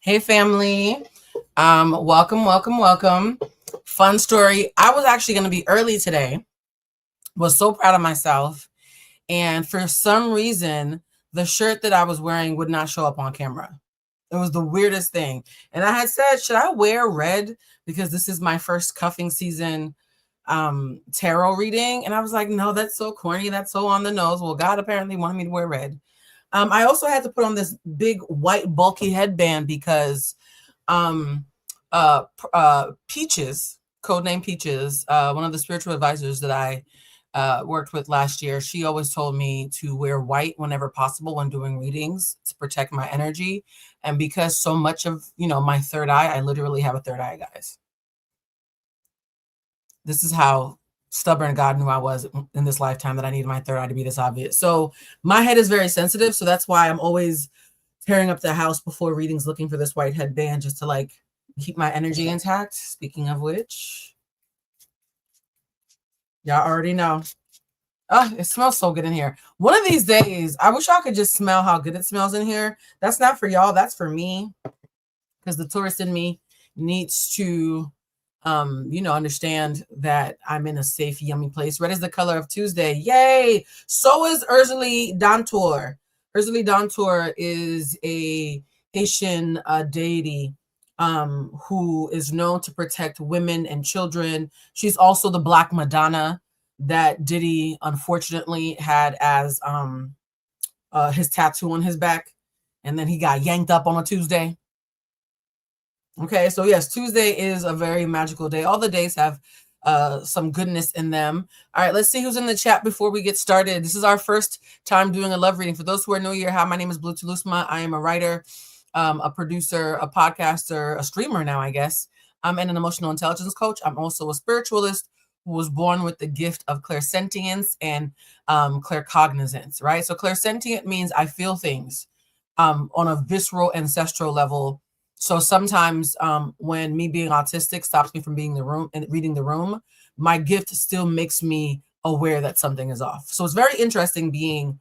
Hey family. Welcome. Fun story. I was actually going to be early today. Was so proud of myself. And for some reason, the shirt that I was wearing would not show up on camera. It was the weirdest thing. And I had said, should I wear red? Because this is my first cuffing season tarot reading. And I was like, no, that's so corny. That's so on the nose. Well, God apparently wanted me to wear red. I also had to put on this big white bulky headband because Peaches, codename Peaches, one of the spiritual advisors that I worked with last year, she always told me to wear white whenever possible when doing readings to protect my energy. And because so much of, my third eye, I literally have a third eye, guys. This is how stubborn God knew I was in this lifetime, that I needed my third eye to be this obvious. So my head is very sensitive. So that's why I'm always tearing up the house before readings, looking for this white headband just to keep my energy intact. Speaking of which, y'all already know. Oh, it smells so good in here. One of these days, I wish y'all could just smell how good it smells in here. That's not for y'all. That's for me. Because the tourist in me needs to, understand that I'm in a safe, yummy place. Red is the color of Tuesday. Yay! So is Ursuli Dantour. Ursuli Dantour is a Haitian deity who is known to protect women and children. She's also the Black Madonna that Diddy unfortunately had as his tattoo on his back, and then he got yanked up on a Tuesday. Okay, so yes, Tuesday is a very magical day. All the days have some goodness in them. All right, let's see who's in the chat before we get started. This is our first time doing a love reading. For those who are new here, hi, my name is Blue Tulusma. I am a writer, a producer, a podcaster, a streamer now, I guess. I'm an emotional intelligence coach. I'm also a spiritualist who was born with the gift of clairsentience and claircognizance, right? So clairsentient means I feel things on a visceral, ancestral level. So sometimes when me being autistic stops me from being in the room and reading the room, my gift still makes me aware that something is off. So it's very interesting being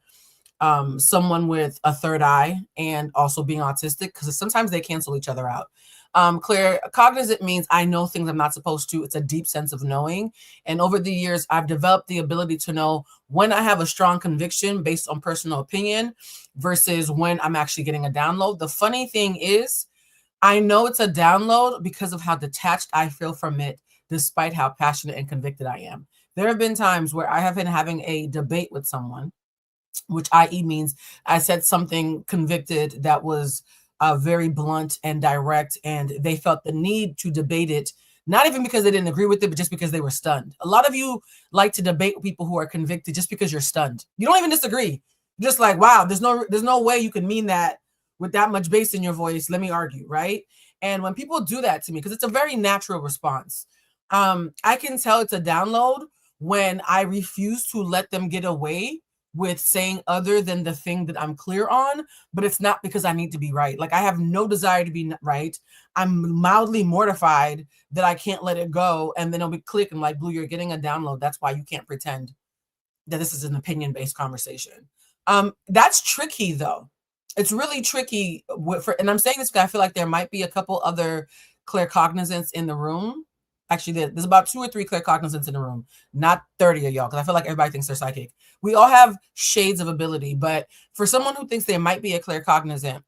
someone with a third eye and also being autistic, because sometimes they cancel each other out. Claircognizant means I know things I'm not supposed to. It's a deep sense of knowing. And over the years, I've developed the ability to know when I have a strong conviction based on personal opinion versus when I'm actually getting a download. The funny thing is, I know it's a download because of how detached I feel from it, despite how passionate and convicted I am. There have been times where I have been having a debate with someone, which i.e. means I said something convicted that was very blunt and direct, and they felt the need to debate it, not even because they didn't agree with it, but just because they were stunned. A lot of you like to debate with people who are convicted just because you're stunned. You don't even disagree. You're just like, wow, there's no way you can mean that with that much bass in your voice. Let me argue, right? And when people do that to me, because it's a very natural response, I can tell it's a download when I refuse to let them get away with saying other than the thing that I'm clear on, but it's not because I need to be right. Like, I have no desire to be right. I'm mildly mortified that I can't let it go. And then it'll be click and like, Blue, you're getting a download. That's why you can't pretend that this is an opinion-based conversation. That's tricky though. It's really tricky and I'm saying this because I feel like there might be a couple other claircognizants in the room. Actually, there's about 2 or 3 claircognizants in the room, not 30 of y'all, because I feel like everybody thinks they're psychic. We all have shades of ability, but for someone who thinks there might be a claircognizant,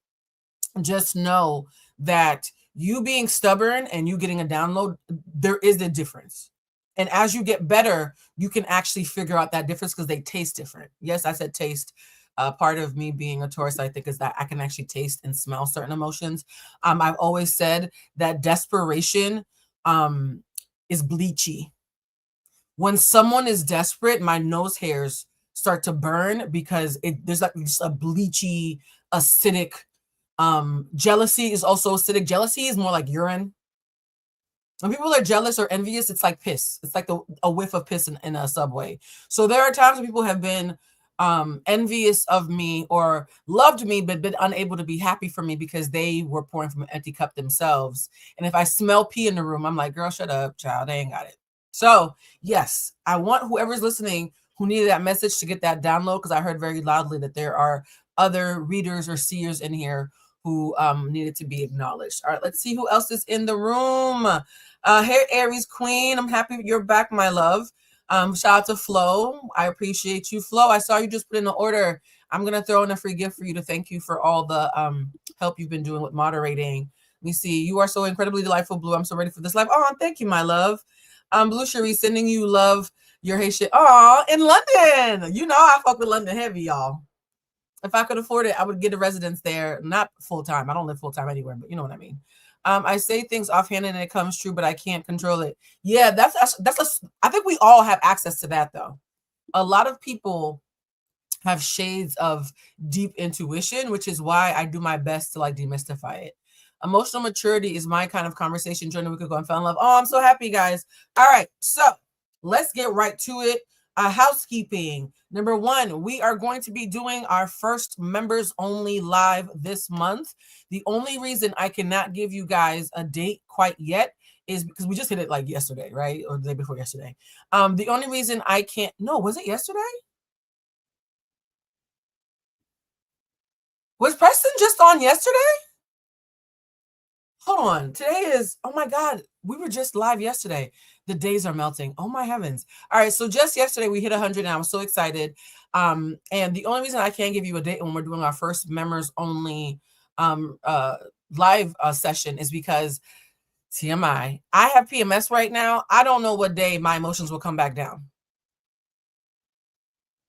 just know that you being stubborn and you getting a download, there is a difference. And as you get better, you can actually figure out that difference because they taste different. Yes, I said taste. Part of me being a Taurus, I think, is that I can actually taste and smell certain emotions. I've always said that desperation is bleachy. When someone is desperate, my nose hairs start to burn because there's like just a bleachy, acidic. Jealousy is also acidic. Jealousy is more like urine. When people are jealous or envious, it's like piss. It's like a whiff of piss in a subway. So there are times when people have been envious of me or loved me, but been unable to be happy for me because they were pouring from an empty cup themselves. And if I smell pee in the room, I'm like, girl, shut up, child. They ain't got it. So yes, I want whoever's listening who needed that message to get that download, because I heard very loudly that there are other readers or seers in here who needed to be acknowledged. All right, let's see who else is in the room. Hey, Aries Queen, I'm happy you're back, my love. Shout out to Flo. I appreciate you, Flo. I saw you just put in an order. I'm gonna throw in a free gift for you to thank you for all the help you've been doing with moderating. Let me see. You are so incredibly delightful, Blue. I'm so ready for this live. Oh, thank you, my love. Blue Cherie, sending you love. Your Haitian. Oh, in London. You know I fuck with London heavy, y'all. If I could afford it, I would get a residence there. Not full time. I don't live full time anywhere, but you know what I mean. I say things offhand and it comes true, but I can't control it. Yeah, I think we all have access to that though. A lot of people have shades of deep intuition, which is why I do my best to like demystify it. Emotional maturity is my kind of conversation journey. We could go and fall in love. Oh, I'm so happy, guys. All right, so let's get right to it. Housekeeping. Number one, we are going to be doing our first members only live this month. The only reason I cannot give you guys a date quite yet is because we just hit it like yesterday, right? Or the day before yesterday. The only reason I can't, no, was it yesterday? Was Preston just on yesterday? Hold on. Today is, oh my God, we were just live yesterday. The days are melting. Oh my heavens. All right. So just yesterday we hit 100 and I was so excited. And the only reason I can't give you a date when we're doing our first members only live session is because TMI, I have PMS right now. I don't know what day my emotions will come back down.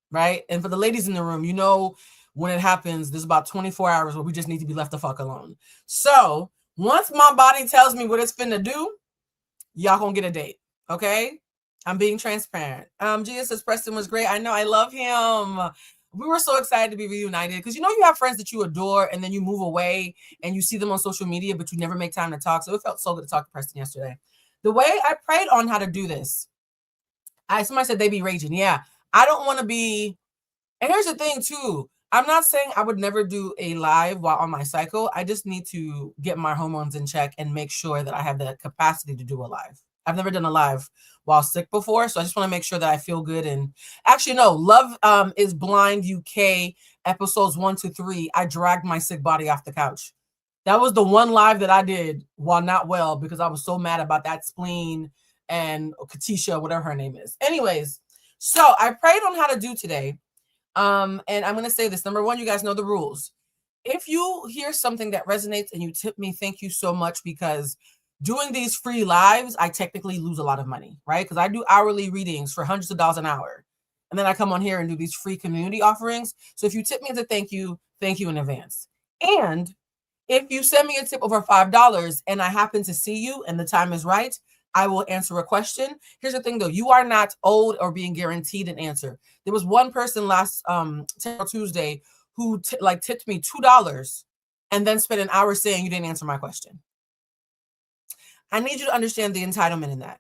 Right. And for the ladies in the room, you know, when it happens, there's about 24 hours where we just need to be left the fuck alone. So once my body tells me what it's finna do, y'all gonna get a date, okay? I'm being transparent. Gia says Preston was great. I know, I love him. We were so excited to be reunited because you know you have friends that you adore and then you move away and you see them on social media, but you never make time to talk. So it felt so good to talk to Preston yesterday. The way I prayed on how to do this, somebody said they be raging. Yeah, I don't want to be. And here's the thing too. I'm not saying I would never do a live while on my cycle. I just need to get my hormones in check and make sure that I have the capacity to do a live. I've never done a live while sick before, so I just want to make sure that I feel good. And actually, no, Love is Blind UK episodes 1 to 3. I dragged my sick body off the couch. That was the one live that I did while not well because I was so mad about that spleen and Katisha, whatever her name is. Anyways, so I prayed on how to do today. And I'm going to say this. Number one, you guys know the rules. If you hear something that resonates and you tip me, thank you so much, because doing these free lives, I technically lose a lot of money, right? Because I do hourly readings for hundreds of dollars an hour. And then I come on here and do these free community offerings. So if you tip me as a thank you in advance. And if you send me a tip over $5 and I happen to see you and the time is right, I will answer a question. Here's the thing though, you are not owed or being guaranteed an answer. There was one person last Tuesday who tipped me $2 and then spent an hour saying you didn't answer my question. I need you to understand the entitlement in that.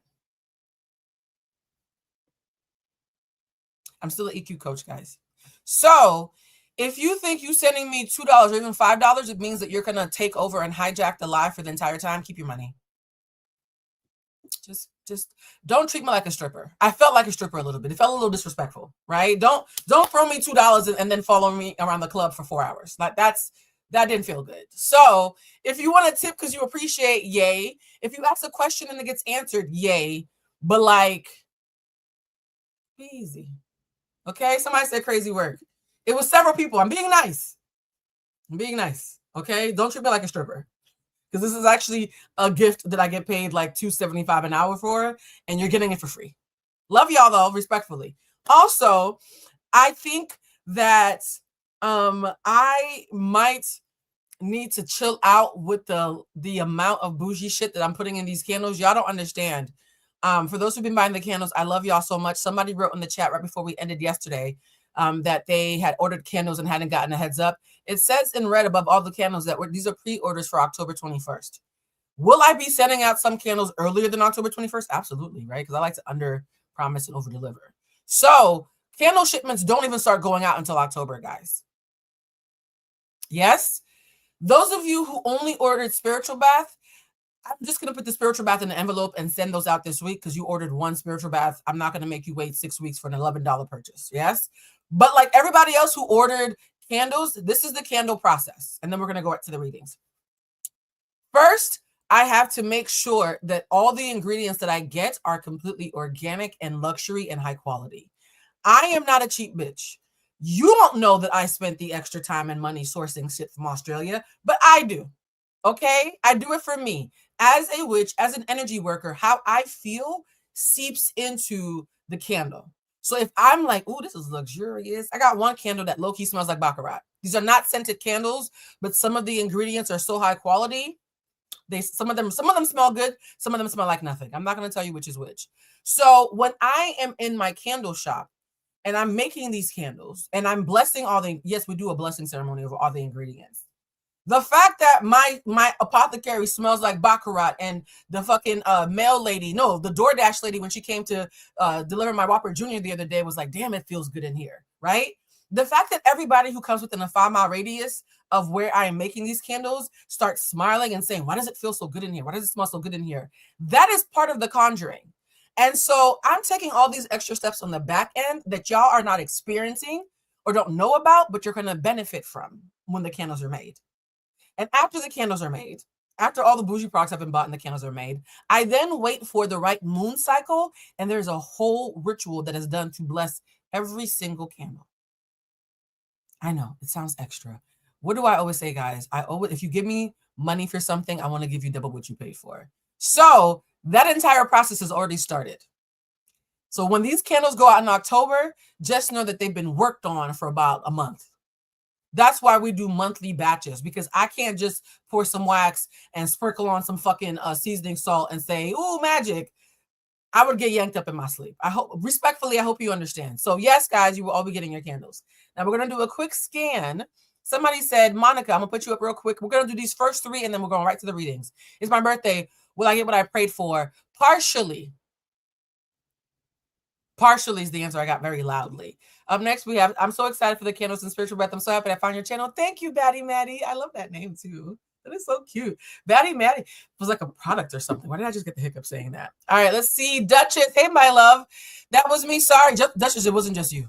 I'm still an EQ coach, guys. So if you think you sending me $2 or even $5, it means that you're going to take over and hijack the live for the entire time. Keep your money. Just don't treat me like a stripper. I felt like a stripper a little bit. It felt a little disrespectful, right? Don't throw me $2 and then follow me around the club for 4 hours. Like that didn't feel good. So if you want to tip because you appreciate, yay. If you ask a question and it gets answered, yay. But like, be easy. Okay? Somebody said crazy work. It was several people. I'm being nice. Okay? Don't treat me like a stripper. Because this is actually a gift that I get paid like $2.75 an hour for, and you're getting it for free. Love y'all though, respectfully. Also, I think that I might need to chill out with the amount of bougie shit that I'm putting in these candles. Y'all don't understand. For those who've been buying the candles, I love y'all so much. Somebody wrote in the chat right before we ended yesterday that they had ordered candles and hadn't gotten a heads up. It says in red above all the candles that these are pre-orders for October 21st. Will I be sending out some candles earlier than October 21st? Absolutely, right? Because I like to under promise and over deliver. So candle shipments don't even start going out until October, guys. Yes. Those of you who only ordered spiritual bath, I'm just going to put the spiritual bath in the envelope and send those out this week because you ordered one spiritual bath. I'm not going to make you wait 6 weeks for an $11 purchase. Yes. But like everybody else who ordered Candles, this is the candle process. And then we're going to go right to the readings. First, I have to make sure that all the ingredients that I get are completely organic and luxury and high quality. I am not a cheap bitch. You don't know that I spent the extra time and money sourcing shit from Australia, but I do. Okay? I do it for me. As a witch, as an energy worker, how I feel seeps into the candle. So if I'm like, oh, this is luxurious. I got one candle that low-key smells like baccarat. These are not scented candles, but some of the ingredients are so high quality. Some of them smell good, some of them smell like nothing. I'm not going to tell you which is which. So when I am in my candle shop and I'm making these candles and I'm blessing yes, we do a blessing ceremony over all the ingredients. The fact that my apothecary smells like baccarat and the fucking mail lady, no, the DoorDash lady, when she came to deliver my Whopper Jr. the other day was like, damn, it feels good in here, right? The fact that everybody who comes within a 5-mile radius of where I am making these candles starts smiling and saying, why does it feel so good in here? Why does it smell so good in here? That is part of the conjuring. And so I'm taking all these extra steps on the back end that y'all are not experiencing or don't know about, but you're going to benefit from when the candles are made. And after the candles are made, after all the bougie products have been bought and the candles are made, I then wait for the right moon cycle. And there's a whole ritual that is done to bless every single candle. I know it sounds extra. What do I always say, guys? If you give me money for something, I want to give you double what you paid for. So that entire process has already started. So when these candles go out in October, just know that they've been worked on for about a month. That's why we do monthly batches, because I can't just pour some wax and sprinkle on some fucking seasoning salt and say, oh, magic. I would get yanked up in my sleep. I hope you understand. So yes, guys, you will all be getting your candles. Now we're going to do a quick scan. Somebody said, Monica, I'm going to put you up real quick. We're going to do these first 3 and then we're going right to the readings. It's my birthday. Will I get what I prayed for? Partially. Partially is the answer I got very loudly. Up next, we have, I'm so excited for the candles and spiritual breath. I'm so happy I found your channel. Thank you, Batty Maddie. I love that name too. That is so cute. Batty Maddie was like a product or something. Why did I just get the hiccup saying that? All right, let's see. Duchess. Hey, my love. That was me. Sorry. Duchess, it wasn't just you.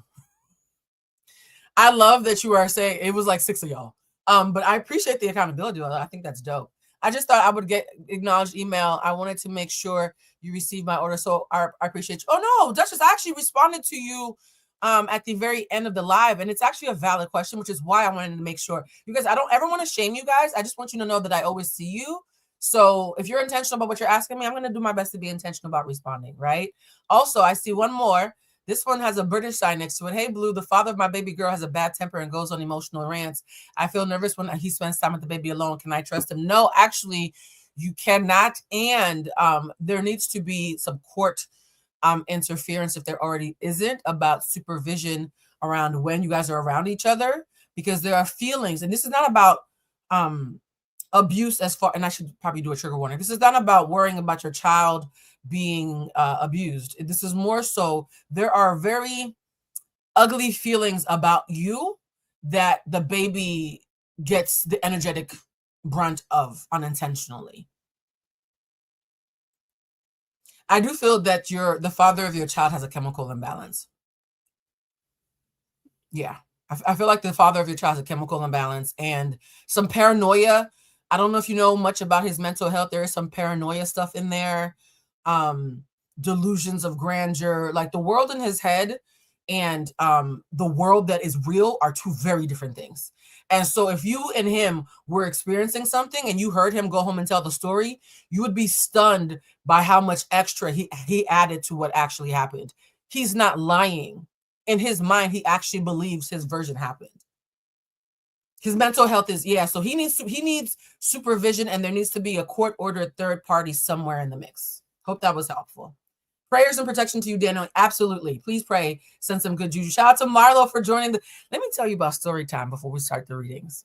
I love that you are saying it was like 6 of y'all. But I appreciate the accountability. I think that's dope. I just thought I would get acknowledged email. I wanted to make sure you received my order. So I appreciate you. Oh, no, Duchess, I actually responded to you at the very end of the live. And it's actually a valid question, which is why I wanted to make sure. Because I don't ever want to shame you guys. I just want you to know that I always see you. So if you're intentional about what you're asking me, I'm going to do my best to be intentional about responding, right? Also, I see one more. This one has a British sign next to it. Hey, Blue, the father of my baby girl has a bad temper and goes on emotional rants. I feel nervous when he spends time with the baby alone. Can I trust him? No, actually, you cannot. And there needs to be some court interference, if there already isn't, about supervision around when you guys are around each other, because there are feelings. And this is not about abuse and I should probably do a trigger warning. This is not about worrying about your child being abused. This is more so there are very ugly feelings about you that the baby gets the energetic brunt of unintentionally. I do feel that the father of your child has a chemical imbalance. Yeah. I feel like the father of your child has a chemical imbalance and some paranoia. I don't know if you know much about his mental health. There is some paranoia stuff in there. Delusions of grandeur, like the world in his head and the world that is real are two very different things. And so if you and him were experiencing something and you heard him go home and tell the story, you would be stunned by how much extra he added to what actually happened. He's not lying. In his mind, he actually believes his version happened. His mental health is, so he needs supervision, and there needs to be a court-ordered third party somewhere in the mix. Hope that was helpful. Prayers and protection to you, Daniel. Absolutely. Please pray. Send some good juju. Shout out to Marlo for joining. Let me tell you about story time before we start the readings.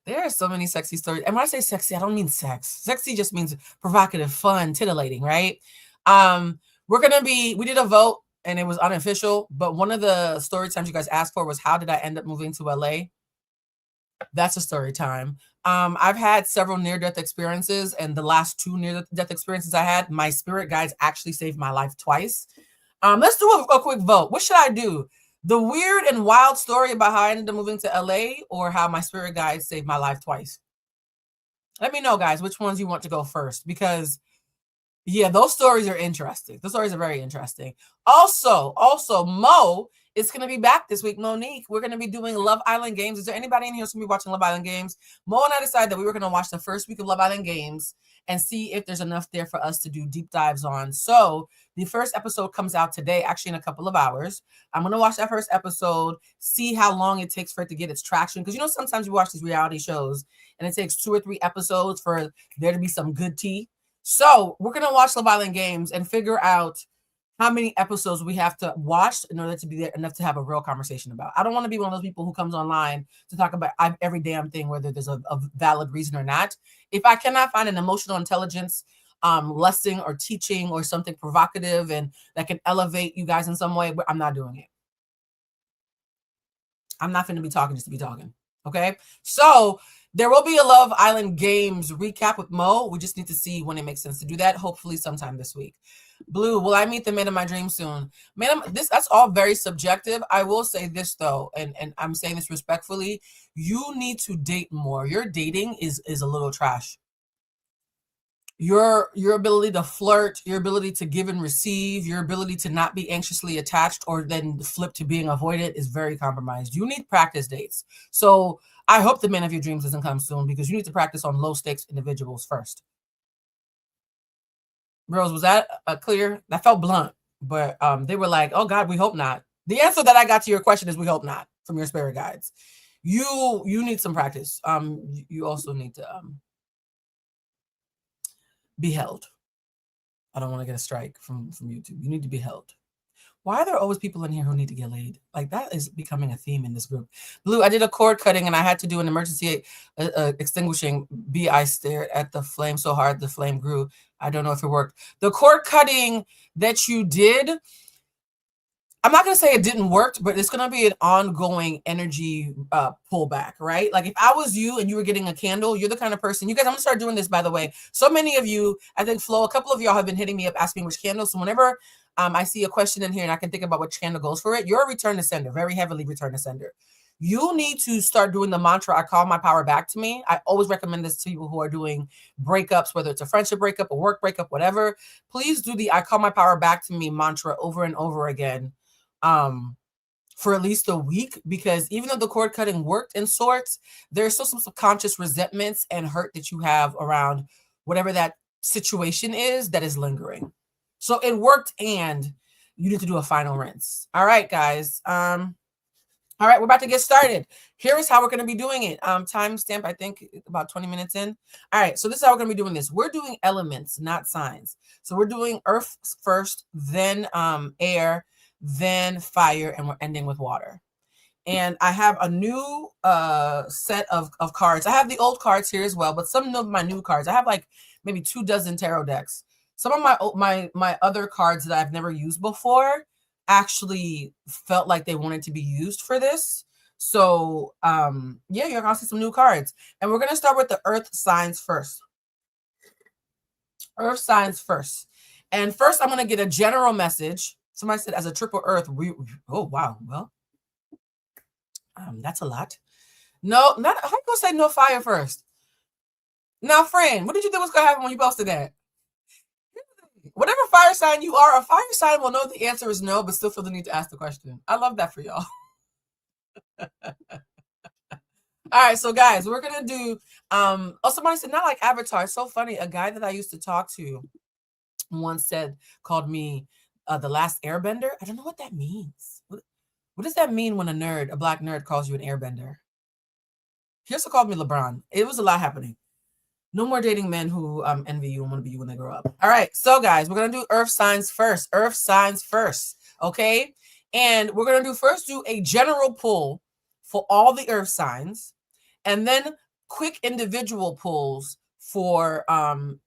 There are so many sexy stories. And when I say sexy, I don't mean sex. Sexy just means provocative, fun, titillating, right? We did a vote and it was unofficial, but one of the story times you guys asked for was how did I end up moving to LA? That's a story time. I've had several near-death experiences, and the last 2 near-death experiences I had, my spirit guides actually saved my life twice. Let's do a quick vote. What should I do? The weird and wild story about how I ended up moving to LA, or how my spirit guide saved my life twice. Let me know, guys, which ones you want to go first, because yeah, those stories are interesting. Those stories are very interesting. Also, Mo is going to be back this week. Monique, we're going to be doing Love Island games. Is there anybody in here who's going to be watching Love Island games? Mo and I decided that we were going to watch the first week of Love Island games and see if there's enough there for us to do deep dives on. So the first episode comes out today, actually in a couple of hours. I'm going to watch that first episode, see how long it takes for it to get its traction. Because, you know, sometimes you watch these reality shows and it takes 2 or 3 episodes for there to be some good tea. So we're going to watch Love Island games and figure out how many episodes we have to watch in order to be there enough to have a real conversation about. I don't want to be one of those people who comes online to talk about every damn thing, whether there's a valid reason or not. If I cannot find an emotional intelligence lesson or teaching or something provocative and that can elevate you guys in some way, I'm not doing it. I'm not going to be talking just to be talking. Okay. So there will be a Love Island games recap with Mo. We just need to see when it makes sense to do that. Hopefully sometime this week. Blue, will I meet the man of my dreams soon? Man, that's all very subjective. I will say this though, and I'm saying this respectfully. You need to date more. Your dating is a little trash. Your ability to flirt, your ability to give and receive, your ability to not be anxiously attached or then flip to being avoided is very compromised. You need practice dates. So I hope the man of your dreams doesn't come soon, because you need to practice on low stakes individuals first. Rose, was that clear? That felt blunt, but they were like, oh God, we hope not. The answer that I got to your question is we hope not, from your spirit guides. You need some practice. You also need to be held. I don't want to get a strike from YouTube. You need to be held. Why are there always people in here who need to get laid? Like, that is becoming a theme in this group. Blue, I did a cord cutting and I had to do an emergency extinguishing. B, I stared at the flame so hard the flame grew. I don't know if it worked. The cord cutting that you did, I'm not going to say it didn't work, but it's going to be an ongoing energy pullback, right? Like if I was you and you were getting a candle, you're the kind of person, you guys, I'm going to start doing this, by the way. So many of you, I think Flo, a couple of y'all have been hitting me up asking which candle. So whenever I see a question in here and I can think about which candle goes for it, you're a return to sender, very heavily return to sender. You need to start doing the mantra, I call my power back to me. I always recommend this to people who are doing breakups, whether it's a friendship breakup, a work breakup, whatever. Please do the I call my power back to me mantra over and over again for at least a week, because even though the cord cutting worked in sorts, there's still some subconscious resentments and hurt that you have around whatever that situation is that is lingering. So it worked, and you need to do a final rinse. All right, guys. All right, we're about to get started. Here is how we're going to be doing it. Timestamp, I think about 20 minutes in. All right, so this is how we're going to be doing this. We're doing elements, not signs. So we're doing earth first, then air, then fire, and we're ending with water. And I have a new set of cards. I have the old cards here as well, but some of my new cards. I have like maybe 24 tarot decks. Some of my other cards that I've never used before actually felt like they wanted to be used for this. So yeah, you're gonna see some new cards. And we're gonna start with the earth signs first. Earth signs first. And first I'm gonna get a general message. Somebody said as a triple earth, oh wow, well, that's a lot. No, not how you gonna say no fire first? Now, friend, what did you think was gonna happen when you posted that? Whatever fire sign you are, a fire sign will know the answer is no, but still feel the need to ask the question. I love that for y'all. All right, so guys, we're gonna do oh, somebody said not like Avatar. It's so funny. A guy that I used to talk to once called me the last airbender. I don't know what that means. What does that mean when a black nerd calls you an airbender? He also called me LeBron. It was a lot happening. No more dating men who envy you and want to be you when they grow up. All right, so guys, we're going to do earth signs first. Earth signs first, okay? And we're going to first do a general pull for all the earth signs, and then quick individual pulls for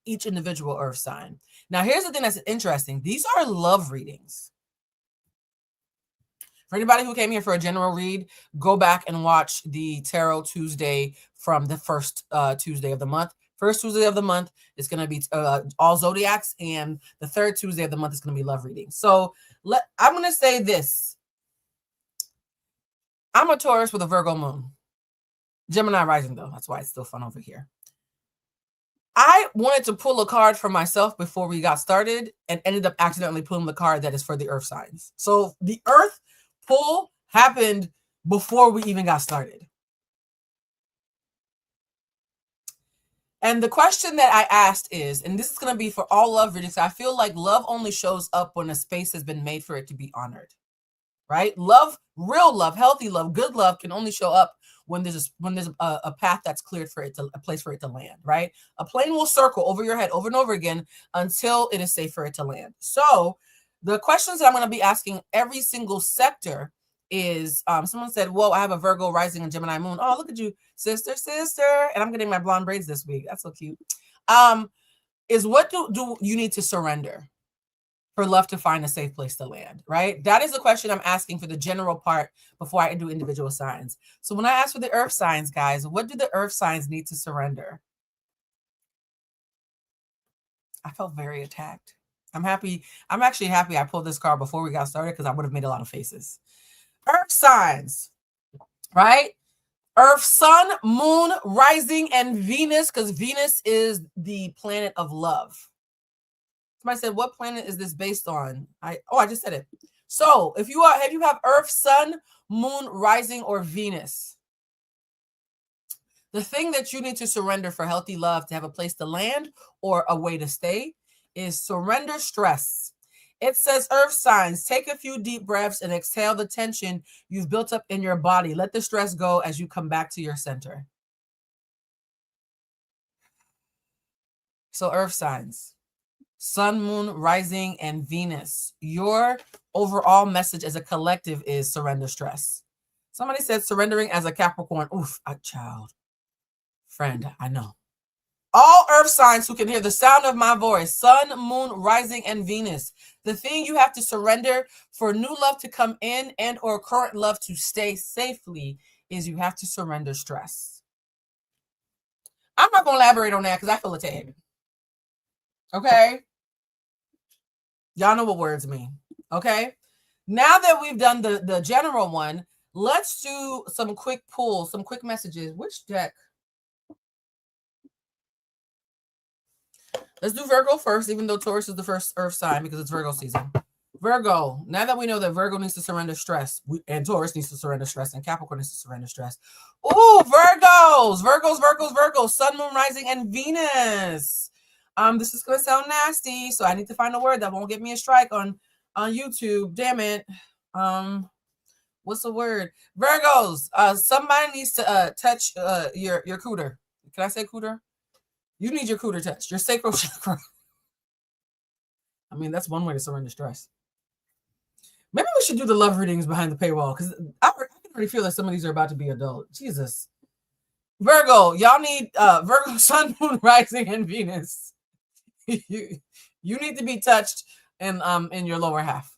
each individual earth sign. Now, here's the thing that's interesting. These are love readings. For anybody who came here for a general read, go back and watch the Tarot Tuesday from the first Tuesday of the month. First Tuesday of the month is going to be all zodiacs, and the third Tuesday of the month is going to be love reading. So I'm going to say this. I'm a Taurus with a Virgo moon. Gemini rising, though. That's why it's still fun over here. I wanted to pull a card for myself before we got started and ended up accidentally pulling the card that is for the earth signs. So the earth pull happened before we even got started. And the question that I asked is, and this is going to be for all love readings, I feel like love only shows up when a space has been made for it to be honored, right? Love, real love, healthy love, good love can only show up when there's a path that's cleared for it to, a place for it to land, right? A plane will circle over your head over and over again until it is safe for it to land. So the questions that I'm going to be asking every single sector is, someone said, whoa, I have a Virgo rising and Gemini moon. Oh, look at you, sister. And I'm getting my blonde braids this week. That's so cute. Is what do you need to surrender for love to find a safe place to land, right? That is the question I'm asking for the general part before I do individual signs. So when I ask for the earth signs, guys, what do the earth signs need to surrender? I felt very attacked. I'm happy. I'm actually happy I pulled this card before we got started because I would have made a lot of faces. Earth signs, right? Earth, sun, moon, rising, and Venus, because Venus is the planet of love. Somebody said, what planet is this based on? I just said it. So if you have Earth, sun, moon, rising, or Venus, the thing that you need to surrender for healthy love to have a place to land or a way to stay is surrender stress. It says, earth signs, take a few deep breaths and exhale the tension you've built up in your body. Let the stress go as you come back to your center. So earth signs, sun, moon, rising, and Venus. Your overall message as a collective is surrender stress. Somebody said surrendering as a Capricorn. Oof, a child. Friend, I know. All earth signs who can hear the sound of my voice, sun, moon, rising, and Venus. The thing you have to surrender for new love to come in and or current love to stay safely is you have to surrender stress. I'm not going to elaborate on that because I feel attacked. Okay? Y'all know what words mean. Okay? Now that we've done the general one, let's do some quick pulls, some quick messages. Which deck? Let's do Virgo first, even though Taurus is the first earth sign because it's Virgo season. Virgo, now that we know that Virgo needs to surrender stress, and Taurus needs to surrender stress, and Capricorn needs to surrender stress. Ooh, Virgos, sun, moon, rising, and Venus. This is going to sound nasty, so I need to find a word that won't get me a strike on YouTube. Damn it. What's the word? Virgos, somebody needs to touch your cooter. Can I say cooter? You need your cooter touched, your sacral chakra. I mean, that's one way to surrender stress. Maybe we should do the love readings behind the paywall because I can already feel that some of these are about to be adult. Jesus. Virgo, y'all need Virgo, sun, moon, rising, and Venus. you need to be touched in your lower half.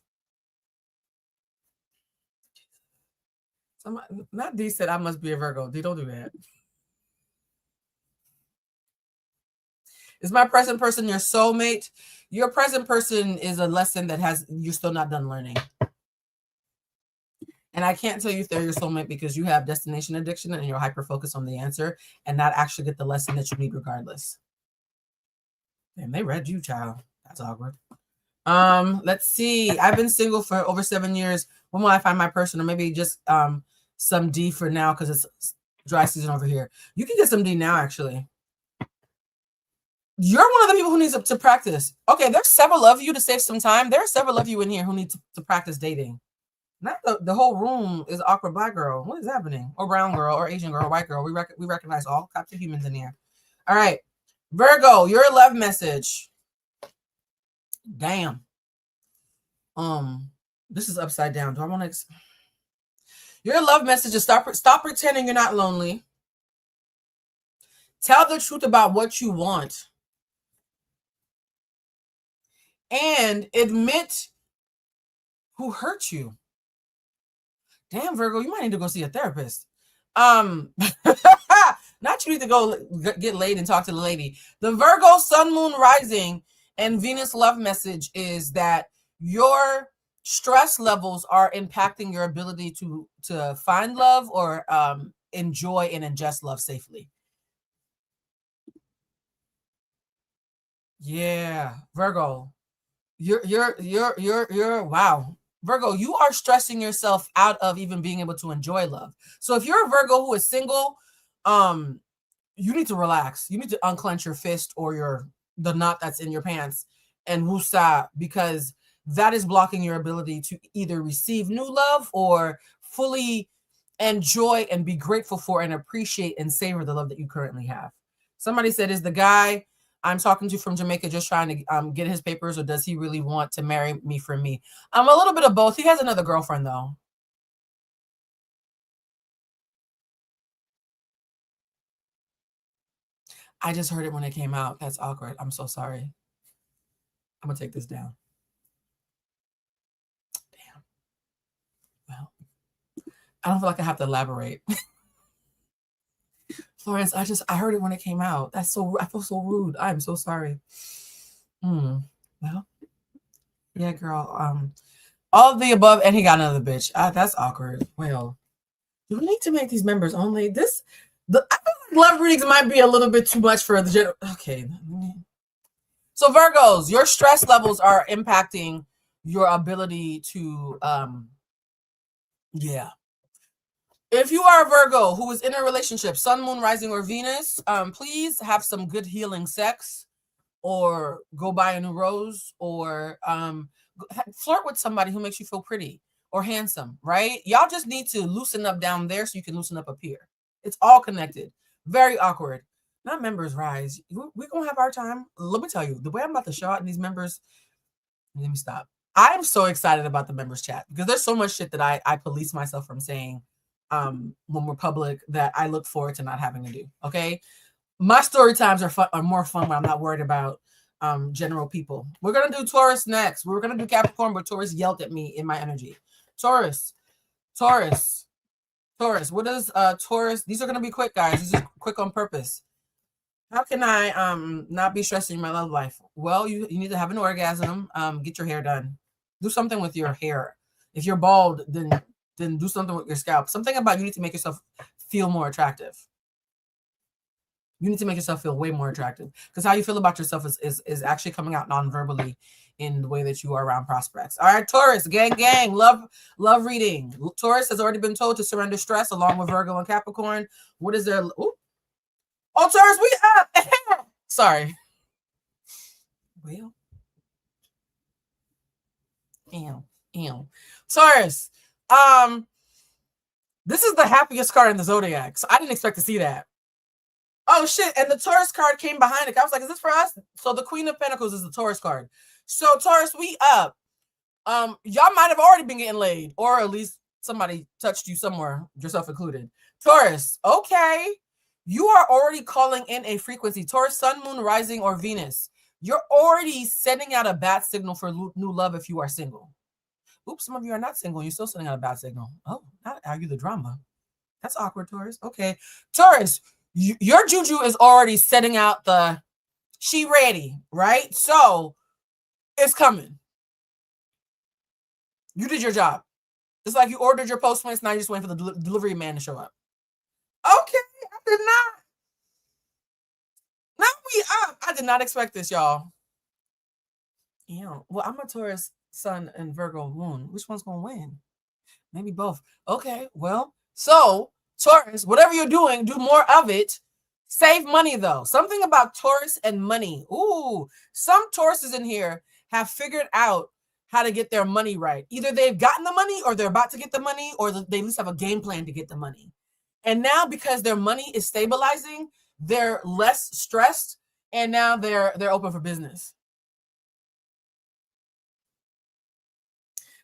Not D said I must be a Virgo. D, don't do that. Is my present person your soulmate? Your present person is a lesson that you're still not done learning. And I can't tell you if they're your soulmate because you have destination addiction and you're hyper-focused on the answer and not actually get the lesson that you need regardless. And they read you, child. That's awkward. Let's see. I've been single for over 7 years. When will I find my person? Or maybe just some D for now because it's dry season over here. You can get some D now, actually. You're one of the people who needs to practice. Okay, there's several of you to save some time. There are several of you in here who need to practice dating. Not the whole room is awkward black girl. What is happening? Or brown girl, or Asian girl, or white girl. We recognize all types of humans in here. All right. Virgo, your love message. Damn. This is upside down. Do I want to... Your love message is stop pretending you're not lonely. Tell the truth about what you want. And admit who hurt you. Damn, Virgo, you might need to go see a therapist. Not you need to go get laid and talk to the lady. The Virgo sun, moon, rising, and Venus love message is that your stress levels are impacting your ability to find love or enjoy and ingest love safely. Yeah, Virgo, you're wow. Virgo, you are stressing yourself out of even being able to enjoy love. So if you're a Virgo who is single, um, you need to relax. You need to unclench your fist or the knot that's in your pants and woosah, because that is blocking your ability to either receive new love or fully enjoy and be grateful for and appreciate and savor the love that you currently have. Somebody said, is the guy I'm talking to from Jamaica just trying to get his papers, or does he really want to marry me for me? A little bit of both. He has another girlfriend though. I just heard it when it came out. That's awkward. I'm so sorry. I'm gonna take this down. Damn. Well, I don't feel like I have to elaborate. Florence, I heard it when it came out. I feel so rude. I'm so sorry. Well, yeah, girl. All of the above, and he got another bitch. That's awkward. Well, do we need to make these members only? I feel like love readings might be a little bit too much for the general. Okay. So Virgos, your stress levels are impacting your ability to, yeah. If you are a Virgo who is in a relationship, Sun, Moon, Rising, or Venus, please have some good healing sex, or go buy a new rose, or flirt with somebody who makes you feel pretty or handsome, right? Y'all just need to loosen up down there so you can loosen up up here. It's all connected. Very awkward. Not members rise. We're going to have our time. Let me tell you, the way I'm about to show out in these members, let me stop. I'm so excited about the members chat because there's so much shit that I police myself from saying when we're public that I look forward to not having to do. Okay. My story times are more fun when I'm not worried about general people. We're going to do Taurus next. We were going to do Capricorn, but Taurus yelled at me in my energy. Taurus. What is Taurus? These are going to be quick, guys. These are quick on purpose. How can I not be stressing my love life? Well, you need to have an orgasm. Get your hair done. Do something with your hair. If you're bald, then do something with your scalp. Something about you need to make yourself feel more attractive. You need to make yourself feel way more attractive, because how you feel about yourself is actually coming out non-verbally in the way that you are around prospects. All right, Taurus, gang, love reading. Taurus has already been told to surrender stress along with Virgo and Capricorn. What is their... Ooh. Oh, Taurus, we up. Sorry. Well, ew. Taurus, this is the happiest card in the zodiac, so I didn't expect to see that. Oh shit! And the Taurus card came behind it. I was like, "Is this for us?" So the Queen of Pentacles is the Taurus card. So Taurus, we up. Y'all might have already been getting laid, or at least somebody touched you somewhere, yourself included. Taurus, okay. You are already calling in a frequency. Taurus, Sun, Moon, Rising, or Venus. You're already sending out a bad signal for new love if you are single. Oops, some of you are not single. You're still sending out a bad signal. Oh, not argue the drama. That's awkward, Taurus. Okay. Taurus, your juju is already setting out the she ready, right? So it's coming. You did your job. It's like you ordered your Postmates, now you're just waiting for the delivery man to show up. Okay, I did not. Now we up. I did not expect this, y'all. Yeah. Well, I'm a Taurus Sun and Virgo Moon. Which one's gonna win? Maybe both. Okay. Well, so Taurus, whatever you're doing, do more of it. Save money though. Something about Taurus and money. Ooh, some Tauruses in here have figured out how to get their money right. Either they've gotten the money, or they're about to get the money, or they at least have a game plan to get the money. And now, because their money is stabilizing, they're less stressed, and now they're open for business.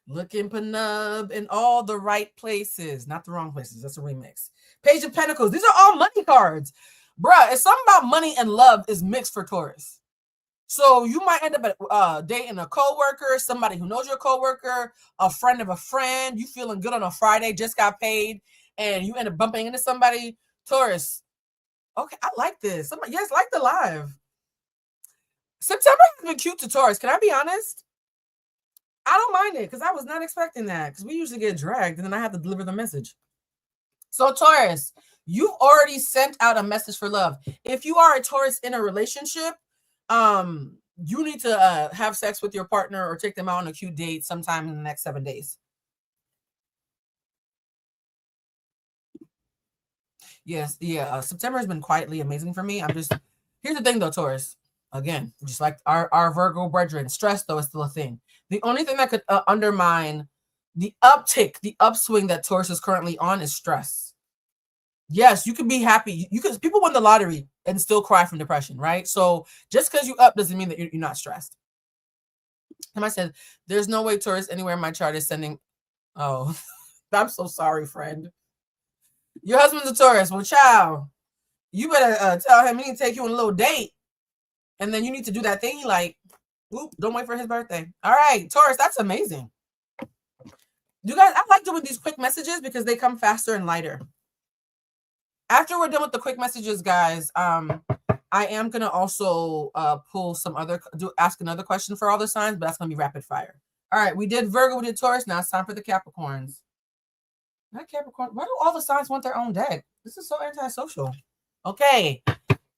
Looking penub in all the right places, not the wrong places. That's a remix. Page of Pentacles. These are all money cards. Bruh, it's something about money and love is mixed for Taurus. So you might end up dating a coworker, somebody who knows your coworker, a friend of a friend. You feeling good on a Friday, just got paid, and you end up bumping into somebody. Taurus. Okay, I like this. Yes, like the live. September has been cute to Taurus. Can I be honest? I don't mind it because I was not expecting that, because we usually get dragged and then I have to deliver the message. So Taurus, you've already sent out a message for love. If you are a Taurus in a relationship, you need to have sex with your partner or take them out on a cute date sometime in the next 7 days. Yes, yeah. September has been quietly amazing for me. Here's the thing though, Taurus. Again, just like our Virgo brethren, stress though is still a thing. The only thing that could undermine the uptick, the upswing that Taurus is currently on is stress. Yes, you can be happy. You can. People win the lottery and still cry from depression, right? So just because you up doesn't mean that you're not stressed. And I said, there's no way Taurus anywhere in my chart is sending. Oh, I'm so sorry, friend. Your husband's a Taurus. Well, child, you better tell him he need to take you on a little date. And then you need to do that thing. Like, whoop, don't wait for his birthday. All right, Taurus, that's amazing. You guys, I like doing these quick messages because they come faster and lighter. After we're done with the quick messages, guys, I am gonna also pull ask another question for all the signs, but that's gonna be rapid fire. All right, we did Virgo, we did Taurus. Now it's time for the Capricorns. Not Capricorn. Why do all the signs want their own deck? This is so antisocial. Okay,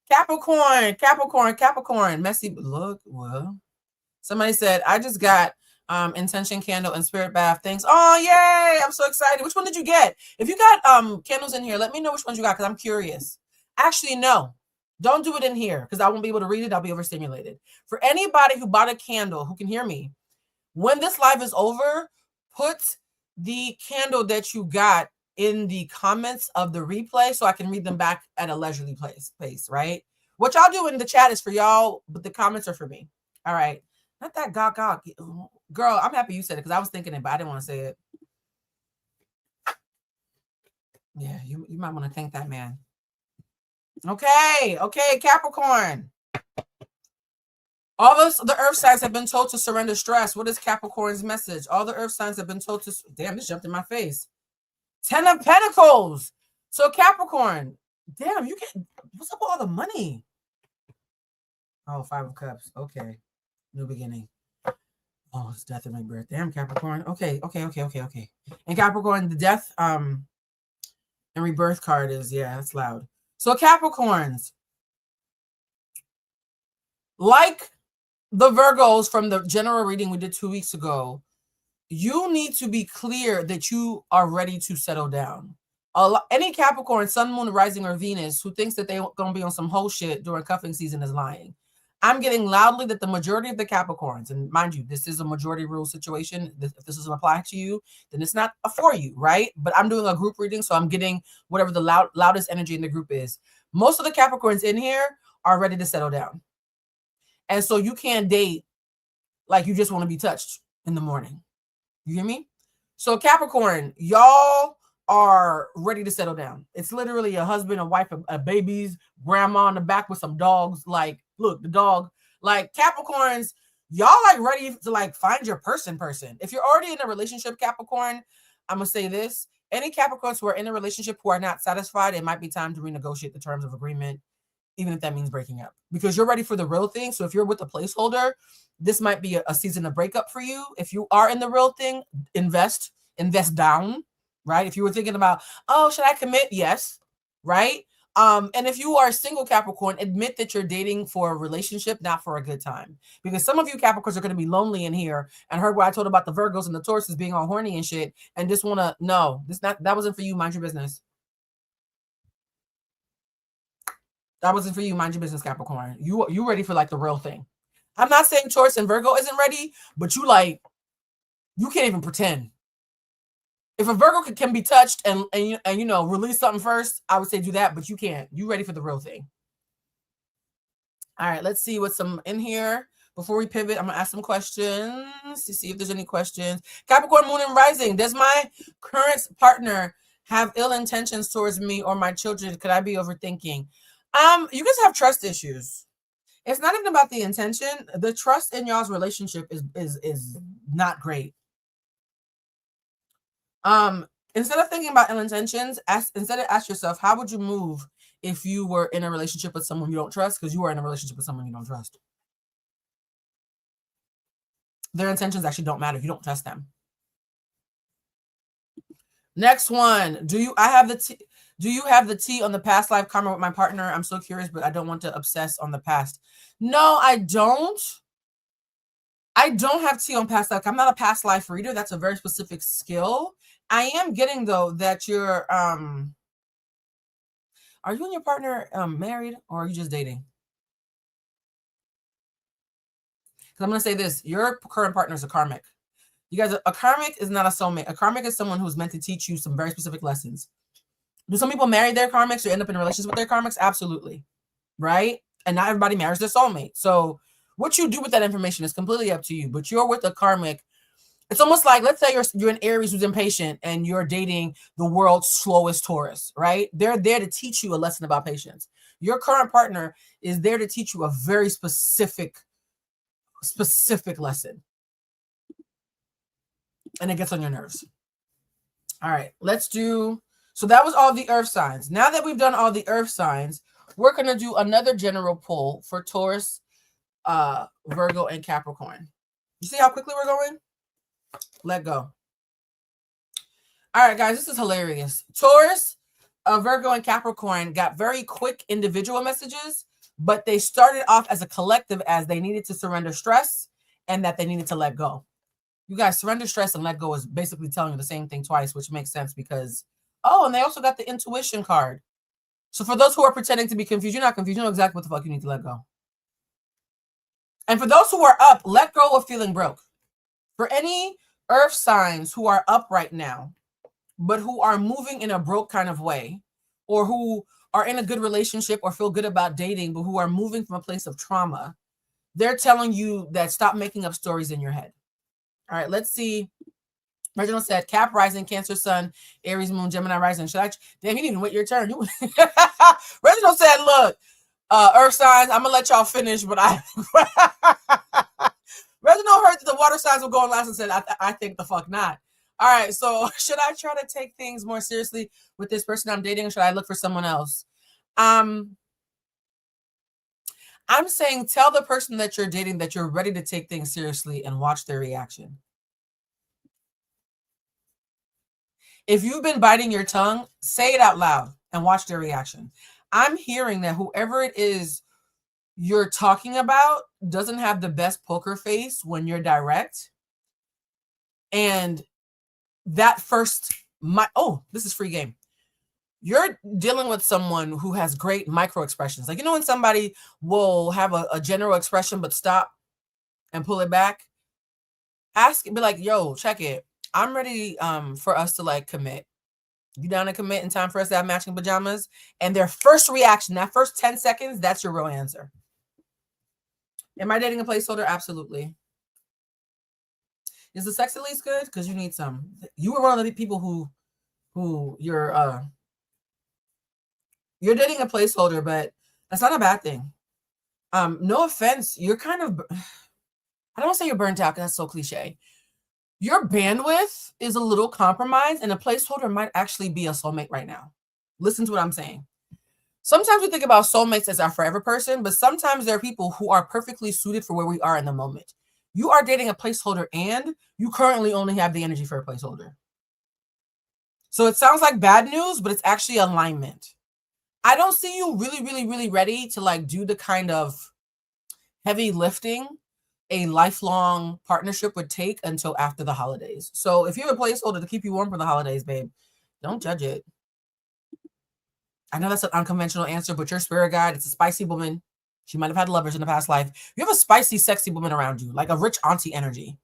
Capricorn. Messy. Look, well, somebody said I just got intention candle and spirit bath things. Oh yay, I'm so excited. Which one did you get? If you got candles in here, let me know which ones you got, because I'm curious. Actually, no, don't do it in here because I won't be able to read it. I'll be overstimulated. For anybody who bought a candle who can hear me, when this live is over, put the candle that you got in the comments of the replay so I can read them back at a leisurely pace, right? What y'all do in the chat is for y'all, but the comments are for me. All right. Not that gawk. Girl, I'm happy you said it because I was thinking it, but I didn't want to say it. Yeah, you might want to thank that man. Okay, Capricorn. All the earth signs have been told to surrender stress. What is Capricorn's message? All the earth signs have been told to... Damn, this jumped in my face. 10 of Pentacles. So Capricorn, damn, you get... What's up with all the money? Oh, 5 of Cups. Okay. New beginning. Oh, it's death and rebirth. Damn, Capricorn. Okay. And Capricorn, the death and rebirth card is, yeah, that's loud. So Capricorns, like the Virgos from the general reading we did 2 weeks ago, you need to be clear that you are ready to settle down. Any Capricorn, Sun, Moon, Rising, or Venus who thinks that they're going to be on some whole shit during cuffing season is lying. I'm getting loudly that the majority of the Capricorns, and mind you, this is a majority rule situation. If this doesn't apply to you, then it's not for you, right? But I'm doing a group reading, so I'm getting whatever the loudest energy in the group is. Most of the Capricorns in here are ready to settle down. And so you can't date like you just want to be touched in the morning. You hear me? So Capricorn, y'all are ready to settle down. It's literally a husband, a wife, a babies, grandma in the back with some dogs. Like, look, the dog. Like Capricorns, y'all like ready to like find your person. If you're already in a relationship, Capricorn, I'm gonna say this. Any Capricorns who are in a relationship who are not satisfied, it might be time to renegotiate the terms of agreement, even if that means breaking up, because you're ready for the real thing. So if you're with a placeholder, this might be a season of breakup for you. If you are in the real thing, invest down, right? If you were thinking about, oh, should I commit? Yes, right? And if you are a single Capricorn, admit that you're dating for a relationship, not for a good time. Because some of you Capricorns are going to be lonely in here and heard what I told about the Virgos and the Tauruses being all horny and shit and just want to, no, that wasn't for you. Mind your business. That wasn't for you. Mind your business, Capricorn. You ready for like the real thing. I'm not saying Taurus and Virgo isn't ready, but you can't even pretend. If a Virgo can be touched and you know, release something first, I would say do that, but you can't. You ready for the real thing. All right, let's see what's some in here. Before we pivot, I'm going to ask some questions to see if there's any questions. Capricorn, Moon, and Rising. Does my current partner have ill intentions towards me or my children? Could I be overthinking? You guys have trust issues. It's not even about the intention. The trust in y'all's relationship is not great. Instead of thinking about ill intentions, ask yourself, how would you move if you were in a relationship with someone you don't trust? Because you are in a relationship with someone you don't trust. Their intentions actually don't matter. You don't trust them. Next one. Do you have the tea on the past life karma with my partner? I'm so curious, but I don't want to obsess on the past. No, I don't. I don't have tea on past life. I'm not a past life reader. That's a very specific skill. I am getting, though, that you're are you and your partner married, or are you just dating? Because I'm going to say this. Your current partner is a karmic. You guys, a karmic is not a soulmate. A karmic is someone who's meant to teach you some very specific lessons. Do some people marry their karmics or end up in relations with their karmics? Absolutely. Right? And not everybody marries their soulmate. So what you do with that information is completely up to you. But you're with a karmic. It's almost like, let's say you're an Aries who's impatient and you're dating the world's slowest Taurus, right? They're there to teach you a lesson about patience. Your current partner is there to teach you a very specific lesson. And it gets on your nerves. All right, let's do, so that was all the earth signs. Now that we've done all the earth signs, we're going to do another general pull for Taurus, Virgo, and Capricorn. You see how quickly we're going? Let go. All right, guys, this is hilarious. Taurus, Virgo, and Capricorn got very quick individual messages, but they started off as a collective as they needed to surrender stress and that they needed to let go. You guys, surrender stress and let go is basically telling you the same thing twice, which makes sense because, oh, and they also got the intuition card. So for those who are pretending to be confused, you're not confused. You know exactly what the fuck you need to let go. And for those who are up, let go of feeling broke. For any earth signs who are up right now, but who are moving in a broke kind of way, or who are in a good relationship or feel good about dating, but who are moving from a place of trauma, they're telling you that stop making up stories in your head. All right, let's see. Reginald said, Cap rising, Cancer sun, Aries moon, Gemini rising. Should I? Damn, you didn't even wait your turn. Reginald said, look, earth signs, I'm going to let y'all finish, but Reginald heard that the water signs were going last and said, I think the fuck not. All right, so should I try to take things more seriously with this person I'm dating, or should I look for someone else? I'm saying tell the person that you're dating that you're ready to take things seriously and watch their reaction. If you've been biting your tongue, say it out loud and watch their reaction. I'm hearing that whoever it is you're talking about doesn't have the best poker face when you're direct. And that first, this is free game. You're dealing with someone who has great micro expressions. Like, you know, when somebody will have a general expression, but stop and pull it back, be like, yo, check it. I'm ready for us to like commit. You down to commit in time for us to have matching pajamas? And their first reaction, that first 10 seconds, that's your real answer. Am I dating a placeholder? Absolutely. Is the sex at least good? Because you need some. You were one of the people who you're dating a placeholder, but that's not a bad thing. No offense, you're kind of, I don't want to say you're burnt out because that's so cliche. Your bandwidth is a little compromised, and a placeholder might actually be a soulmate right now. Listen to what I'm saying. Sometimes we think about soulmates as our forever person, but sometimes there are people who are perfectly suited for where we are in the moment. You are dating a placeholder, and you currently only have the energy for a placeholder. So it sounds like bad news, but it's actually alignment. I don't see you really, really, really ready to like do the kind of heavy lifting a lifelong partnership would take until after the holidays. So if you have a placeholder to keep you warm for the holidays, babe, don't judge it. I know that's an unconventional answer, but your spirit guide, it's a spicy woman. She might have had lovers in the past life. You have a spicy, sexy woman around you, like a rich auntie energy.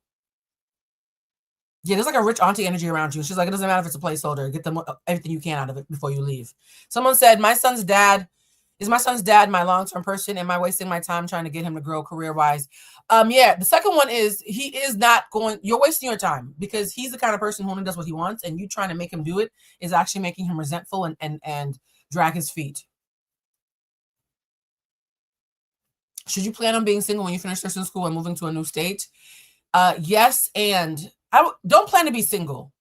Yeah, there's like a rich auntie energy around you. She's like, it doesn't matter if it's a placeholder. Get them everything you can out of it before you leave. Someone said, is my son's dad my long-term person? Am I wasting my time trying to get him to grow career-wise? Yeah, the second one is he is not going, you're wasting your time because he's the kind of person who only does what he wants, and you trying to make him do it is actually making him resentful and drag his feet. Should you plan on being single when you finish nursing school and moving to a new state? Yes, and I don't plan to be single.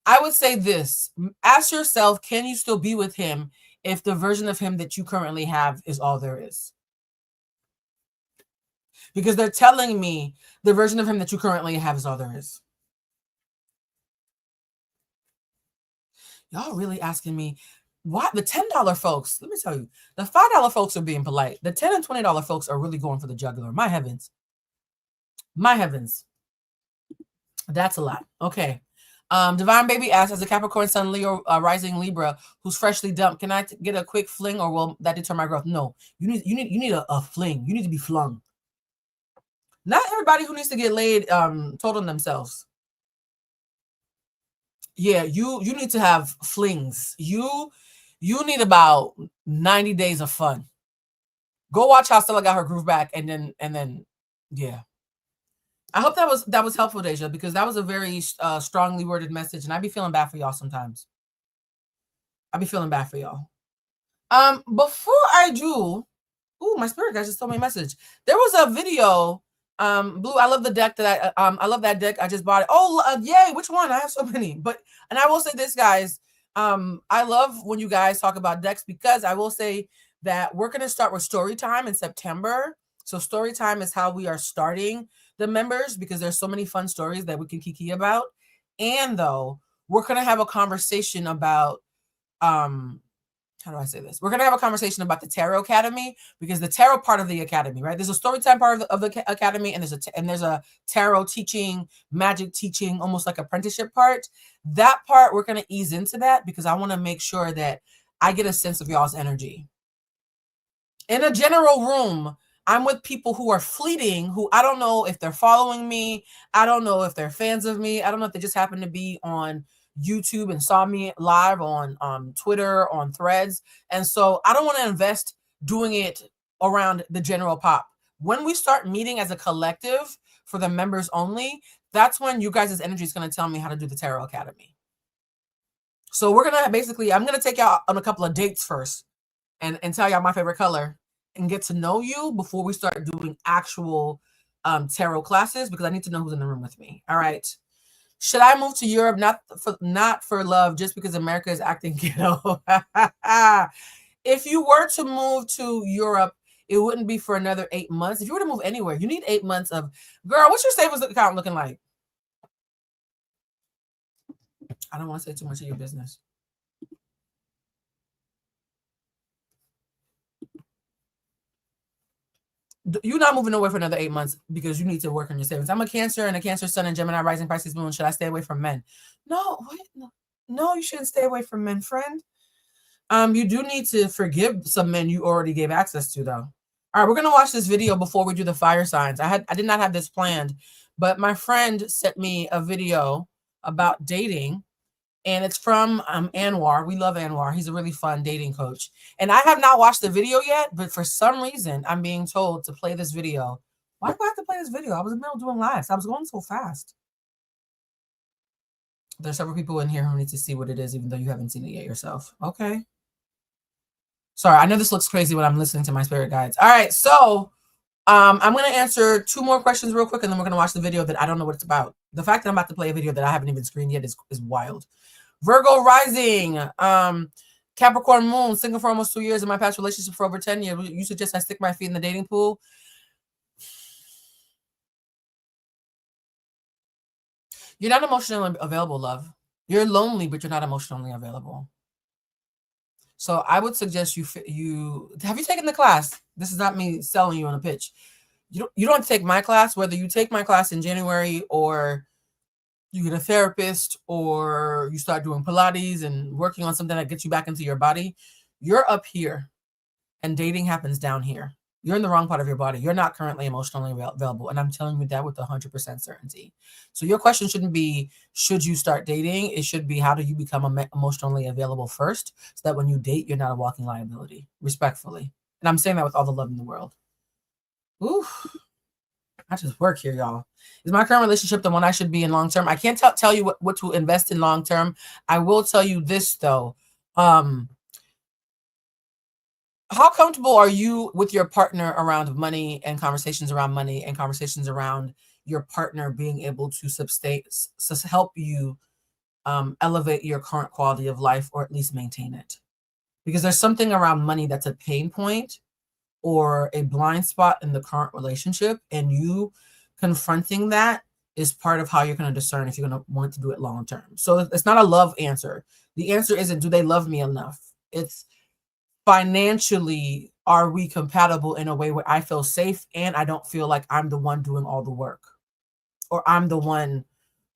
I would say this. Ask yourself, can you still be with him if the version of him that you currently have is all there is? because they're telling me the version of him that you currently have is all there is. Y'all really asking me why the $10 folks. Let me tell you, the $5 folks are being polite. The $10 and $20 folks are really going for the jugular. My heavens. My heavens. That's a lot. Okay. Divine Baby asks, as a Capricorn Sun, Leo, rising Libra, who's freshly dumped, can I get a quick fling, or will that deter my growth? No, you need a fling. You need to be flung. Not everybody who needs to get laid told on themselves. Yeah, you need to have flings. You need about 90 days of fun. Go watch how Stella got her groove back, and then yeah. I hope that was helpful, Deja, because that was a very strongly worded message, and I be feeling bad for y'all sometimes. I be feeling bad for y'all. Before I do, my spirit guys just told me a message. There was a video. Blue, I love the deck that I love that deck. I just bought it. Oh, yay! Which one? I have so many. And I will say this, guys. I love when you guys talk about decks, because I will say that we're gonna start with story time in September. So story time is how we are starting the members, because there's so many fun stories that we can kiki about. And though we're gonna have a conversation about how do I say this? We're going to have a conversation about the Tarot Academy, because the tarot part of the academy, right? There's a storytime part of the academy, and there's a tarot teaching, magic teaching, almost like apprenticeship part. That part, we're going to ease into that, because I want to make sure that I get a sense of y'all's energy. In a general room, I'm with people who are fleeting, who I don't know if they're following me. I don't know if they're fans of me. I don't know if they just happen to be on YouTube and saw me live on Twitter, on Threads. And so I don't want to invest doing it around the general pop. When we start meeting as a collective for the members only, that's when you guys' energy is going to tell me how to do the Tarot Academy. So we're going to basically, I'm going to take y'all on a couple of dates first and tell y'all my favorite color and get to know you before we start doing actual tarot classes, because I need to know who's in the room with me. All right. Should I move to Europe? Not for love, just because America is acting ghetto. If you were to move to Europe, it wouldn't be for another 8 months. If you were to move anywhere, you need 8 months of, girl, what's your savings account looking like? I don't want to say too much of your business. You're not moving away for another 8 months, because you need to work on your savings. I'm a Cancer and a Cancer Sun and Gemini rising, Pisces moon. Should I stay away from men? No, no, you shouldn't stay away from men, friend. You do need to forgive some men you already gave access to, though. All right, we're gonna watch this video before we do the fire signs. I did not have this planned, but my friend sent me a video about dating. And it's from Anwar. We love Anwar. He's a really fun dating coach. And I have not watched the video yet, but for some reason, I'm being told to play this video. Why do I have to play this video? I was in the middle of doing lives. I was going so fast. There's several people in here who need to see what it is, even though you haven't seen it yet yourself. Okay. Sorry, I know this looks crazy when I'm listening to my spirit guides. All right, so I'm going to answer 2 more questions real quick, and then we're going to watch the video that I don't know what it's about. The fact that I'm about to play a video that I haven't even screened yet is wild. Virgo rising, Capricorn moon, single for almost 2 years, in my past relationship for over 10 years. You suggest I stick my feet in the dating pool? You're not emotionally available, love. You're lonely, but you're not emotionally available. So I would suggest you have you taken the class? This is not me selling you on a pitch. You don't take my class, whether you take my class in January or you get a therapist or you start doing Pilates and working on something that gets you back into your body. You're up here and dating happens down here. You're in the wrong part of your body. You're not currently emotionally available. And I'm telling you that with 100% certainty. So your question shouldn't be, should you start dating? It should be, how do you become emotionally available first, so that when you date, you're not a walking liability, respectfully. And I'm saying that with all the love in the world. Ooh, I just work here, y'all. Is my current relationship the one I should be in long term? I can't tell you what to invest in long term. I will tell you this, though. How comfortable are you with your partner around money and conversations around money and conversations around your partner being able to help you elevate your current quality of life, or at least maintain it? Because there's something around money that's a pain point or a blind spot in the current relationship, and you confronting that is part of how you're going to discern if you're going to want to do it long term. So it's not a love answer. The answer isn't, do they love me enough? It's financially, are we compatible in a way where I feel safe and I don't feel like I'm the one doing all the work, or I'm the one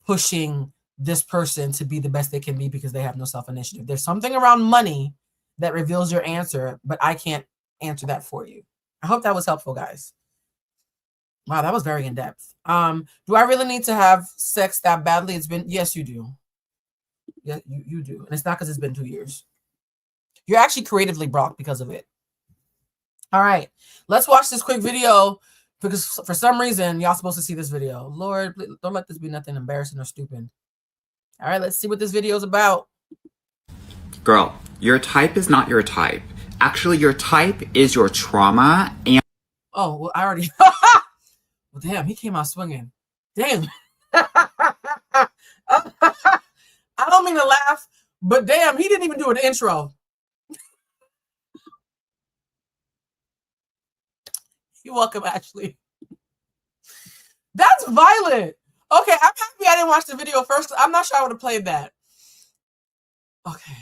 pushing this person to be the best they can be because they have no self-initiative. There's something around money that reveals your answer, but I can't answer that for you. I hope that was helpful, guys. Wow, that was very in-depth. Do I really need to have sex that badly? Yes, you do. Yeah, you do. And it's not because it's been 2 years. You're actually creatively blocked because of it. All right, let's watch this quick video, because for some reason, y'all supposed to see this video. Lord, please, don't let this be nothing embarrassing or stupid. All right, let's see what this video is about. Girl, your type is not your type. Actually, your type is your trauma and... Oh, well, I already... Well, damn, he came out swinging. Damn. I don't mean to laugh, but damn, he didn't even do an intro. You're welcome, Ashley. That's violent. Okay, I'm happy I didn't watch the video first. I'm not sure I would have played that. Okay.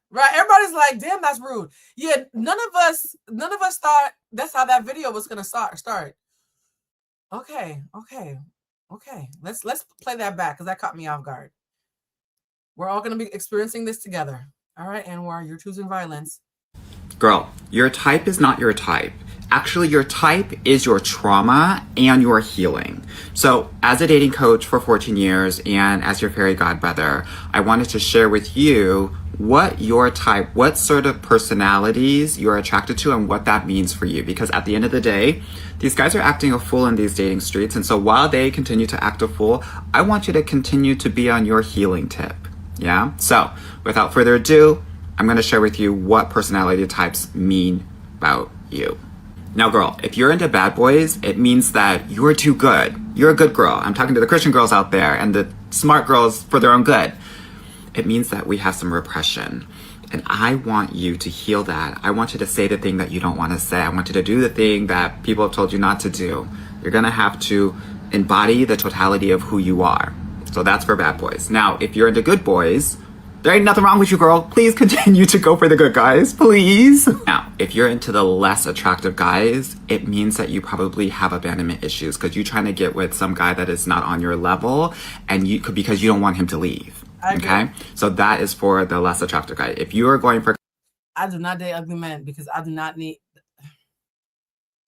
Right, everybody's like, damn, that's rude. Yeah, none of us thought that's how that video was gonna start. Okay. Let's play that back, because that caught me off guard. We're all gonna be experiencing this together. All right, Anwar, you're choosing violence. Girl, your type is not your type. Actually, your type is your trauma and your healing. So, as a dating coach for 14 years and as your fairy godbrother, I wanted to share with you what your type, what sort of personalities you're attracted to and what that means for you. Because at the end of the day, these guys are acting a fool in these dating streets. And so while they continue to act a fool, I want you to continue to be on your healing tip. Yeah? So, without further ado, I'm going to share with you what personality types mean about you. Now, girl, if you're into bad boys, it means that you're too good. You're a good girl. I'm talking to the Christian girls out there and the smart girls for their own good. It means that we have some repression. And I want you to heal that. I want you to say the thing that you don't want to say. I want you to do the thing that people have told you not to do. You're going to have to embody the totality of who you are. So that's for bad boys. Now, if you're into good boys, there ain't nothing wrong with you, girl. Please continue to go for the good guys, please. Now, if you're into the less attractive guys, it means that you probably have abandonment issues because you're trying to get with some guy that is not on your level, and because you don't want him to leave. Okay? So that is for the less attractive guy. If you are going for... I do not date ugly men because I do not need... Let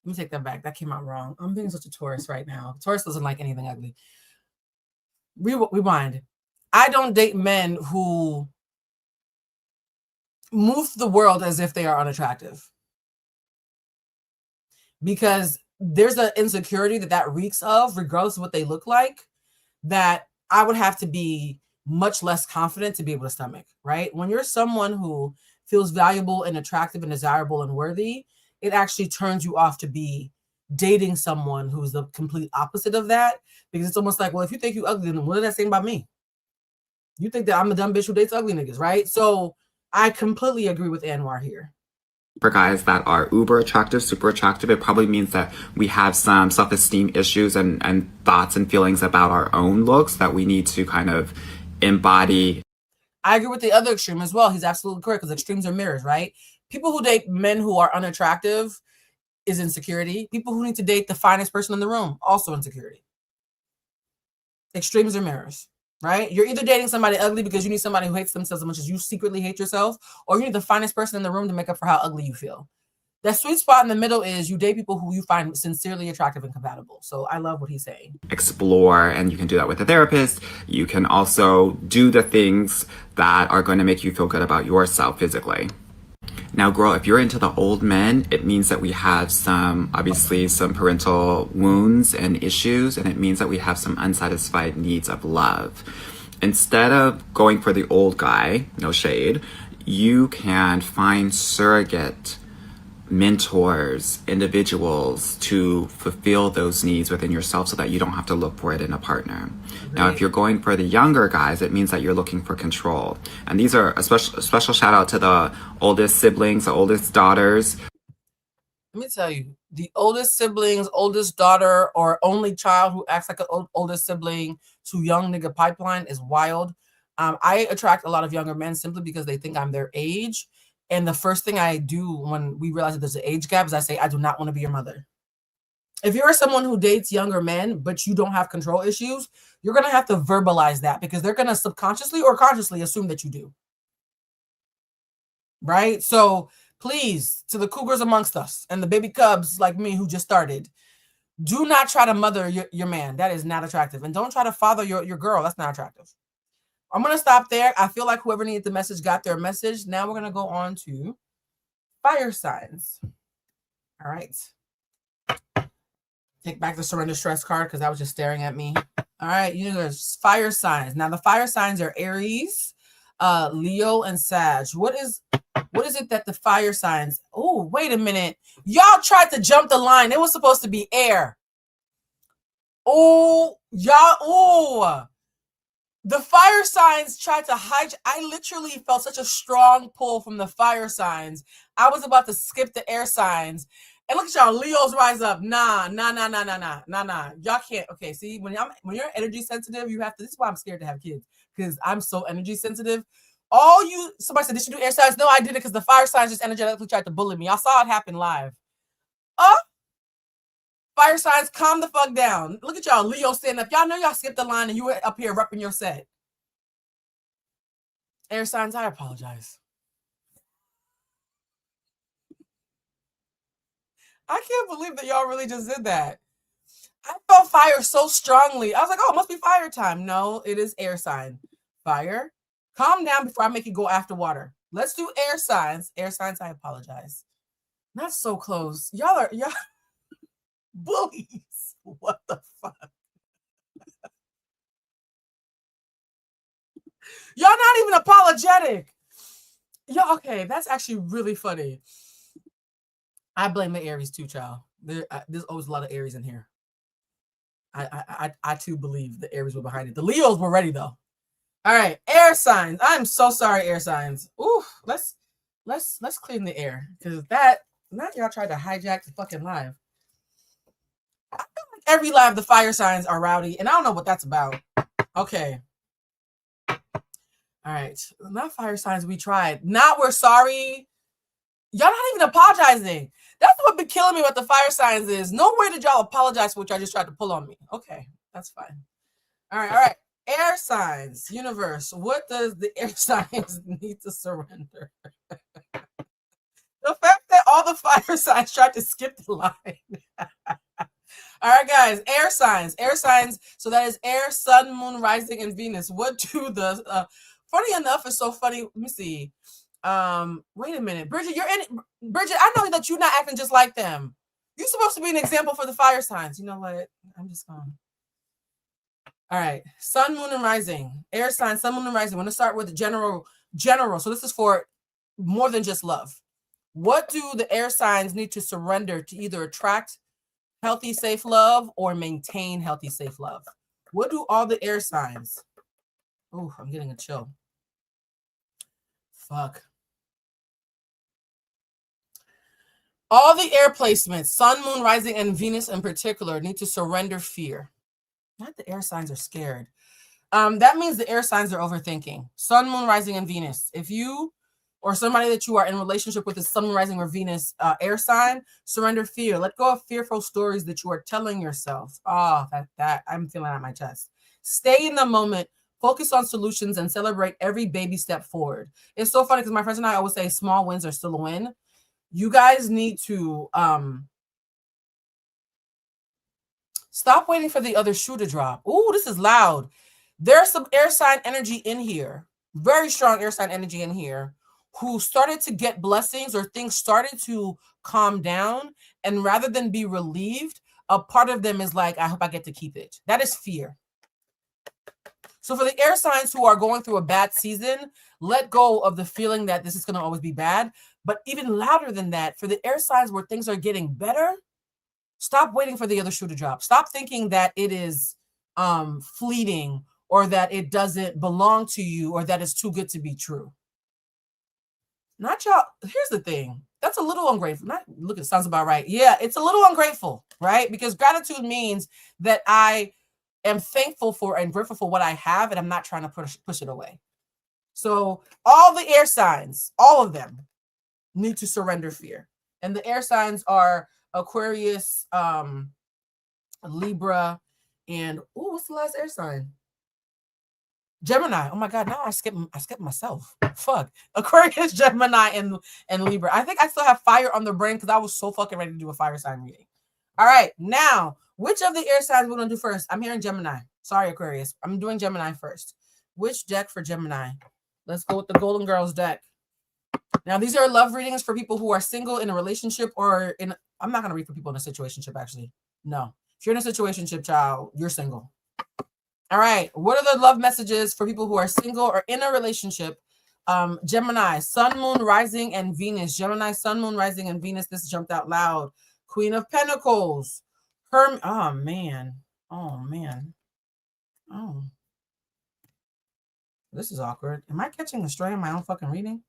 me take that back. That came out wrong. I'm being such a Taurus right now. Taurus doesn't like anything ugly. Rewind. I don't date men who move the world as if they are unattractive, because there's an insecurity that reeks of, regardless of what they look like, that I would have to be much less confident to be able to stomach, right? When you're someone who feels valuable and attractive and desirable and worthy, it actually turns you off to be dating someone who's the complete opposite of that, because it's almost like, well, if you think you ugly, then what does that say about me? You think that I'm a dumb bitch who dates ugly niggas, right? So I completely agree with Anwar here. For guys that are uber attractive, super attractive, it probably means that we have some self-esteem issues and thoughts and feelings about our own looks that we need to kind of embody. I agree with the other extreme as well. He's absolutely correct, because extremes are mirrors, right? People who date men who are unattractive is insecurity. People who need to date the finest person in the room, also insecurity. Extremes are mirrors. Right? You're either dating somebody ugly because you need somebody who hates themselves as much as you secretly hate yourself, or you need the finest person in the room to make up for how ugly you feel. That sweet spot in the middle is you date people who you find sincerely attractive and compatible. So I love what he's saying. Explore, and you can do that with a therapist. You can also do the things that are going to make you feel good about yourself physically. Now, girl, if you're into the old men, it means that we have obviously some parental wounds and issues, and it means that we have some unsatisfied needs of love. Instead of going for the old guy, no shade, you can find surrogate mentors, individuals to fulfill those needs within yourself so that you don't have to look for it in a partner. Now, if you're going for the younger guys, it means that you're looking for control. And these are a special shout out to the oldest siblings, the oldest daughters. Let me tell you, the oldest siblings, oldest daughter, or only child who acts like an oldest sibling to young nigga pipeline is wild. I attract a lot of younger men simply because they think I'm their age. And the first thing I do when we realize that there's an age gap is I say, I do not want to be your mother. If you're someone who dates younger men, but you don't have control issues, you're going to have to verbalize that because they're going to subconsciously or consciously assume that you do. Right? So please, to the cougars amongst us and the baby cubs like me who just started, do not try to mother your man. That is not attractive. And don't try to father your girl. That's not attractive. I'm going to stop there. I feel like whoever needed the message got their message. Now we're going to go on to fire signs. All right. Take back the surrender stress card because I was just staring at me. All right. There's fire signs. Now the fire signs are Aries, Leo, and Sag. What is it that the fire signs? Oh, wait a minute. Y'all tried to jump the line. It was supposed to be air. Oh, y'all. Oh. The fire signs tried to hijack. I literally felt such a strong pull from the fire signs. I was about to skip the air signs. And look at y'all, Leos rise up. Nah. Y'all can't. Okay, see, when you're energy sensitive, you have to. This is why I'm scared to have kids, because I'm so energy sensitive. Somebody said, did you do air signs? No, I did it because the fire signs just energetically tried to bully me. I saw it happen live. Fire signs, calm the fuck down. Look at y'all, Leo standing up. Y'all know y'all skipped the line and you were up here repping your set. Air signs, I apologize. I can't believe that y'all really just did that. I felt fire so strongly. I was like, oh, it must be fire time. No, it is air sign. Fire. Calm down before I make you go after water. Let's do air signs. Air signs, I apologize. Not so close. Y'all bullies. What the fuck? Y'all not even apologetic. Okay, that's actually really funny. I blame the Aries too, child. There's always a lot of Aries in here. I too believe the Aries were behind it. The Leos were ready though. All right, air signs. I'm so sorry, air signs. Ooh, let's clean the air because now y'all tried to hijack the fucking live. I feel like every live the fire signs are rowdy, and I don't know what that's about. Okay. All right, not fire signs. We tried. Not we're sorry. Y'all not even apologizing. That's what been killing me with the fire signs is. Nowhere did y'all apologize for what y'all just tried to pull on me. Okay, that's fine. All right. Air signs, universe. What does the air signs need to surrender? The fact that all the fire signs tried to skip the line. All right, guys. Air signs. So that is air, sun, moon, rising, and Venus. What do the funny enough, it's so funny. Let me see. Wait a minute. Bridget, Bridget, I know that you're not acting just like them. You're supposed to be an example for the fire signs. You know what? I'm just going. All right. Sun, moon, and rising. Air sign, sun, moon, and rising. I'm going to start with the general. So this is for more than just love. What do the air signs need to surrender to either attract healthy, safe love or maintain healthy, safe love? What do all the air signs? Oh, I'm getting a chill. Fuck. All the air placements, sun, moon, rising, and Venus in particular, need to surrender fear. Not the air signs are scared. That means the air signs are overthinking. Sun, moon, rising, and Venus. If you or somebody that you are in a relationship with is sun, moon, rising, or Venus air sign, surrender fear. Let go of fearful stories that you are telling yourself. Oh, that I'm feeling at my chest. Stay in the moment. Focus on solutions and celebrate every baby step forward. It's so funny because my friends and I always say small wins are still a win. You guys need to stop waiting for the other shoe to drop. Ooh, this is loud. There's some air sign energy in here. Very strong air sign energy in here who started to get blessings or things started to calm down. And rather than be relieved, a part of them is like, I hope I get to keep it. That is fear. So for the air signs who are going through a bad season, let go of the feeling that this is going to always be bad. But even louder than that, for the air signs where things are getting better, stop waiting for the other shoe to drop. Stop thinking that it is fleeting, or that it doesn't belong to you, or that it's too good to be true. Not y'all. Here's the thing. That's a little ungrateful. Look, it sounds about right. Yeah, it's a little ungrateful, right? Because gratitude means that I am thankful for and grateful for what I have, and I'm not trying to push it away. So all the air signs, all of them, need to surrender fear. And the air signs are Aquarius, Libra, and what's the last air sign? Gemini. Oh my God, now I skipped myself. Fuck. Aquarius, Gemini, and Libra. I think I still have fire on the brain because I was so fucking ready to do a fire sign reading. All right, now, which of the air signs we're going to do first? I'm hearing Gemini. Sorry, Aquarius. I'm doing Gemini first. Which deck for Gemini? Let's go with the Golden Girls deck. Now, these are love readings for people who are single, in a relationship, or in... I'm not going to read for people in a situationship, actually. No. If you're in a situationship, child, you're single. All right. What are the love messages for people who are single or in a relationship? Gemini, Sun, Moon, Rising, and Venus. Gemini, Sun, Moon, Rising, and Venus. This jumped out loud. Queen of Pentacles. Oh, man. Oh, man. Oh. This is awkward. Am I catching a stray in my own fucking reading?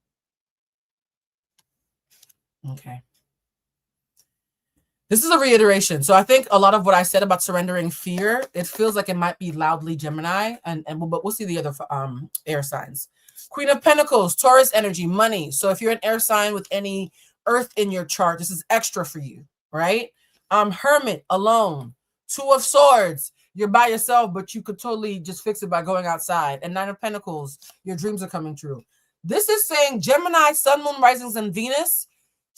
Okay. This is a reiteration. So I think a lot of what I said about surrendering fear, it feels like it might be loudly Gemini, but we'll see the other air signs. Queen of Pentacles, Taurus energy, money. So if you're an air sign with any earth in your chart, this is extra for you, right? Hermit, alone. Two of Swords, you're by yourself, but you could totally just fix it by going outside. And Nine of Pentacles, your dreams are coming true. This is saying Gemini, Sun, Moon, Risings, and Venus.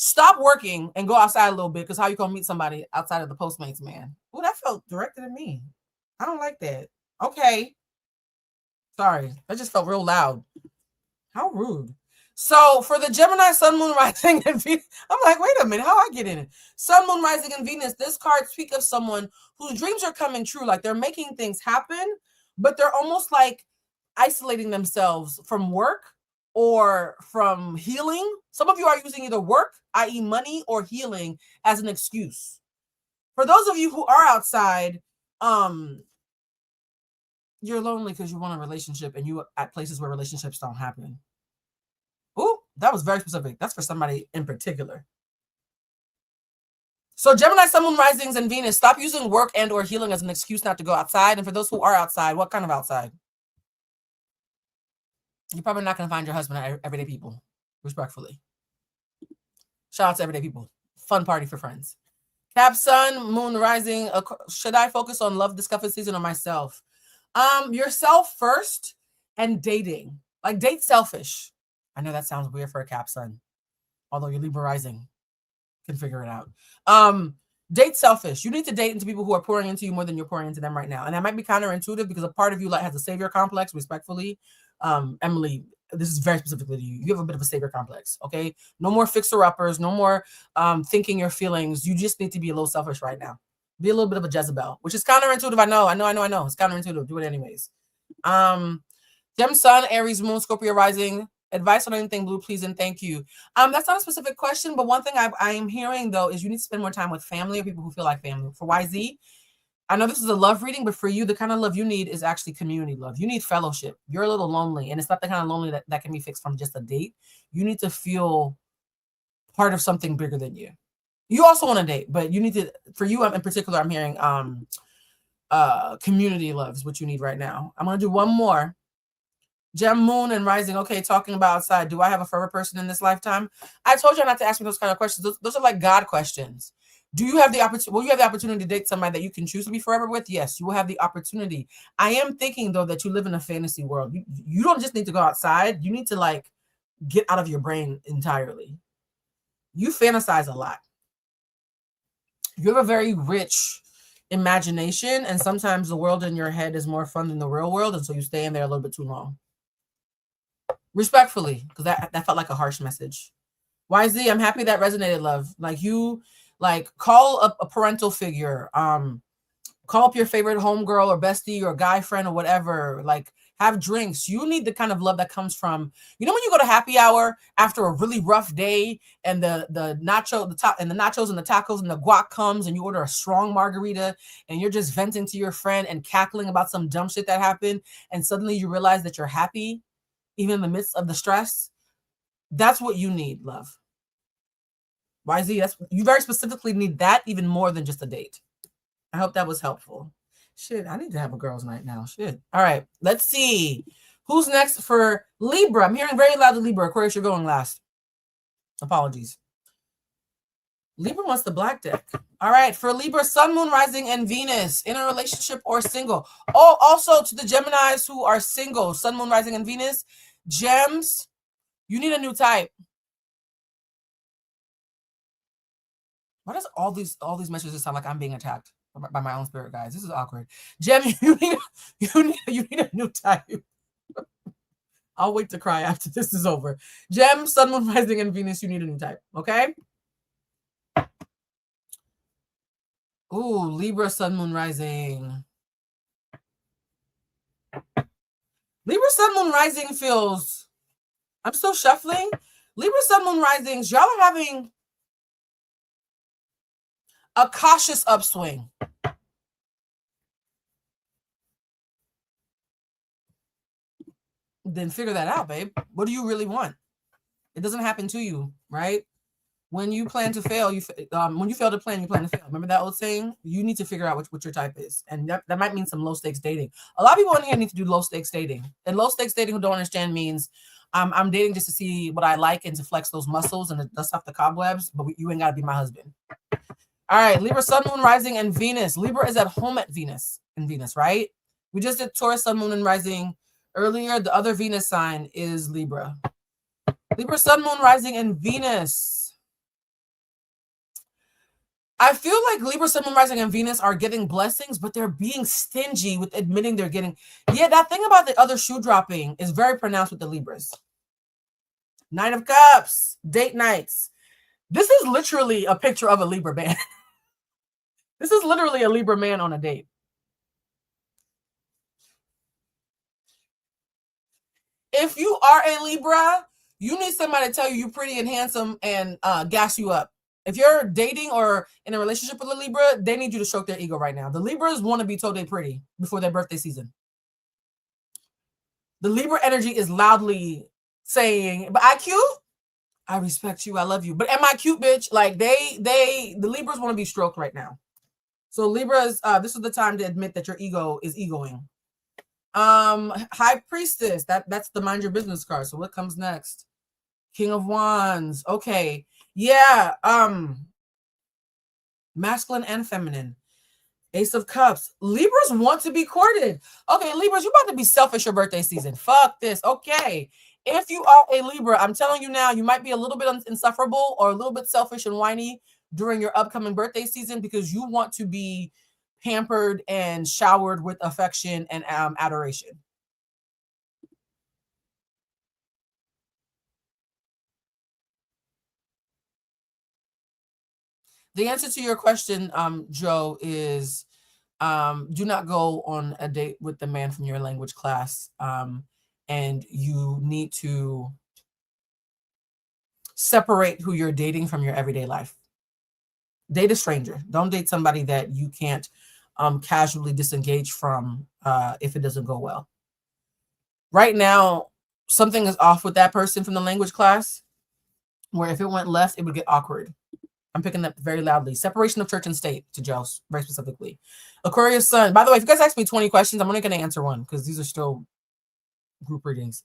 Stop working and go outside a little bit, because how you gonna meet somebody outside of the Postmates, man? Oh, that felt directed at me. I don't like that. Okay. Sorry. That just felt real loud. How rude. So for the Gemini, Sun, Moon, Rising, and Venus, I'm like, wait a minute, how I get in it? Sun, Moon, Rising, and Venus, this card speaks of someone whose dreams are coming true. Like they're making things happen, but they're almost like isolating themselves from work or from healing. Some of you are using either work, i.e. money, or healing as an excuse. For those of you who are outside, you're lonely because you want a relationship and you at places where relationships don't happen. Ooh, that was very specific. That's for somebody in particular. So Gemini, Sun, Moon, Risings, and Venus, stop using work and or healing as an excuse not to go outside. And for those who are outside, what kind of outside? You're probably not going to find your husband at Everyday People, respectfully. Shout out to Everyday People. Fun party for friends. Cap, Sun, Moon, Rising. Should I focus on love, discovery season, or myself? Yourself first, and dating. Like, date selfish. I know that sounds weird for a Cap, Sun, although you're Libra Rising. Can figure it out. Date selfish. You need to date into people who are pouring into you more than you're pouring into them right now. And that might be counterintuitive because a part of you like has a savior complex, respectfully. Emily, this is very specifically to you. You have a bit of a savior complex, okay? No more fixer-uppers, no more thinking your feelings. You just need to be a little selfish right now. Be a little bit of a Jezebel, which is counterintuitive. I know. It's counterintuitive. Do it anyways. Gem, Sun, Aries, Moon, Scorpio Rising. Advice on anything blue, please and thank you. That's not a specific question, but one thing I am hearing, though, is you need to spend more time with family or people who feel like family. For YZ, I know this is a love reading, but for you, the kind of love you need is actually community love. You need fellowship. You're a little lonely, and it's not the kind of lonely that can be fixed from just a date. You need to feel part of something bigger than you. You also want to date, but you need to, for you in particular, I'm hearing community love is what you need right now. I'm going to do one more. Gem, Moon, and Rising. Okay, talking about outside. Do I have a forever person in this lifetime? I told you not to ask me those kind of questions. Those are like God questions. Do you have the opportunity? Will you have the opportunity to date somebody that you can choose to be forever with? Yes, you will have the opportunity. I am thinking, though, that you live in a fantasy world. You don't just need to go outside. You need to, like, get out of your brain entirely. You fantasize a lot. You have a very rich imagination, and sometimes the world in your head is more fun than the real world, and so you stay in there a little bit too long. Respectfully, because that felt like a harsh message. YZ, I'm happy that resonated, love. Like, you, like, call up a parental figure. Call up your favorite homegirl or bestie or guy friend or whatever. Like, have drinks. You need the kind of love that comes from, you know, when you go to happy hour after a really rough day and the nachos and the tacos and the guac comes and you order a strong margarita and you're just venting to your friend and cackling about some dumb shit that happened, and suddenly you realize that you're happy even in the midst of the stress. That's what you need, love. YZ, you very specifically need that even more than just a date. I hope that was helpful. Shit, I need to have a girls' night now. Shit. All right, let's see. Who's next for Libra? I'm hearing very loudly Libra. Aquarius, you're going last. Apologies. Libra wants the black deck. All right, for Libra, Sun, Moon, Rising, and Venus, in a relationship or single. Oh, also to the Geminis who are single, Sun, Moon, Rising, and Venus, Gems, you need a new type. Why does all these messages sound like I'm being attacked by my own spirit, guys? This is awkward. Gem, you need a new type. I'll wait to cry after this is over. Gem, Sun, Moon, Rising, and Venus, you need a new type. Okay? Ooh, Libra, Sun, Moon, Rising. Libra, Sun, Moon, Rising feels... I'm still shuffling. Libra, Sun, Moon, Risings, y'all are having a cautious upswing. Then figure that out, babe. What do you really want? It doesn't happen to you, right? When you plan to fail, when you fail to plan, you plan to fail. Remember that old saying? You need to figure out what your type is. And that might mean some low stakes dating. A lot of people in here need to do low stakes dating. And low stakes dating, who don't understand, means I'm dating just to see what I like and to flex those muscles and to dust off the cobwebs, but you ain't got to be my husband. All right, Libra, Sun, Moon, Rising, and Venus. Libra is at home at Venus, right? We just did Taurus, Sun, Moon, and Rising earlier. The other Venus sign is Libra. Libra, Sun, Moon, Rising, and Venus. I feel like Libra, Sun, Moon, Rising, and Venus are getting blessings, but they're being stingy with admitting they're getting... Yeah, that thing about the other shoe dropping is very pronounced with the Libras. Nine of Cups, date nights. This is literally a picture of a Libra man. This is literally a Libra man on a date. If you are a Libra, you need somebody to tell you you're pretty and handsome and gas you up. If you're dating or in a relationship with a Libra, they need you to stroke their ego right now. The Libras want to be told they're pretty before their birthday season. The Libra energy is loudly saying, but I cute? I respect you. I love you. But am I cute, bitch? Like the Libras want to be stroked right now. So Libras, this is the time to admit that your ego is egoing. High Priestess, that's the mind your business card. So what comes next? King of Wands. Okay. Yeah. Masculine and feminine. Ace of Cups. Libras want to be courted. Okay, Libras, you're about to be selfish your birthday season. Fuck this. Okay. If you are a Libra, I'm telling you now, you might be a little bit insufferable or a little bit selfish and whiny during your upcoming birthday season because you want to be pampered and showered with affection and adoration. The answer to your question, Joe, is do not go on a date with the man from your language class. And you need to separate who you're dating from your everyday life. Date a stranger. Don't date somebody that you can't casually disengage from if it doesn't go well. Right now, something is off with that person from the language class, where if it went left, it would get awkward. I'm picking up very loudly. Separation of church and state, to Joe, very specifically. Aquarius Sun. By the way, if you guys ask me 20 questions, I'm only going to answer one because these are still group readings.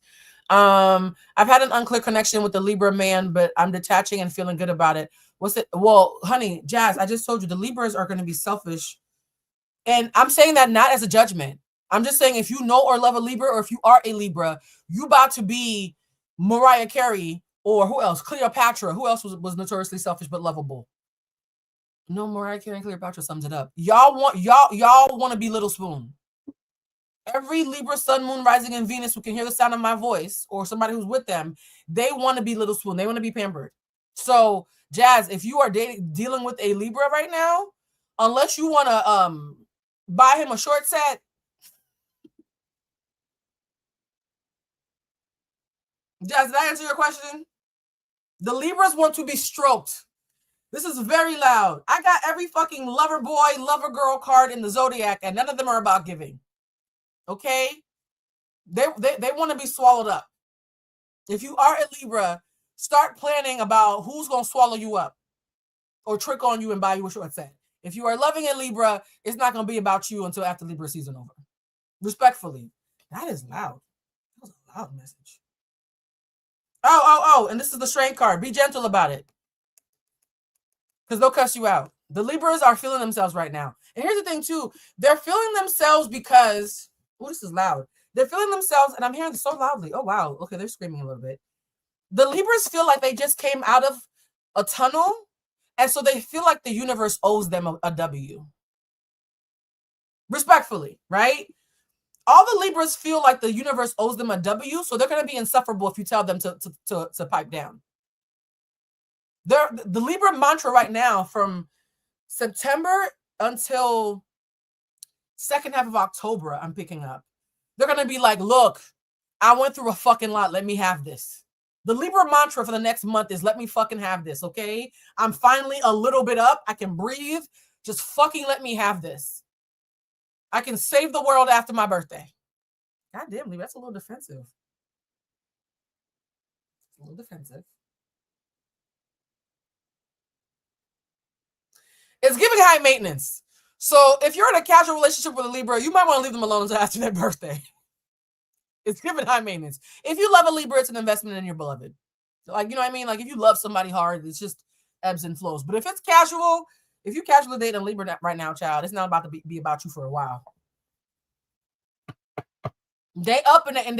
I've had an unclear connection with the Libra man, but I'm detaching and feeling good about it. What's it? Well, honey, Jazz, I just told you the Libras are going to be selfish. And I'm saying that not as a judgment. I'm just saying if you know or love a Libra, or if you are a Libra, you about to be Mariah Carey, or who else? Cleopatra. Who else was notoriously selfish but lovable? No, Mariah Carey and Cleopatra sums it up. Y'all want to be Little Spoon. Every Libra, Sun, Moon, Rising, and Venus who can hear the sound of my voice, or somebody who's with them, they want to be Little Spoon. They want to be pampered. So, Jazz, if you are dealing with a Libra right now, unless you want to buy him a short set, Does that answer your question? The Libras want to be stroked. This is very loud. I got every fucking lover boy, lover girl card in the zodiac, and none of them are about giving. Okay? They want to be swallowed up. If you are a Libra, start planning about who's going to swallow you up or trick on you and buy you a short set. If you are loving a Libra, it's not going to be about you until after Libra season over. Respectfully. That is loud. That was a loud message. Oh, and this is the strength card. Be gentle about it. Because they'll cuss you out. The Libras are feeling themselves right now. And here's the thing, too. They're feeling themselves because... Oh, this is loud. They're feeling themselves, and I'm hearing this so loudly. Oh, wow. Okay, they're screaming a little bit. The Libras feel like they just came out of a tunnel, and so they feel like the universe owes them a W. Respectfully, right? All the Libras feel like the universe owes them a W, so they're going to be insufferable if you tell them to pipe down. The Libra mantra right now from September until second half of October, I'm picking up. They're going to be like, look, I went through a fucking lot. Let me have this. The Libra mantra for the next month is let me fucking have this, okay? I'm finally a little bit up. I can breathe. Just fucking let me have this. I can save the world after my birthday. God damn, Libra, that's a little defensive. A little defensive. It's giving high maintenance. So if you're in a casual relationship with a Libra, you might want to leave them alone until after their birthday. It's giving high maintenance. If you love a Libra, it's an investment in your beloved. Like, you know what I mean? Like, if you love somebody hard, it's just ebbs and flows. But if it's casual, if you casually date a Libra right now, child, it's not about to be about you for a while. They up and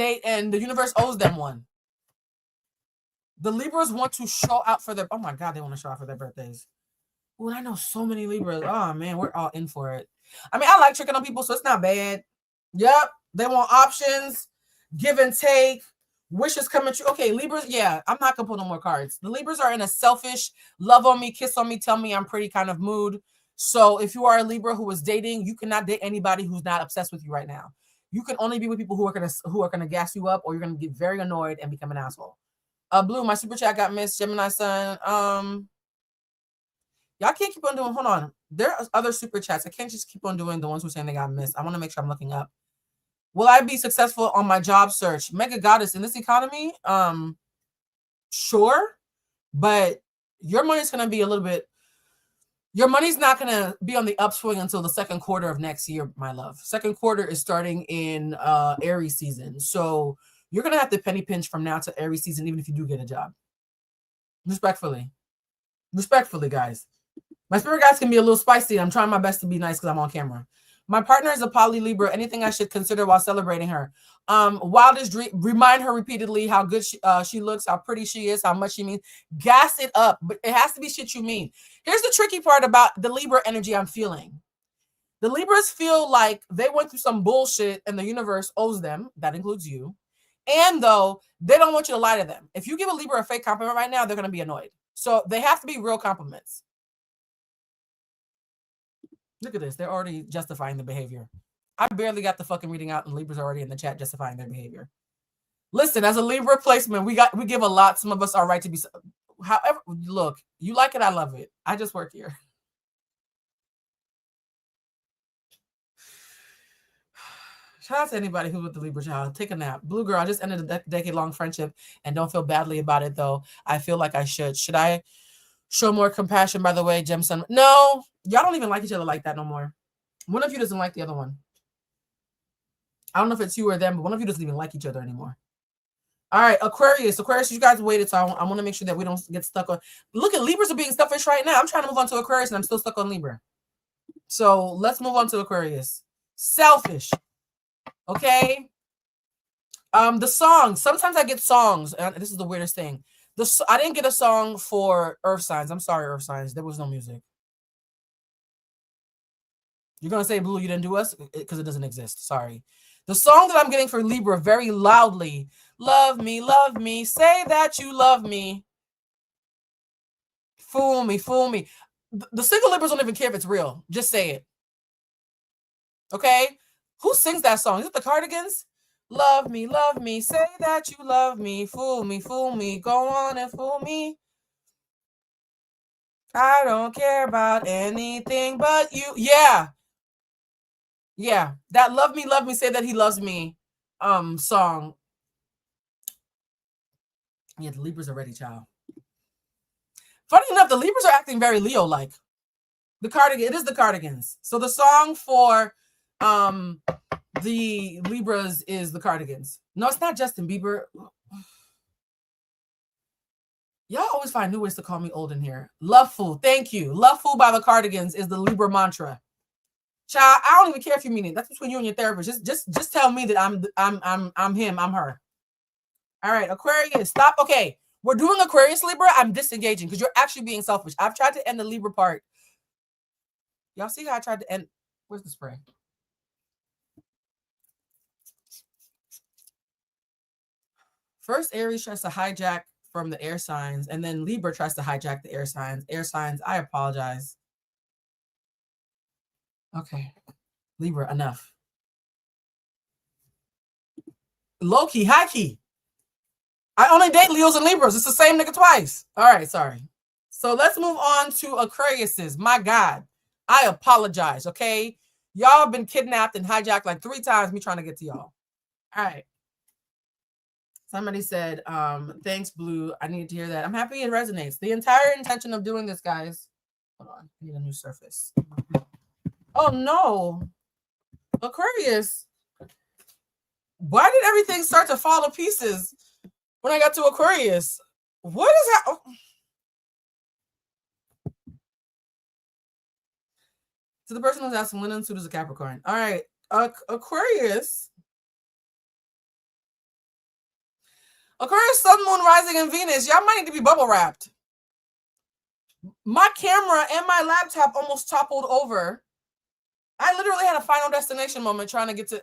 the universe owes them one. The Libras want to show out for their... Oh, my God, they want to show out for their birthdays. Oh, I know so many Libras. Oh, man, we're all in for it. I mean, I like tricking on people, so it's not bad. Yep, they want options, give and take, wishes coming true. Okay, Libras, yeah, I'm not going to pull no more cards. The Libras are in a selfish, love on me, kiss on me, tell me I'm pretty kind of mood. So if you are a Libra who is dating, you cannot date anybody who's not obsessed with you right now. You can only be with people who are gonna gas you up, or you're gonna get very annoyed and become an asshole. Blue, my super chat got missed. Gemini sun. Y'all can't keep on doing. Hold on, there are other super chats. I can't just keep on doing the ones who are saying they got missed. I want to make sure I'm looking up. Will I be successful on my job search? Mega Goddess, in this economy, sure, but your money's gonna be a little bit. Your money's not going to be on the upswing until the second quarter of next year, my love. Second quarter is starting in Aries season. So you're going to have to penny pinch from now to Aries season, even if you do get a job. Respectfully. Respectfully, guys. My spirit guys can be a little spicy. I'm trying my best to be nice because I'm on camera. My partner is a poly Libra. Anything I should consider while celebrating her? Wildest dream. Remind her repeatedly how good she looks, how pretty she is, how much she means. Gas it up, but it has to be shit you mean. Here's the tricky part about the Libra energy I'm feeling. The Libras feel like they went through some bullshit and the universe owes them. That includes you. And though they don't want you to lie to them. If you give a Libra a fake compliment right now, they're going to be annoyed. So they have to be real compliments. Look at this. They're already justifying the behavior. I barely got the fucking reading out, and Libras are already in the chat justifying their behavior. Listen, as a Libra placement, we give a lot. Some of us are right to be. However, look, you like it, I love it. I just work here. Shout out to anybody who's with the Libra child. Take a nap. Blue girl, I just ended a decade-long friendship and don't feel badly about it, though. I feel like I should. Should I show more compassion, by the way, Gemson? No, y'all don't even like each other like that no more. One of you doesn't like the other one. I don't know if it's you or them, but one of you doesn't even like each other anymore. All right, Aquarius. Aquarius, you guys waited, so I want to make sure that we don't get stuck on. Look at Libras are being selfish right now. I'm trying to move on to Aquarius, and I'm still stuck on Libra. So let's move on to Aquarius. Selfish. Okay. The songs. Sometimes I get songs, and this is the weirdest thing. I didn't get a song for Earth signs. I'm sorry, Earth signs. There was no music. You're gonna say, Blue, you didn't do us because it doesn't exist. Sorry. The song that I'm getting for Libra very loudly. Love me, say that you love me. Fool me. The single Libras don't even care if it's real. Just say it. Okay? Who sings that song? Is it the Cardigans? Love me, say that you love me, fool me, go on and fool me. I don't care about anything but you. Yeah. Yeah. That love me, say that he loves me song. Yeah, the Libras are ready, child. Funny enough, the Libras are acting very Leo-like. The Cardigan, it is the Cardigans. So the song for the Libras is the Cardigans. No, it's not Justin Bieber. Y'all always find new ways to call me old in here. Love Fool, thank you. Love Fool by the Cardigans is the Libra mantra. Child, I don't even care if you mean it. That's between you and your therapist. Just tell me that I'm him, I'm her. All right, Aquarius, stop. Okay, we're doing Aquarius Libra. I'm disengaging because you're actually being selfish. I've tried to end the Libra part. Y'all see how I tried to end? Where's the spray? First, Aries tries to hijack from the air signs, and then Libra tries to hijack the air signs. Air signs, I apologize. Okay, Libra, enough. Low key, high key. I only date Leos and Libras. It's the same nigga twice. All right, sorry. So let's move on to Aquariuses. My God, I apologize, okay? Y'all have been kidnapped and hijacked like 3 times, me trying to get to y'all. All right. Somebody said, thanks, Blue. I needed to hear that. I'm happy it resonates. The entire intention of doing this, guys. Hold on. I need a new surface. Oh, no. Aquarius. Why did everything start to fall to pieces when I got to Aquarius? What is that? Oh. So the person who's asking, when unsuit is a Capricorn. All right. Aquarius. Aquarius, Sun, Moon, Rising, and Venus. Y'all might need to be bubble wrapped. My camera and my laptop almost toppled over. I literally had a Final Destination moment trying to get to...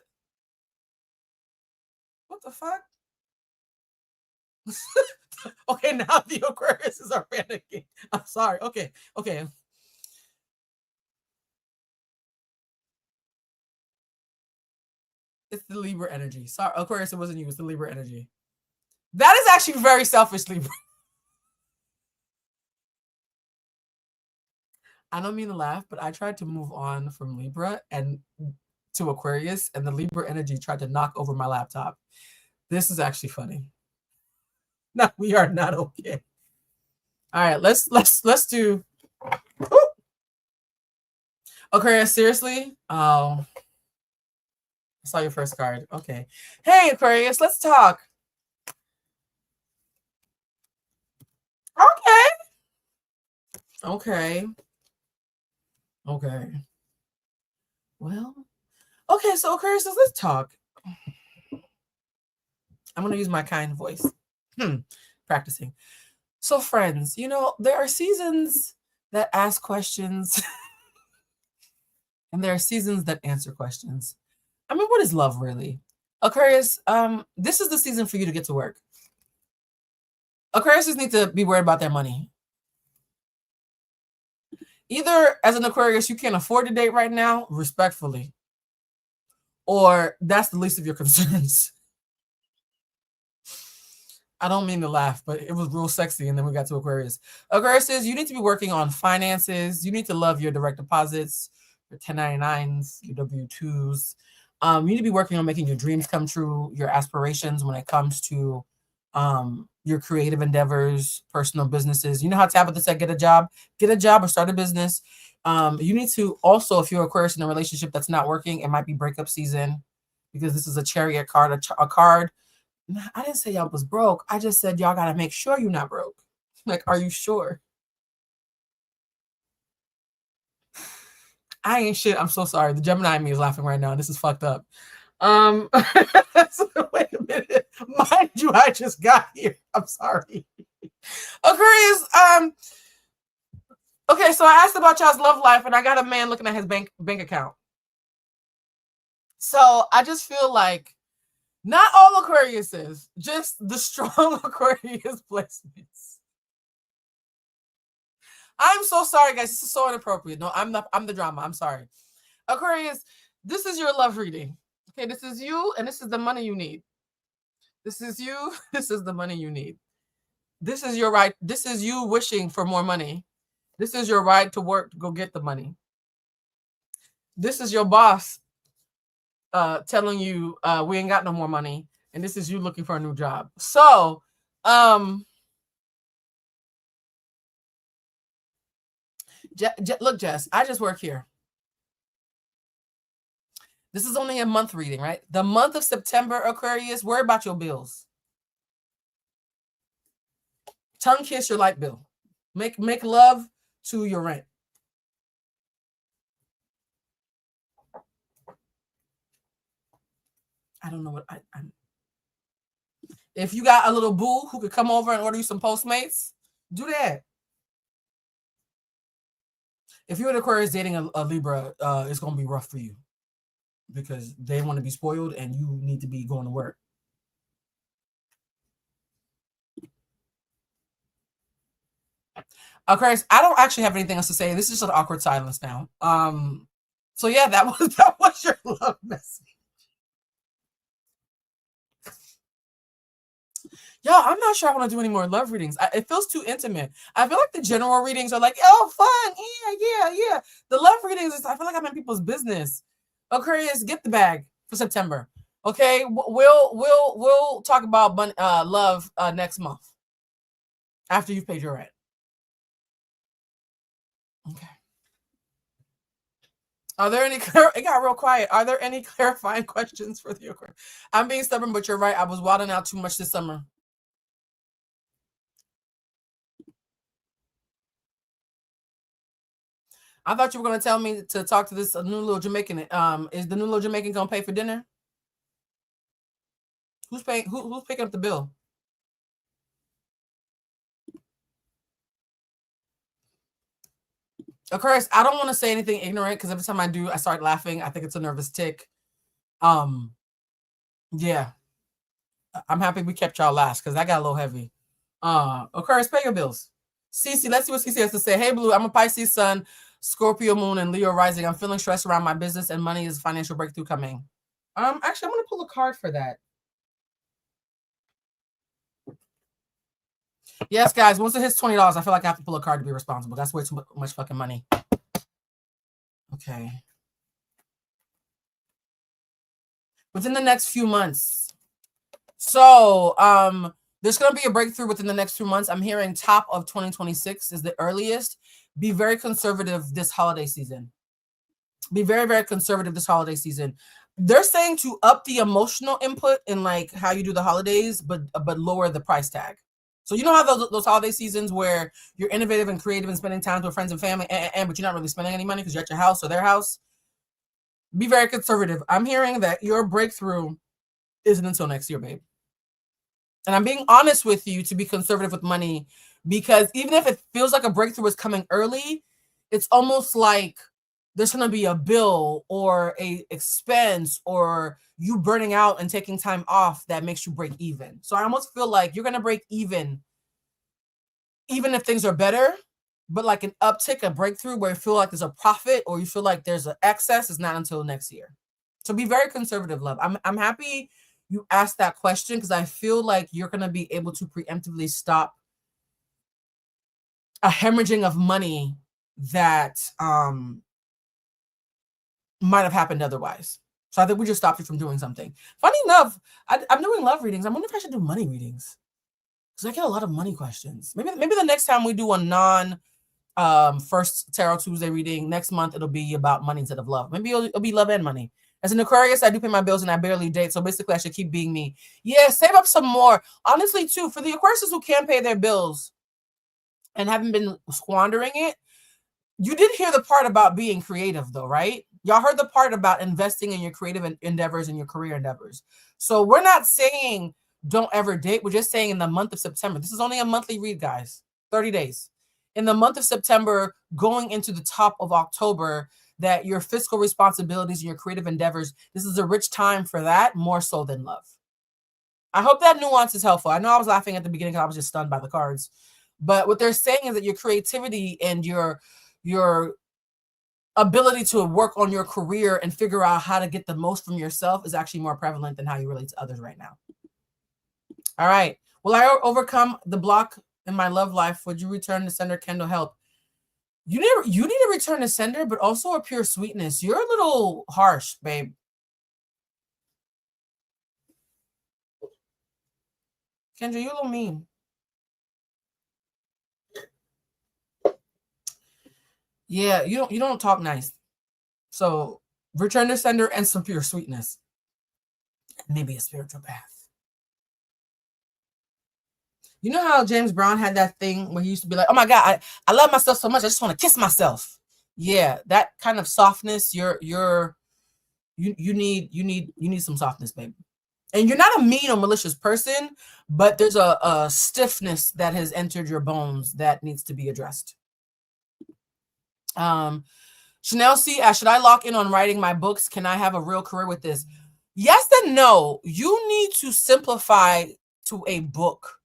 What the fuck? Okay, now the Aquariuses are panicking. I'm sorry. Okay. It's the Libra energy. Sorry, Aquarius, it wasn't you. It's the Libra energy. That is actually very selfish, Libra. I don't mean to laugh, but I tried to move on from Libra and to Aquarius, and the Libra energy tried to knock over my laptop. This is actually funny. No, we are not okay. All right, let's do Aquarius. Seriously? Oh, I saw your first card. Okay. Hey, Aquarius, let's talk. Okay. Well, okay, so Aquarius says, let's talk. I'm going to use my kind voice. Practicing. So, friends, there are seasons that ask questions and there are seasons that answer questions. I mean, what is love really? Aquarius, this is the season for you to get to work. Aquariuses need to be worried about their money. Either as an Aquarius, you can't afford to date right now, respectfully, or that's the least of your concerns. I don't mean to laugh, but it was real sexy, and then we got to Aquarius. Aquariuses, you need to be working on finances. You need to love your direct deposits, your 1099s, your W-2s. You need to be working on making your dreams come true, your aspirations when it comes to your creative endeavors, personal businesses. You know how Tabitha said, get a job or start a business. You need to also, if you're Aquarius in a relationship that's not working, it might be breakup season, because this is a Chariot card, a card. I didn't say y'all was broke. I just said y'all got to make sure you're not broke. Like, are you sure? I ain't shit. I'm so sorry. The Gemini in me is laughing right now. This is fucked up. So wait a minute. Mind you, I just got here. I'm sorry. Aquarius, okay, so I asked about y'all's love life, and I got a man looking at his bank account. So I just feel like not all Aquariuses, just the strong Aquarius placements. I'm so sorry, guys. This is so inappropriate. No, I'm the drama. I'm sorry. Aquarius, this is your love reading. Okay, this is you, and this is the money you need. This is you. This is the money you need. This is your right. This is you wishing for more money. This is your right to work to go get the money. This is your boss telling you we ain't got no more money, and this is you looking for a new job. So, look, Jess, I just work here. This is only a month reading, right? The month of September, Aquarius, worry about your bills. Tongue kiss your light bill. Make love to your rent. I don't know what I'm. If you got a little boo who could come over and order you some Postmates, do that. If you're an Aquarius dating a Libra, it's going to be rough for you because they want to be spoiled and you need to be going to work. Aquarius, I don't actually have anything else to say. This is just an awkward silence now. So yeah, that was your love message. Yo, I'm not sure I want to do any more love readings. It feels too intimate. I feel like the general readings are like, oh, fun, yeah. The love readings is, I feel like I'm in people's business. Aquarius, get the bag for September. Okay, we'll talk about love next month after you've paid your rent. Okay. Are there any? It got real quiet. Are there any clarifying questions for the Aquarius? I'm being stubborn, but you're right. I was wilding out too much this summer. I thought you were going to tell me to talk to this new little Jamaican. Is the new little Jamaican going to pay for dinner? Who's paying? Who's picking up the bill? Aquarius, I don't want to say anything ignorant because every time I do, I start laughing. I think it's a nervous tick. Yeah. I'm happy we kept y'all last because that got a little heavy. Aquarius, pay your bills. Cece, let's see what Cece has to say. Hey, Blue, I'm a Pisces sun, Scorpio moon, and Leo rising. I'm feeling stressed around my business and money is financial breakthrough coming. Actually, I'm going to pull a card for that. Yes, guys, once it hits $20, I feel like I have to pull a card to be responsible. That's way too much fucking money. Okay. Within the next few months. So, there's going to be a breakthrough within the next few months. I'm hearing top of 2026 is the earliest. Be very conservative this holiday season. Be very, very conservative this holiday season. They're saying to up the emotional input in like how you do the holidays, but lower the price tag. So you know how those holiday seasons where you're innovative and creative and spending time with friends and family, but you're not really spending any money because you're at your house or their house. Be very conservative. I'm hearing that your breakthrough isn't until next year, babe. And I'm being honest with you to be conservative with money because even if it feels like a breakthrough is coming early, it's almost like there's going to be a bill or a expense or you burning out and taking time off that makes you break even. So I almost feel like you're going to break even if things are better, but like an uptick, a breakthrough where you feel like there's a profit or you feel like there's an excess is not until next year. So be very conservative, love. I'm happy you asked that question because I feel like you're going to be able to preemptively stop a hemorrhaging of money that might have happened otherwise. So I think we just stopped you from doing something. Funny enough, I'm doing love readings. I wonder if I should do money readings because I get a lot of money questions. Maybe the next time we do a non first Tarot Tuesday reading next month, it'll be about money instead of love. Maybe it'll be love and money. As an Aquarius, I do pay my bills and I barely date. So basically, I should keep being me. Yeah, save up some more. Honestly, too, for the Aquarius who can't pay their bills and haven't been squandering it, you did hear the part about being creative, though, right? Y'all heard the part about investing in your creative endeavors and your career endeavors. So we're not saying don't ever date. We're just saying in the month of September. This is only a monthly read, guys. 30 days. In the month of September, going into the top of October, that your fiscal responsibilities and your creative endeavors, this is a rich time for that, more so than love. I hope that nuance is helpful. I know I was laughing at the beginning because I was just stunned by the cards. But what they're saying is that your creativity and your ability to work on your career and figure out how to get the most from yourself is actually more prevalent than how you relate to others right now. All right. Will I overcome the block in my love life? Would you return to sender Kendall help? You need to return to sender, but also a pure sweetness. You're a little harsh, babe. Kendra, you're a little mean. Yeah, you don't talk nice. So return to sender and some pure sweetness. Maybe a spiritual bath. You know how James Brown had that thing where he used to be like, oh my God, I love myself so much, I just want to kiss myself. Yeah, that kind of softness, you need some softness, baby. And you're not a mean or malicious person, but there's a stiffness that has entered your bones that needs to be addressed. Chanel C asks, should I lock in on writing my books? Can I have a real career with this? Yes and no. You need to simplify to a book.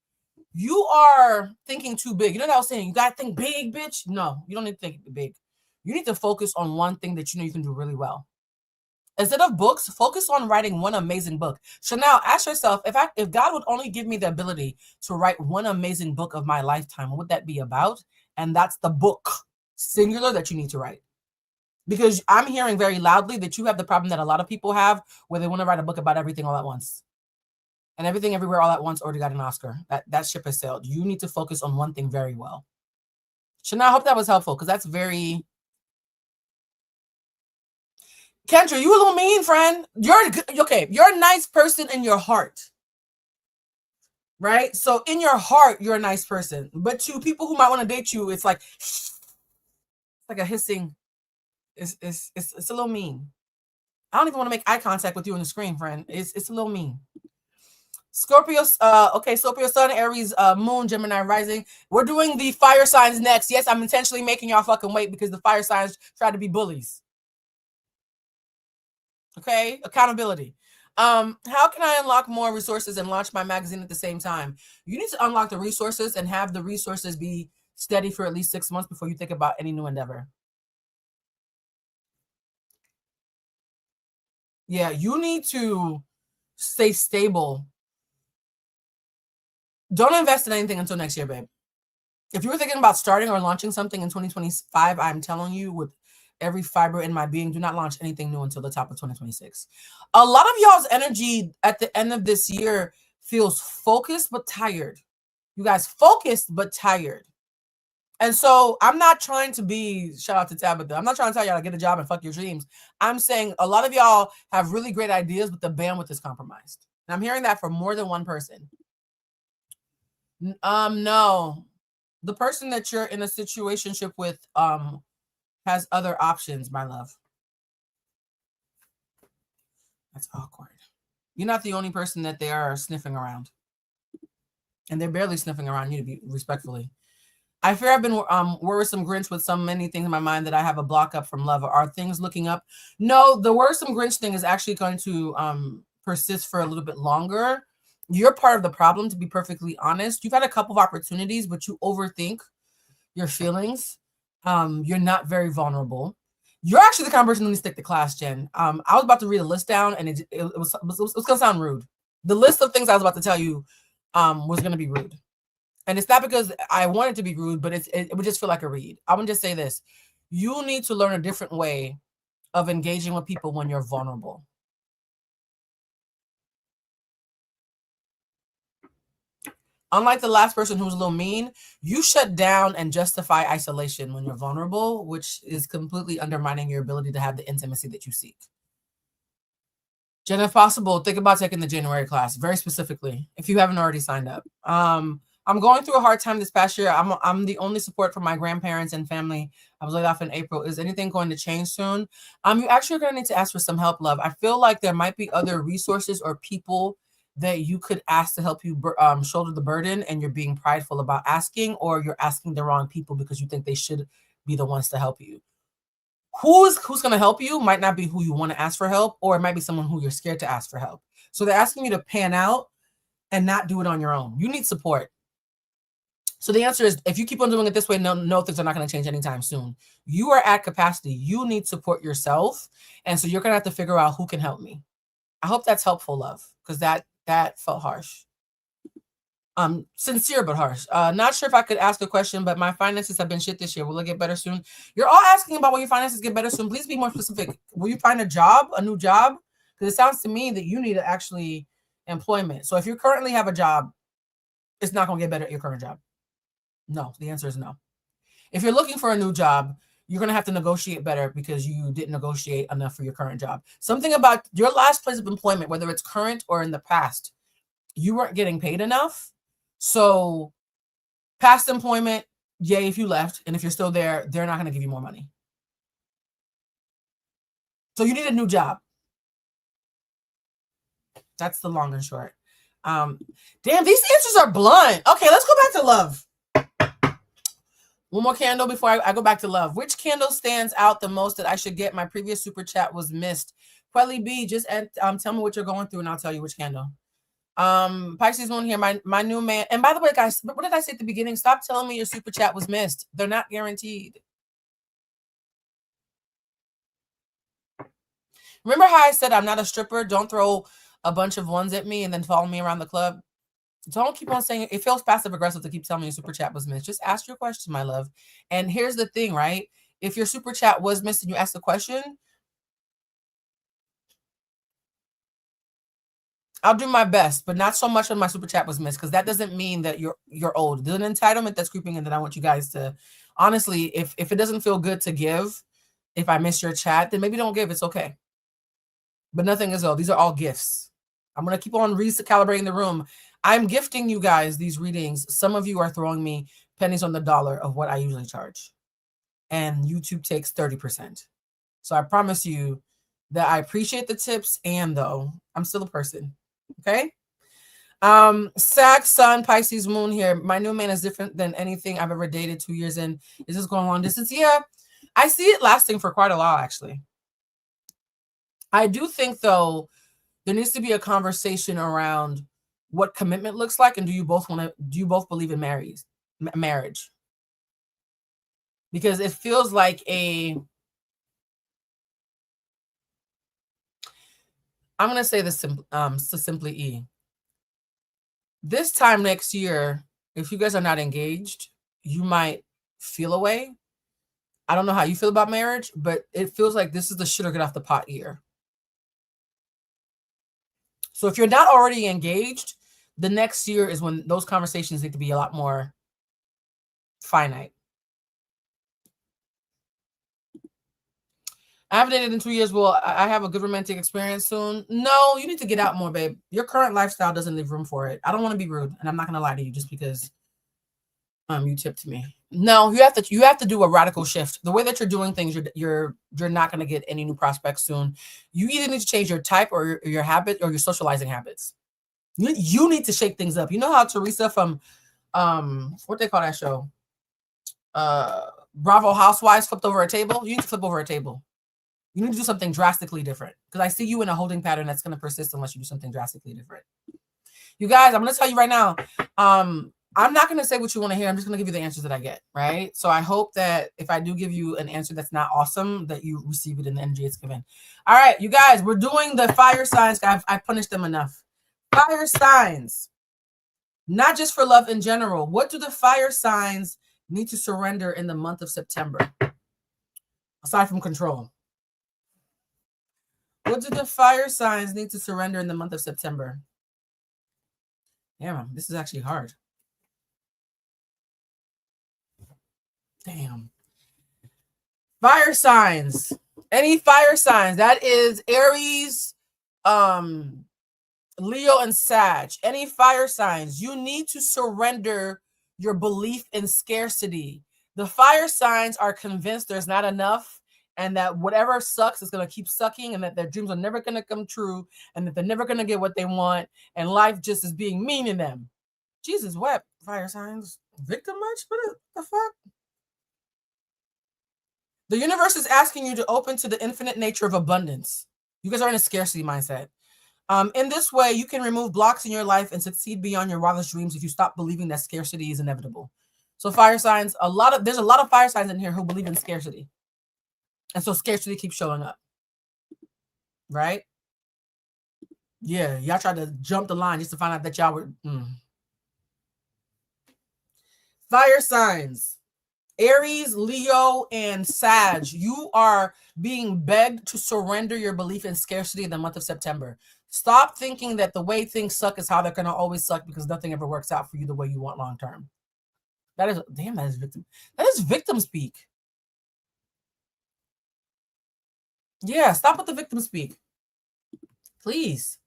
You are thinking too big. You know what I was saying? You got to think big, bitch. No, you don't need to think big. You need to focus on one thing that you know you can do really well. Instead of books, focus on writing one amazing book. So now ask yourself, if God would only give me the ability to write one amazing book of my lifetime, what would that be about? And that's the book, singular, that you need to write. Because I'm hearing very loudly that you have the problem that a lot of people have, where they want to write a book about everything all at once. And everything everywhere all at once already got an Oscar. That ship has sailed. You need to focus on one thing very well. Chanel, I hope that was helpful, because that's very... Kendra, you a little mean, friend. You're okay. You're a nice person in your heart, right? So in your heart, you're a nice person. But to people who might want to date you, it's like a hissing. It's a little mean. I don't even want to make eye contact with you on the screen, friend. It's a little mean. Scorpio, okay, Scorpio Sun, Aries, Moon, Gemini rising. We're doing the fire signs next. Yes, I'm intentionally making y'all fucking wait because the fire signs try to be bullies. Okay, accountability. How can I unlock more resources and launch my magazine at the same time? You need to unlock the resources and have the resources be steady for at least 6 months before you think about any new endeavor. Yeah, you need to stay stable. Don't invest in anything until next year, babe. If you were thinking about starting or launching something in 2025, I'm telling you with every fiber in my being, do not launch anything new until the top of 2026. A lot of y'all's energy at the end of this year feels focused but tired. You guys focused but tired. And so I'm not trying to be, shout out to Tabitha, I'm not trying to tell y'all to get a job and fuck your dreams. I'm saying a lot of y'all have really great ideas, but the bandwidth is compromised. And I'm hearing that from more than one person. No. The person that you're in a situationship with has other options, my love. That's awkward. You're not the only person that they are sniffing around. And they're barely sniffing around you, to be respectfully. I fear I've been worrisome Grinch with so many things in my mind that I have a block up from love. Are things looking up? No, the worrisome Grinch thing is actually going to persist for a little bit longer. You're part of the problem, to be perfectly honest. You've had a couple of opportunities, but you overthink your feelings. You're not very vulnerable. You're actually the kind of person who needs to stick to class, Jen. I was about to read a list down, and it was going to sound rude. The list of things I was about to tell you was going to be rude. And it's not because I want it to be rude, but it would just feel like a read. I would just say this. You need to learn a different way of engaging with people when you're vulnerable. Unlike the last person who was a little mean, you shut down and justify isolation when you're vulnerable, which is completely undermining your ability to have the intimacy that you seek. Jen, if possible, think about taking the January class, very specifically, if you haven't already signed up. I'm going through a hard time this past year. I'm the only support for my grandparents and family. I was laid off in April. Is anything going to change soon? You actually are going to need to ask for some help, love. I feel like there might be other resources or people that you could ask to help you shoulder the burden, and you're being prideful about asking, or you're asking the wrong people because you think they should be the ones to help you. Who's going to help you might not be who you want to ask for help, or it might be someone who you're scared to ask for help. So they're asking you to pan out and not do it on your own. You need support. So the answer is, if you keep on doing it this way, no, things are not going to change anytime soon. You are at capacity. You need support yourself. And so you're going to have to figure out who can help me. I hope that's helpful, love, because that felt harsh. Sincere but harsh. Not sure if I could ask a question, but my finances have been shit this year. Will it get better soon? You're all asking about will your finances get better soon. Please be more specific. Will you find a new job? Because it sounds to me that you need actually employment. So if you currently have a job, it's not going to get better at your current job. No, the answer is no. If you're looking for a new job, you're going to have to negotiate better because you didn't negotiate enough for your current job. Something about your last place of employment, whether it's current or in the past, you weren't getting paid enough. So past employment, yay, if you left. And if you're still there, they're not going to give you more money. So you need a new job. That's the long and short. Damn, these answers are blunt. Okay, let's go back to love. One more candle before I go back to love. Which candle stands out the most that I should get? My previous super chat was missed. Quelly B, just tell me what you're going through and I'll tell you which candle. Pisces moon here, my new man. And by the way, guys, what did I say at the beginning? Stop telling me your super chat was missed. They're not guaranteed. Remember how I said I'm not a stripper? Don't throw a bunch of ones at me and then follow me around the club. Don't keep on saying it. Feels passive aggressive to keep telling me your super chat was missed. Just ask your question, my love. And here's the thing, right? If your super chat was missed and you ask the question, I'll do my best, but not so much when my super chat was missed, because that doesn't mean that you're old. There's an entitlement that's creeping in that I want you guys to, honestly, if it doesn't feel good to give, if I miss your chat, then maybe don't give. It's okay. But nothing is old. These are all gifts. I'm going to keep on recalibrating the room. I'm gifting you guys these readings. Some of you are throwing me pennies on the dollar of what I usually charge. And YouTube takes 30%. So I promise you that I appreciate the tips, and though I'm still a person. Okay? Sag, Sun, Pisces, Moon here. My new man is different than anything I've ever dated 2 years in. Is this going long distance? Yeah. I see it lasting for quite a while, actually. I do think, though, there needs to be a conversation around what commitment looks like, and do you both believe in marriage? Because it feels like I'm going to say this simply E. This time next year, if you guys are not engaged, you might feel a way. I don't know how you feel about marriage, but it feels like this is the shit or get off the pot year. So if you're not already engaged, the next year is when those conversations need to be a lot more finite. I haven't dated in 2 years. Will I have a good romantic experience soon? No, you need to get out more, babe. Your current lifestyle doesn't leave room for it. I don't want to be rude, and I'm not going to lie to you just because you tipped me. No, you have to do a radical shift. The way that you're doing things, you're not going to get any new prospects soon. You either need to change your type or your habit or your socializing habits. You need to shake things up. You know how Teresa from what they call that show? Bravo Housewives flipped over a table? You need to flip over a table. You need to do something drastically different, because I see you in a holding pattern that's going to persist unless you do something drastically different. You guys, I'm going to tell you right now, I'm not going to say what you want to hear. I'm just going to give you the answers that I get, right? So I hope that if I do give you an answer that's not awesome, that you receive it in the energy it's given. All right, you guys, we're doing the fire signs. I've punished them enough. Fire signs, not just for love in general. What do the fire signs need to surrender in the month of September, aside from control? What do the fire signs need to surrender in the month of September? Yeah, this is actually hard. Damn. Fire signs. Any fire signs. That is Aries, Leo, and Sag. Any fire signs. You need to surrender your belief in scarcity. The fire signs are convinced there's not enough, and that whatever sucks is going to keep sucking, and that their dreams are never going to come true, and that they're never going to get what they want, and life just is being mean to them. Jesus wept. Fire signs. Victim much? What the fuck? The universe is asking you to open to the infinite nature of abundance. You guys are in a scarcity mindset. In this way, you can remove blocks in your life and succeed beyond your wildest dreams if you stop believing that scarcity is inevitable. So fire signs, there's a lot of fire signs in here who believe in scarcity. And so scarcity keeps showing up. Right? Yeah, y'all tried to jump the line just to find out that y'all were... Fire signs. Aries, Leo, and Sag, you are being begged to surrender your belief in scarcity in the month of September. Stop thinking that the way things suck is how they're going to always suck, because nothing ever works out for you the way you want long term. That is victim. That is victim speak. Yeah, stop with the victim speak. Please.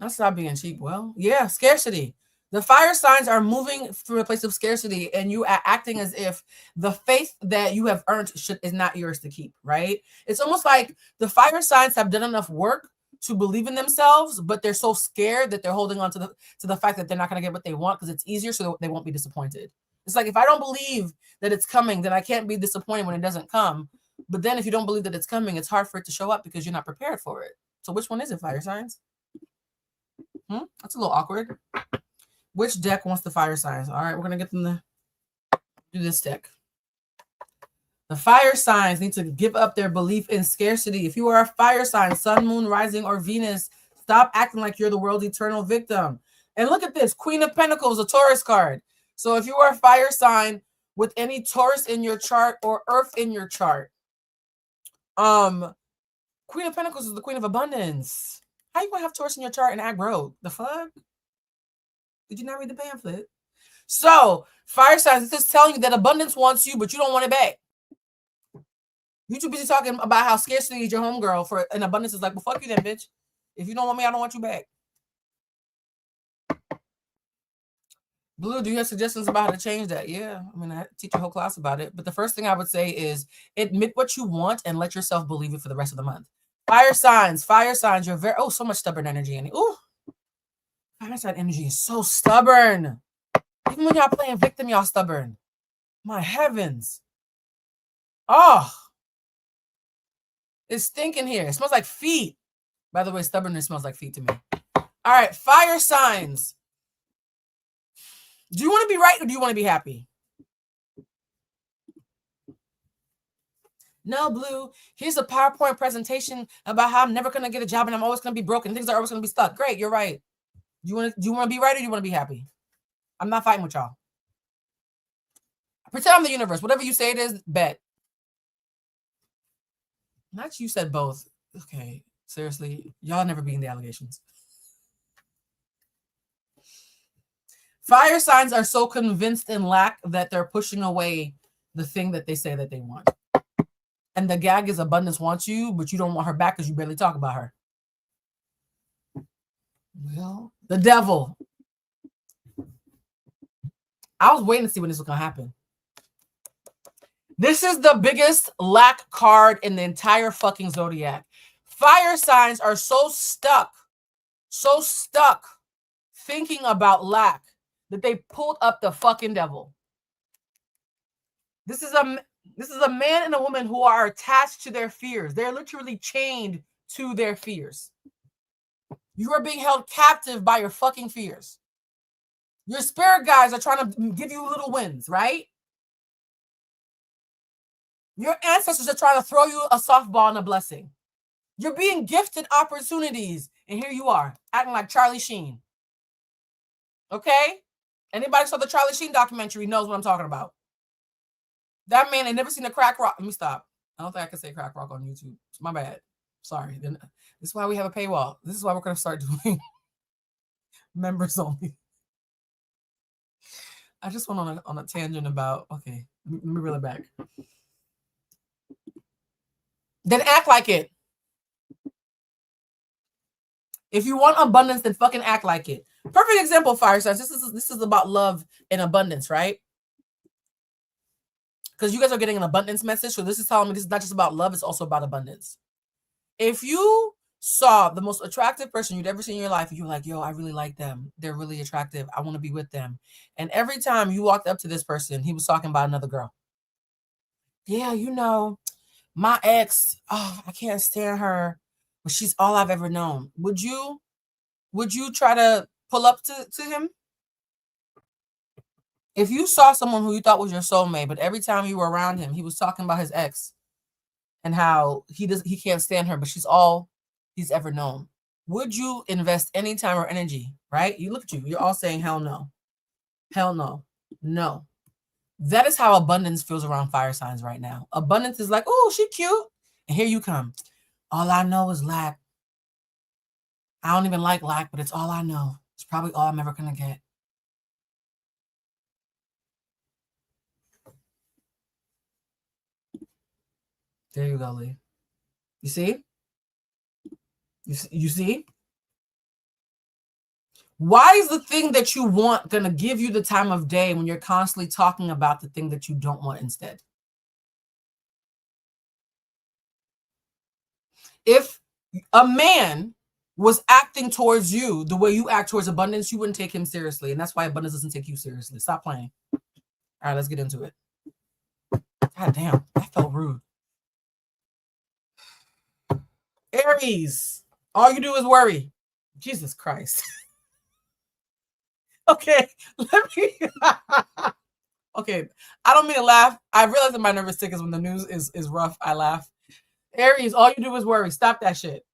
Not stop being cheap. Well, yeah, scarcity. The fire signs are moving through a place of scarcity, and you are acting as if the faith that you have earned is not yours to keep, right? It's almost like the fire signs have done enough work to believe in themselves, but they're so scared that they're holding on to the fact that they're not going to get what they want because it's easier, so they won't be disappointed. It's like, if I don't believe that it's coming, then I can't be disappointed when it doesn't come. But then if you don't believe that it's coming, it's hard for it to show up because you're not prepared for it. So which one is it, fire signs? That's a little awkward. Which deck wants the fire signs? All right, we're going to get them to do this deck. The fire signs need to give up their belief in scarcity. If you are a fire sign, sun, moon, rising, or Venus, stop acting like you're the world's eternal victim. And look at this. Queen of Pentacles, a Taurus card. So if you are a fire sign with any Taurus in your chart or Earth in your chart, Queen of Pentacles is the Queen of Abundance. How you going to have Taurus in your chart and act broke? The fuck? Did you not read the pamphlet? So, fire signs, it's just telling you that abundance wants you, but you don't want it back. You too busy talking about how scarcity is your homegirl, and abundance is like, well, fuck you then, bitch. If you don't want me, I don't want you back. Blue, do you have suggestions about how to change that? Yeah, I mean, I teach a whole class about it. But the first thing I would say is admit what you want and let yourself believe it for the rest of the month. Fire signs, you're very... Oh, so much stubborn energy in it. Ooh. Fire sign energy is so stubborn. Even when y'all playing victim, y'all stubborn. My heavens. Oh. It's stinking here. It smells like feet. By the way, stubbornness smells like feet to me. All right, fire signs. Do you want to be right or do you want to be happy? No, Blue. Here's a PowerPoint presentation about how I'm never going to get a job and I'm always going to be broken. Things are always going to be stuck. Great, you're right. Do you want to be right or do you want to be happy? I'm not fighting with y'all. Pretend I'm the universe. Whatever you say it is, bet. Not you said both. Okay, seriously. Y'all never beaten the allegations. Fire signs are so convinced in lack that they're pushing away the thing that they say that they want. And the gag is abundance wants you, but you don't want her back because you barely talk about her. Well, the devil. I was waiting to see when this was going to happen. This is the biggest lack card in the entire fucking zodiac. Fire signs are so stuck thinking about lack that they pulled up the fucking devil. This is a man and a woman who are attached to their fears. They're literally chained to their fears. You are being held captive by your fucking fears. Your spirit guides are trying to give you little wins, right? Your ancestors are trying to throw you a softball and a blessing. You're being gifted opportunities, and here you are, acting like Charlie Sheen. Okay? Anybody saw the Charlie Sheen documentary knows what I'm talking about. That man ain't never seen a crack rock. Let me stop. I don't think I can say crack rock on YouTube. My bad. Sorry. This is why we have a paywall. This is why we're going to start doing members only. I just went on a tangent about, okay, let me reel it back. Then act like it. If you want abundance, then fucking act like it. Perfect example, fire signs. This is about love and abundance, right? Because you guys are getting an abundance message. So this is telling me this is not just about love, it's also about abundance. If you saw the most attractive person you'd ever seen in your life, and you're like, yo, I really like them. They're really attractive. I want to be with them. And every time you walked up to this person, he was talking about another girl. Yeah, you know, my ex, oh, I can't stand her, but she's all I've ever known. Would you try to pull up to him? If you saw someone who you thought was your soulmate, but every time you were around him, he was talking about his ex and how he can't stand her, but she's all he's ever known, would you invest any time or energy, right? You look at you, you're all saying hell no. Hell no. No. That is how abundance feels around fire signs right now. Abundance is like, oh, she cute. And here you come. All I know is lack. I don't even like lack, but it's all I know. It's probably all I'm ever going to get. There you go, Lee. You see? You see? Why is the thing that you want going to give you the time of day when you're constantly talking about the thing that you don't want instead? If a man was acting towards you the way you act towards abundance, you wouldn't take him seriously. And that's why abundance doesn't take you seriously. Stop playing. All right, let's get into it. God damn, that felt rude. Aries, all you do is worry. Jesus Christ. Okay, let me. Okay, I don't mean to laugh. I realize that my nervous tick is when the news is rough. I laugh. Aries, all you do is worry. Stop that shit.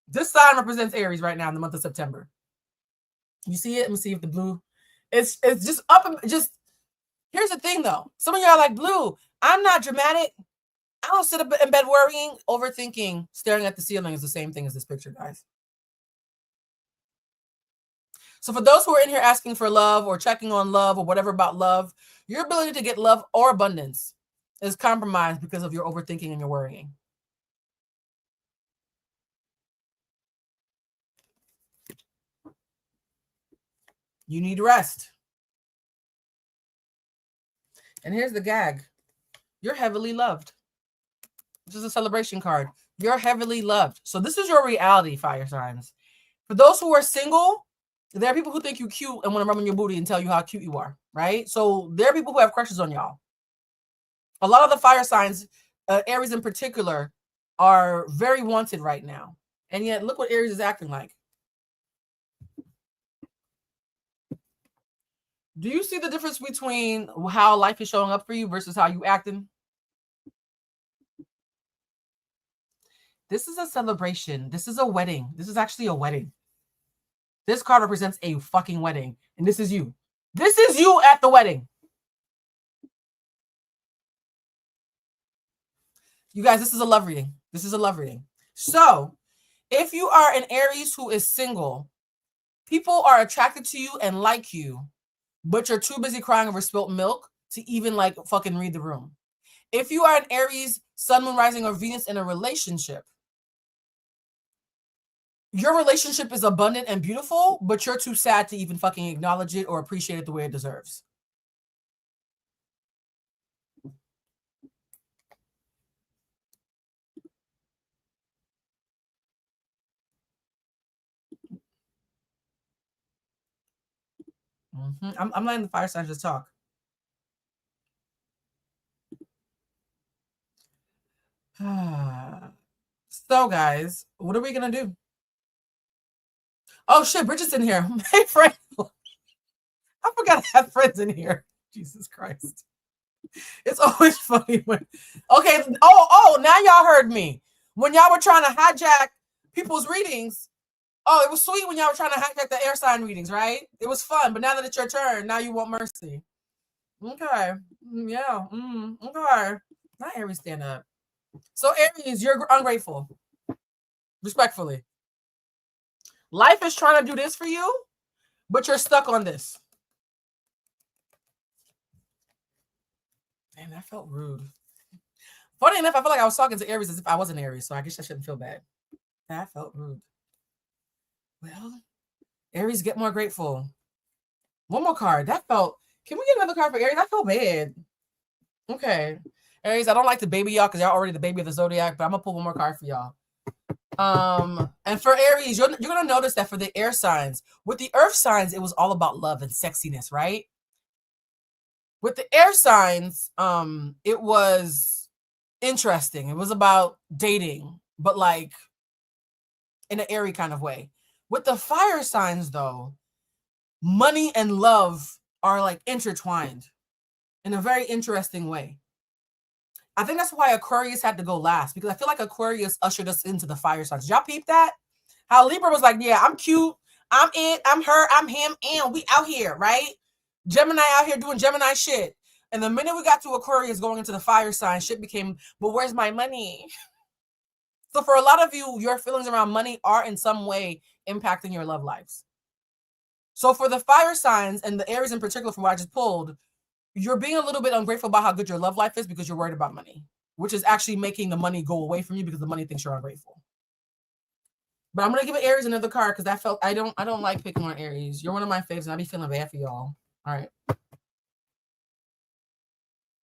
This sign represents Aries right now in the month of September. You see it? Let me see if the blue. It's just up and just. Here's the thing, though. Some of y'all are like, Blue, I'm not dramatic. I don't sit up in bed worrying, overthinking, staring at the ceiling is the same thing as this picture, guys. So for those who are in here asking for love or checking on love or whatever about love, your ability to get love or abundance is compromised because of your overthinking and your worrying. You need rest. And here's the gag. You're heavily loved. This is a celebration card. You're heavily loved. So this is your reality, fire signs. For those who are single, there are people who think you're cute and want to rub on your booty and tell you how cute you are, right? So there are people who have crushes on y'all. A lot of the fire signs, Aries in particular, are very wanted right now. And yet, look what Aries is acting like. Do you see the difference between how life is showing up for you versus how you acting? This is a celebration. This is a wedding. This is actually a wedding. This card represents a fucking wedding. And this is you. This is you at the wedding. You guys, this is a love reading. This is a love reading. So, if you are an Aries who is single, people are attracted to you and like you, but you're too busy crying over spilt milk to even like fucking read the room. If you are an Aries, Sun, Moon, Rising, or Venus in a relationship, your relationship is abundant and beautiful, but you're too sad to even fucking acknowledge it or appreciate it the way it deserves. I'm letting the fire signs just talk. So, guys, what are we going to do? Oh, shit, Bridget's in here. Hey, friend. I forgot I have friends in here. Jesus Christ. It's always funny when... Okay, now y'all heard me. When y'all were trying to hijack people's readings, it was sweet when y'all were trying to hijack the air sign readings, right? It was fun, but now that it's your turn, now you want mercy. Okay. Yeah. Okay. Not Aries, stand up. So, Aries, you're ungrateful. Respectfully. Life is trying to do this for you, but you're stuck on this. Man, that felt rude. Funny enough, I feel like I was talking to Aries as if I wasn't Aries, so I guess I shouldn't feel bad. That felt rude. Well, Aries, get more grateful. One more card. That felt... Can we get another card for Aries? I feel bad. Okay. Aries, I don't like to baby y'all because y'all already the baby of the zodiac, but I'm going to pull one more card for y'all. And for Aries, you're going to notice that for the air signs, with the earth signs, it was all about love and sexiness, right? With the air signs, it was interesting. It was about dating, but like in an airy kind of way. With the fire signs, though, money and love are like intertwined in a very interesting way. I think that's why Aquarius had to go last, because I feel like Aquarius ushered us into the fire signs. Y'all peep that? How Libra was like, yeah, I'm cute, I'm it, I'm her, I'm him, and we out here, right? Gemini out here doing Gemini shit. And the minute we got to Aquarius going into the fire sign, shit became, but where's my money? So for a lot of you, your feelings around money are in some way impacting your love lives. So for the fire signs and the Aries in particular, from what I just pulled, you're being a little bit ungrateful about how good your love life is because you're worried about money, which is actually making the money go away from you because the money thinks you're ungrateful. But I'm gonna give it Aries another card because I don't like picking on Aries. You're one of my faves, and I be feeling bad for y'all. All right.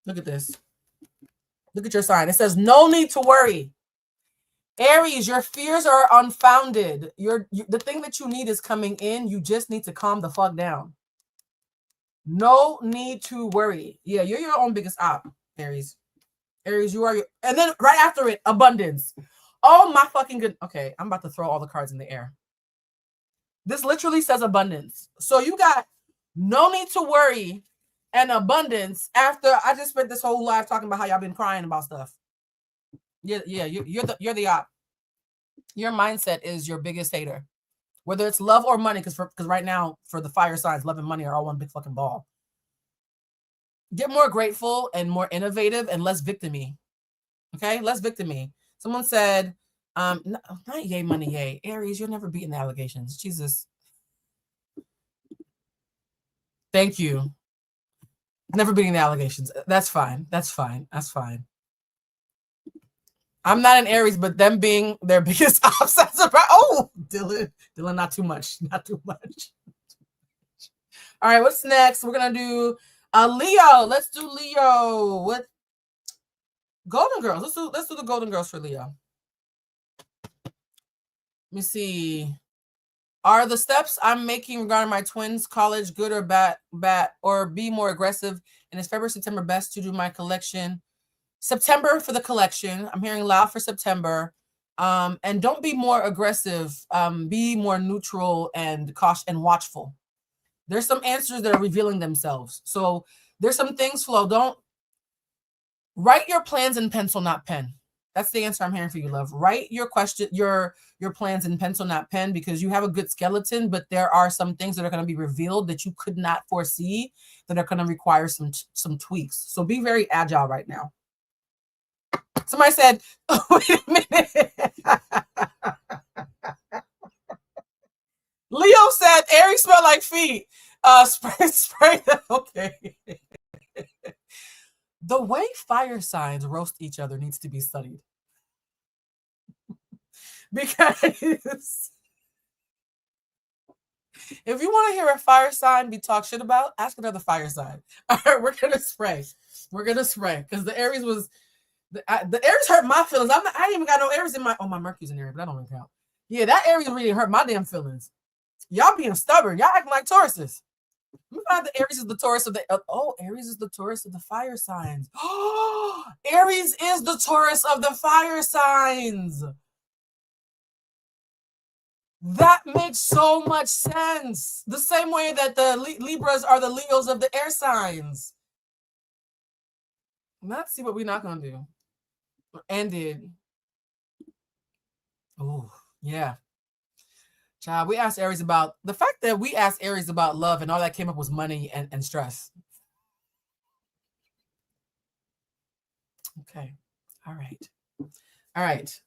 Look at this. Look at your sign. It says no need to worry. Aries, your fears are unfounded. The thing that you need is coming in. You just need to calm the fuck down. No need to worry. Yeah, you're your own biggest op, Aries. Aries, you are your, and then right after it, abundance. Oh my fucking good. Okay, I'm about to throw all the cards in the air. This literally says abundance. So you got no need to worry and abundance after I just spent this whole life talking about how y'all been crying about stuff. Yeah, you're the op. Your mindset is your biggest hater, whether it's love or money. Because right now for the fire signs, love and money are all one big fucking ball. Get more grateful and more innovative and less victim-y. Okay, less victim-y. Someone said, not yay money yay. Aries, you're never beating the allegations. Jesus, thank you. Never beating the allegations. That's fine. That's fine. That's fine. I'm not an Aries, but them being their biggest obsessor. Oh, Dylan, not too much. Not too much. All right, what's next? We're gonna do Leo. Let's do Leo. What? Golden Girls. Let's do the Golden Girls for Leo. Let me see. Are the steps I'm making regarding my twins' college good or bad, or be more aggressive? And is February, September best to do my collection? September for the collection. I'm hearing loud for September. And don't be more aggressive. Be more neutral and cautious and watchful. There's some answers that are revealing themselves. So there's some things, Flo. Don't write your plans in pencil, not pen. That's the answer I'm hearing for you, love. Write your question, your plans in pencil, not pen, because you have a good skeleton, but there are some things that are going to be revealed that you could not foresee that are going to require some tweaks. So be very agile right now. Somebody said, oh, wait a minute. Leo said, Aries smell like feet. Spray. Okay. The way fire signs roast each other needs to be studied. Because if you want to hear a fire sign be talked shit about, ask another fire sign. All right, we're going to spray. Because the Aries was... The Aries hurt my feelings. I ain't even got no Aries in my... Oh, my Mercury's in Aries, but that don't even count. Yeah, that Aries really hurt my damn feelings. Y'all being stubborn. Y'all acting like Tauruses. Let me find the Aries is the Taurus of the... Oh, Aries is the Taurus of the fire signs. Oh, Aries is the Taurus of the fire signs. That makes so much sense. The same way that the Libras are the Leos of the air signs. Let's see what we're not going to do. Ended. Oh, yeah. Child, we asked Aries about the fact that we asked Aries about love and all that came up was money and stress. Okay. All right.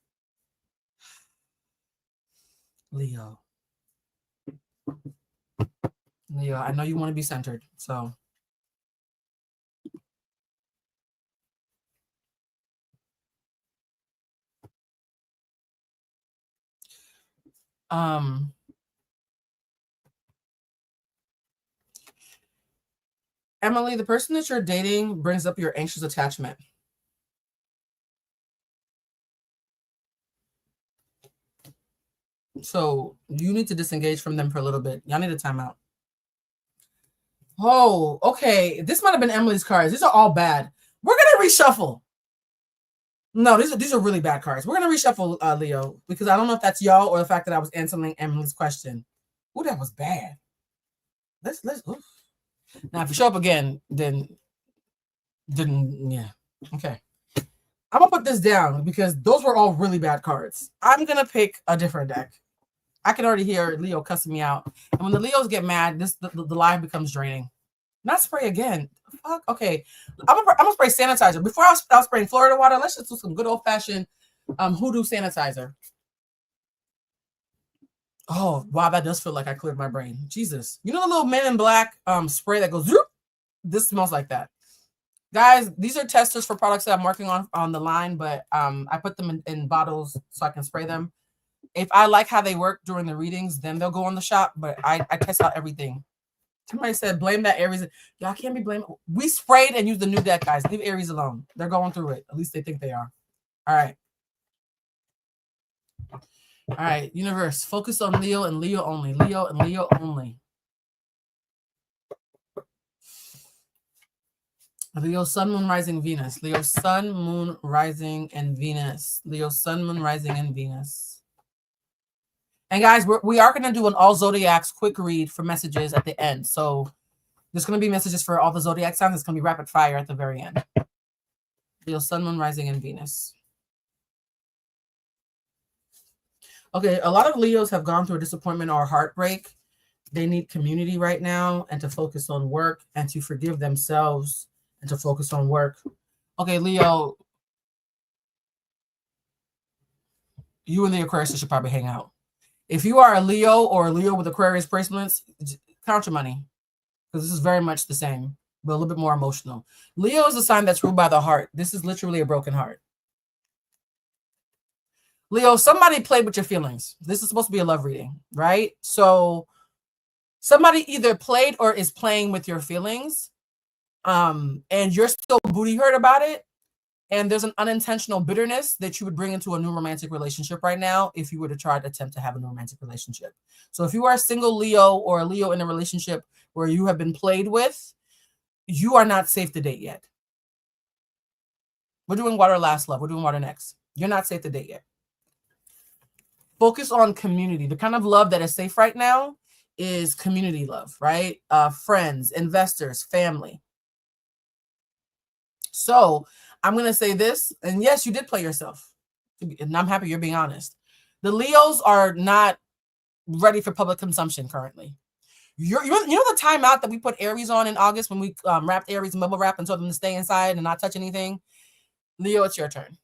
Leo, I know you want to be centered, so. Emily, the person that you're dating brings up your anxious attachment. So you need to disengage from them for a little bit. Y'all need a timeout. Oh, okay. This might have been Emily's cards. These are all bad. We're going to reshuffle. No, these are really bad cards. We're going to reshuffle, Leo, because I don't know if that's y'all or the fact that I was answering Emily's question. Oh, that was bad. Let's. Oof. Now, if you show up again, then yeah. Okay. I'm going to put this down because those were all really bad cards. I'm going to pick a different deck. I can already hear Leo cussing me out. And when the Leos get mad, the live becomes draining. Not spray again. Fuck. Okay. I'm gonna spray sanitizer. Before I was spraying Florida water, let's just do some good old-fashioned hoodoo sanitizer. Oh, wow, that does feel like I cleared my brain. Jesus. You know the little Men in Black spray that goes, zoop? This smells like that. Guys, these are testers for products that I'm working on the line, but I put them in bottles so I can spray them. If I like how they work during the readings, then they'll go on the shop, but I test out everything. Somebody said, blame that Aries. Y'all can't be blamed. We sprayed and used the new deck, guys. Leave Aries alone. They're going through it. At least they think they are. All right. All right, universe. Focus on Leo and Leo only. Leo and Leo only. Leo, Sun, Moon, Rising, Venus. Leo, Sun, Moon, Rising, and Venus. Leo, Sun, Moon, Rising, and Venus. And guys, we are going to do an all zodiacs quick read for messages at the end. So there's going to be messages for all the zodiac signs. It's going to be rapid fire at the very end. Leo, Sun, Moon, Rising, and Venus. Okay, a lot of Leos have gone through a disappointment or heartbreak. They need community right now and to focus on work and to forgive themselves and to focus on work. Okay, Leo, you and the Aquarius should probably hang out. If you are a Leo or a Leo with Aquarius placements, count your money because this is very much the same, but a little bit more emotional. Leo is a sign that's ruled by the heart. This is literally a broken heart. Leo, somebody played with your feelings. This is supposed to be a love reading, right? So somebody either played or is playing with your feelings, and you're still booty hurt about it. And there's an unintentional bitterness that you would bring into a new romantic relationship right now if you were to try to attempt to have a new romantic relationship. So if you are a single Leo or a Leo in a relationship where you have been played with, you are not safe to date yet. We're doing water last, love. We're doing water next. You're not safe to date yet. Focus on community. The kind of love that is safe right now is community love, right? Friends, investors, family. So I'm going to say this, and yes, you did play yourself, and I'm happy you're being honest. The Leos are not ready for public consumption currently. You know the timeout that we put Aries on in August when we wrapped Aries in bubble wrap and told them to stay inside and not touch anything? Leo, it's your turn.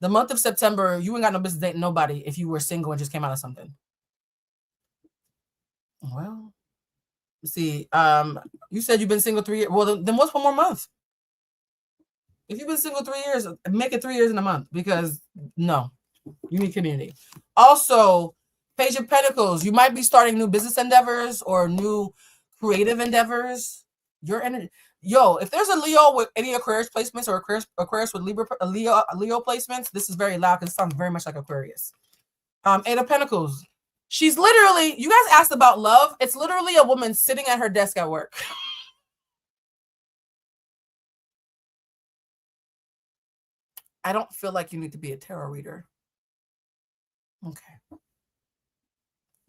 The month of September, you ain't got no business dating nobody if you were single and just came out of something. Well, see, you said you've been single 3 years. Well, then what's one more month? If you've been single 3 years, make it 3 years in a month because no, you need community. Also, Page of Pentacles, you might be starting new business endeavors or new creative endeavors. You're in it. Yo, if there's a Leo with any Aquarius placements or Aquarius with Libra, Leo placements, this is very loud because it sounds very much like Aquarius. Eight of Pentacles. She's literally, you guys asked about love. It's literally a woman sitting at her desk at work. I don't feel like you need to be a tarot reader. Okay.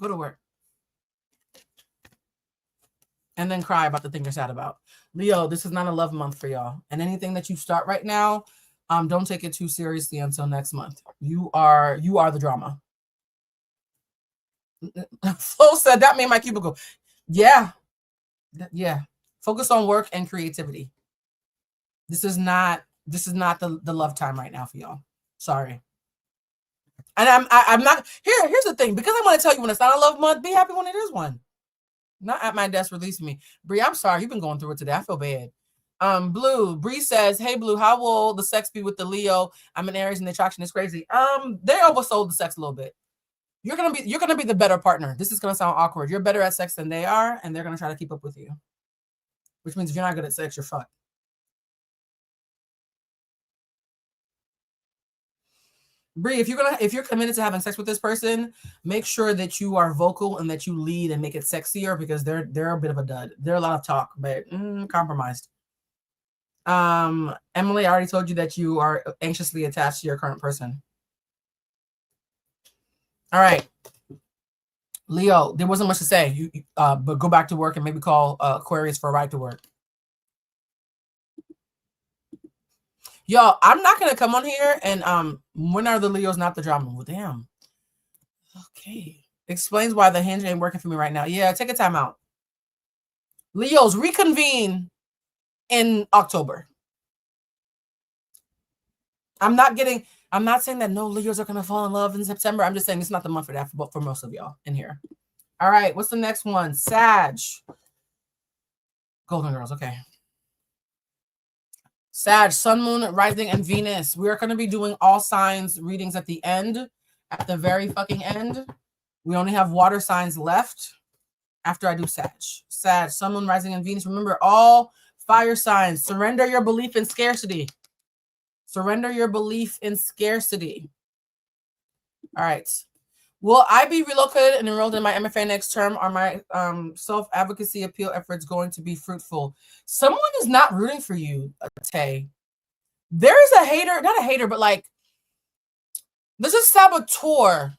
Go to work. And then cry about the thing you're sad about. Leo, this is not a love month for y'all. And anything that you start right now, don't take it too seriously until next month. You are the drama. Flo said that made my cubicle. Yeah. Yeah. Focus on work and creativity. This is not the love time right now for y'all. Sorry. And I'm not here's the thing, because I want to tell you when it's not a love month, be happy when it is one. Not at my desk releasing me. Bree, I'm sorry, you've been going through it today. I feel bad. Blue, Bree says, hey Blue, how will the sex be with the Leo? I'm an Aries and the attraction is crazy. They oversold the sex a little bit. You're gonna be the better partner. This is gonna sound awkward. You're better at sex than they are, and they're gonna try to keep up with you. Which means if you're not good at sex, you're fucked. Bree, if you're committed to having sex with this person, make sure that you are vocal and that you lead and make it sexier, because they're a bit of a dud. They're a lot of talk, but compromised. Emily, I already told you that you are anxiously attached to your current person. All right. Leo, there wasn't much to say. But go back to work and maybe call Aquarius for a ride to work. Yo, I'm not gonna come on here and when are the Leos not the drama? Well, damn. Okay. Explains why the hinge ain't working for me right now. Yeah, take a time out. Leos, reconvene in October. I'm not saying that no Leos are gonna fall in love in September. I'm just saying it's not the month for that for most of y'all in here. All right, what's the next one? Sag. Golden Girls, okay. Sag, Sun, Moon, Rising, and Venus. We are going to be doing all signs readings at the end, at the very fucking end. We only have water signs left after I do Sag. Sag, Sun, Moon, Rising, and Venus. Remember, all fire signs. Surrender your belief in scarcity. Surrender your belief in scarcity. All right. Will I be relocated and enrolled in my MFA next term? Are my self-advocacy appeal efforts going to be fruitful? Someone is not rooting for you, Tay. There is a hater, not a hater, but like, there's a saboteur.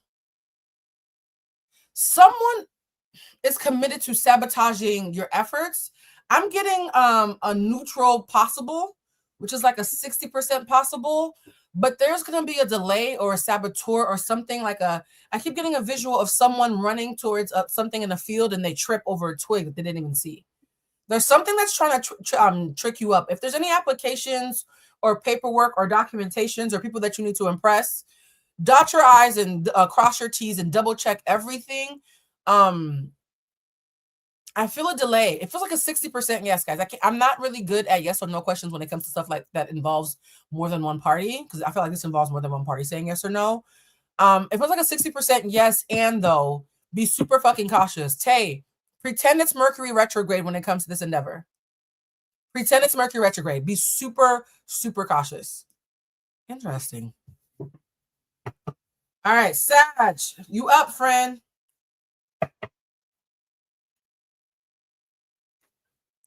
Someone is committed to sabotaging your efforts. I'm getting a neutral possible, which is like a 60% possible. But there's going to be a delay or a saboteur or something like I keep getting a visual of someone running towards something in a field and they trip over a twig that they didn't even see. There's something that's trying to trick you up. If there's any applications or paperwork or documentations or people that you need to impress, dot your I's and cross your T's and double check everything. I feel a delay. It feels like a 60% yes, guys. I'm not really good at yes or no questions when it comes to stuff like that involves more than one party, because I feel like this involves more than one party saying yes or no. It feels like a 60% yes, and though, be super fucking cautious. Tay, pretend it's Mercury retrograde when it comes to this endeavor. Pretend it's Mercury retrograde. Be super, super cautious. Interesting. All right, Sag, you up, friend?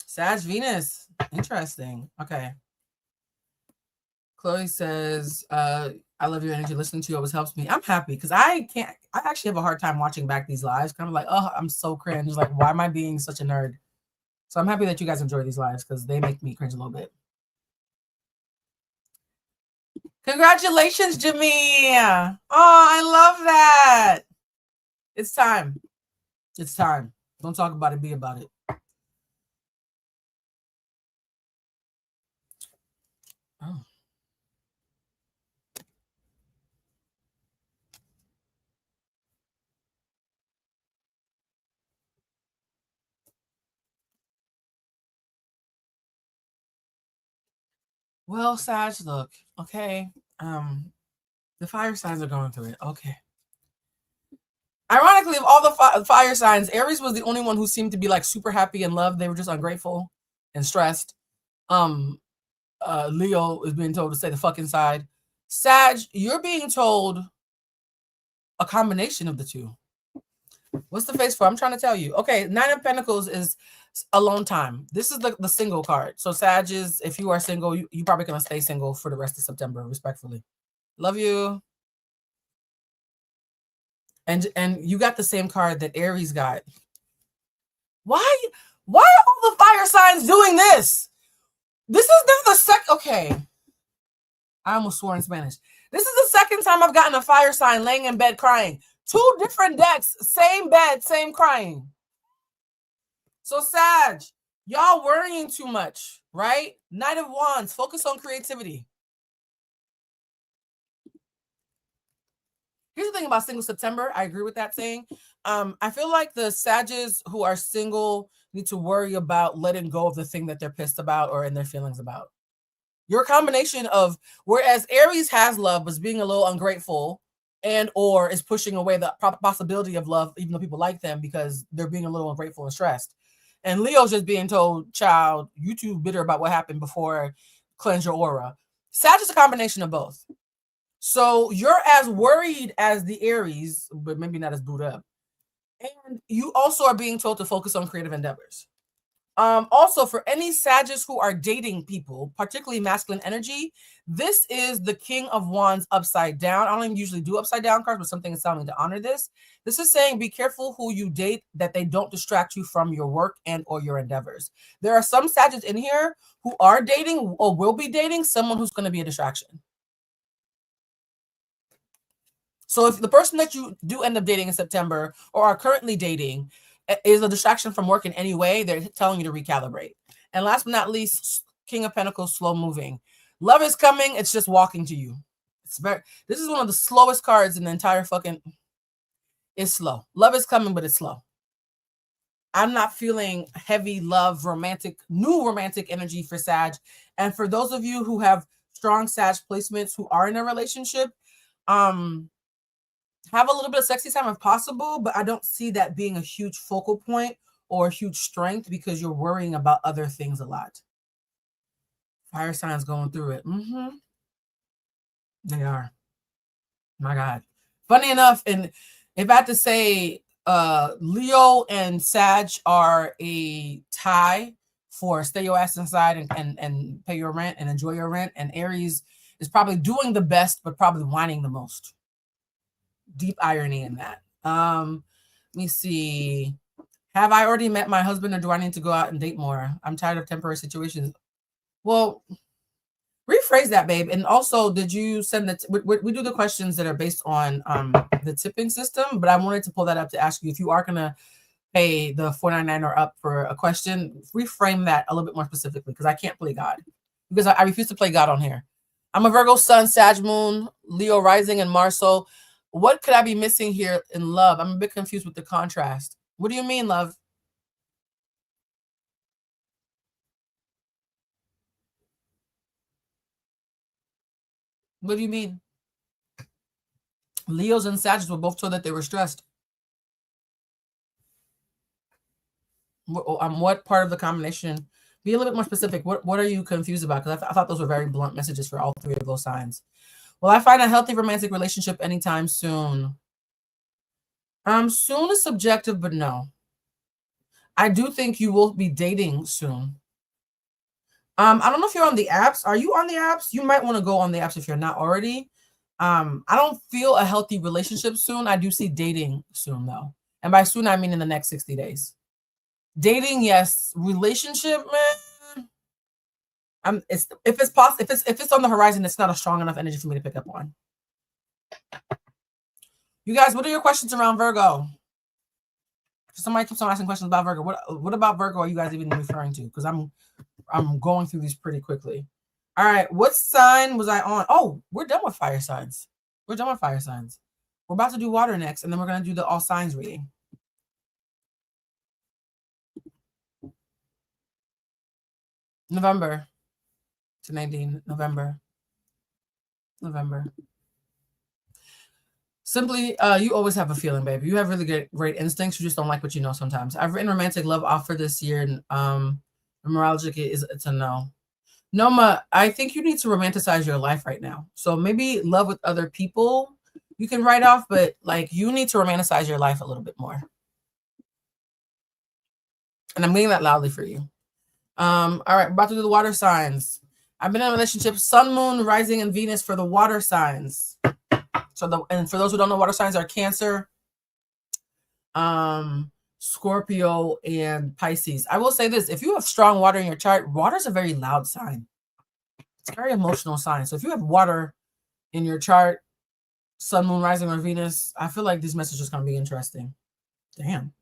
Sag Venus. Interesting. Okay. Chloe says, I love your energy. Listening to you always helps me. I'm happy because I actually have a hard time watching back these lives. Kind of like, oh, I'm so cringe. Like, why am I being such a nerd? So I'm happy that you guys enjoy these lives because they make me cringe a little bit. Congratulations, Jimmy. Oh, I love that. It's time. It's time. Don't talk about it, be about it. Oh. Well, Sag, look, okay. The fire signs are going through it. Okay. Ironically, of all the fire signs, Aries was the only one who seemed to be like super happy and loved. They were just ungrateful and stressed. Leo is being told to stay the fuck inside. Sag, you're being told a combination of the two. What's the face for? I'm trying to tell you. Okay, Nine of Pentacles is alone time. This is the single card. So Sag is, if you are single, you probably gonna stay single for the rest of September, respectfully. Love you. And you got the same card that Aries got. Why are all the fire signs doing this? This is the second. Okay. I almost swore in Spanish. This is the second time I've gotten a fire sign laying in bed crying. 2 different decks, same bed, same crying. So Sag, y'all worrying too much, right? Knight of Wands, focus on creativity. Here's the thing about single September. I agree with that saying. I feel like the Sages who are single need to worry about letting go of the thing that they're pissed about or in their feelings about. Your combination of, whereas Aries has love, but is being a little ungrateful and or is pushing away the possibility of love, even though people like them because they're being a little ungrateful and stressed. And Leo's just being told, child, you too bitter about what happened before, cleanse your aura. Sag is a combination of both. So you're as worried as the Aries, but maybe not as booed up. And you also are being told to focus on creative endeavors. Also, for any Sagittarius who are dating people, particularly masculine energy, this is the King of Wands upside down. I don't even usually do upside down cards, but something is telling me to honor this. This is saying be careful who you date, that they don't distract you from your work and or your endeavors. There are some Sagittarius in here who are dating or will be dating someone who's going to be a distraction. So if the person that you do end up dating in September or are currently dating is a distraction from work in any way, they're telling you to recalibrate. And last but not least, King of Pentacles, slow moving. Love is coming. It's just walking to you. This is one of the slowest cards in the entire fucking, it's slow. Love is coming, but it's slow. I'm not feeling heavy love, new romantic energy for Sag. And for those of you who have strong Sag placements who are in a relationship, have a little bit of sexy time if possible, but I don't see that being a huge focal point or a huge strength because you're worrying about other things a lot. Fire signs going through it. They are. My God. Funny enough, and if I had to say, Leo and Sag are a tie for stay your ass inside and pay your rent and enjoy your rent. And Aries is probably doing the best, but probably whining the most. Deep irony in that. Let me see. Have I already met my husband or do I need to go out and date more? I'm tired of temporary situations. Well, rephrase that, babe. And also, did you send we do the questions that are based on the tipping system, but I wanted to pull that up to ask you if you are going to pay the $4.99 or up for a question, reframe that a little bit more specifically because I can't play God. Because I refuse to play God on here. I'm a Virgo sun, Sag moon, Leo rising, and Mars. So what could I be missing here in love? I'm a bit confused with the contrast. What do you mean, love? What do you mean? Leos and Sagittarius were both told that they were stressed. What part of the combination? Be a little bit more specific. What are you confused about? Because I thought those were very blunt messages for all three of those signs. Will I find a healthy romantic relationship anytime soon? Soon is subjective, but no. I do think you will be dating soon. I don't know if you're on the apps. Are you on the apps? You might want to go on the apps if you're not already. I don't feel a healthy relationship soon. I do see dating soon, though. And by soon, I mean in the next 60 days. Dating, yes. Relationship, man. If it's possible, if it's on the horizon, it's not a strong enough energy for me to pick up on. You guys, what are your questions around Virgo? Somebody keeps on asking questions about Virgo. What about Virgo are you guys even referring to? Because I'm going through these pretty quickly. All right, what sign was I on? Oh, we're done with fire signs. We're done with fire signs. We're about to do water next, and then we're going to do the all signs reading. November. To Nadine, November. Simply, you always have a feeling, baby. You have really great instincts. You just don't like what you know sometimes. I've written romantic love offer this year, and numerologic it's a no. Noma, I think you need to romanticize your life right now. So maybe love with other people you can write off, but like you need to romanticize your life a little bit more. And I'm getting that loudly for you. All right, about to do the water signs. I've been in a relationship, Sun, Moon, Rising, and Venus for the water signs. And for those who don't know, water signs are Cancer, Scorpio, and Pisces. I will say this: if you have strong water in your chart, water is a very loud sign. It's a very emotional sign. So if you have water in your chart, Sun, Moon, Rising, or Venus, I feel like this message is going to be interesting. Damn.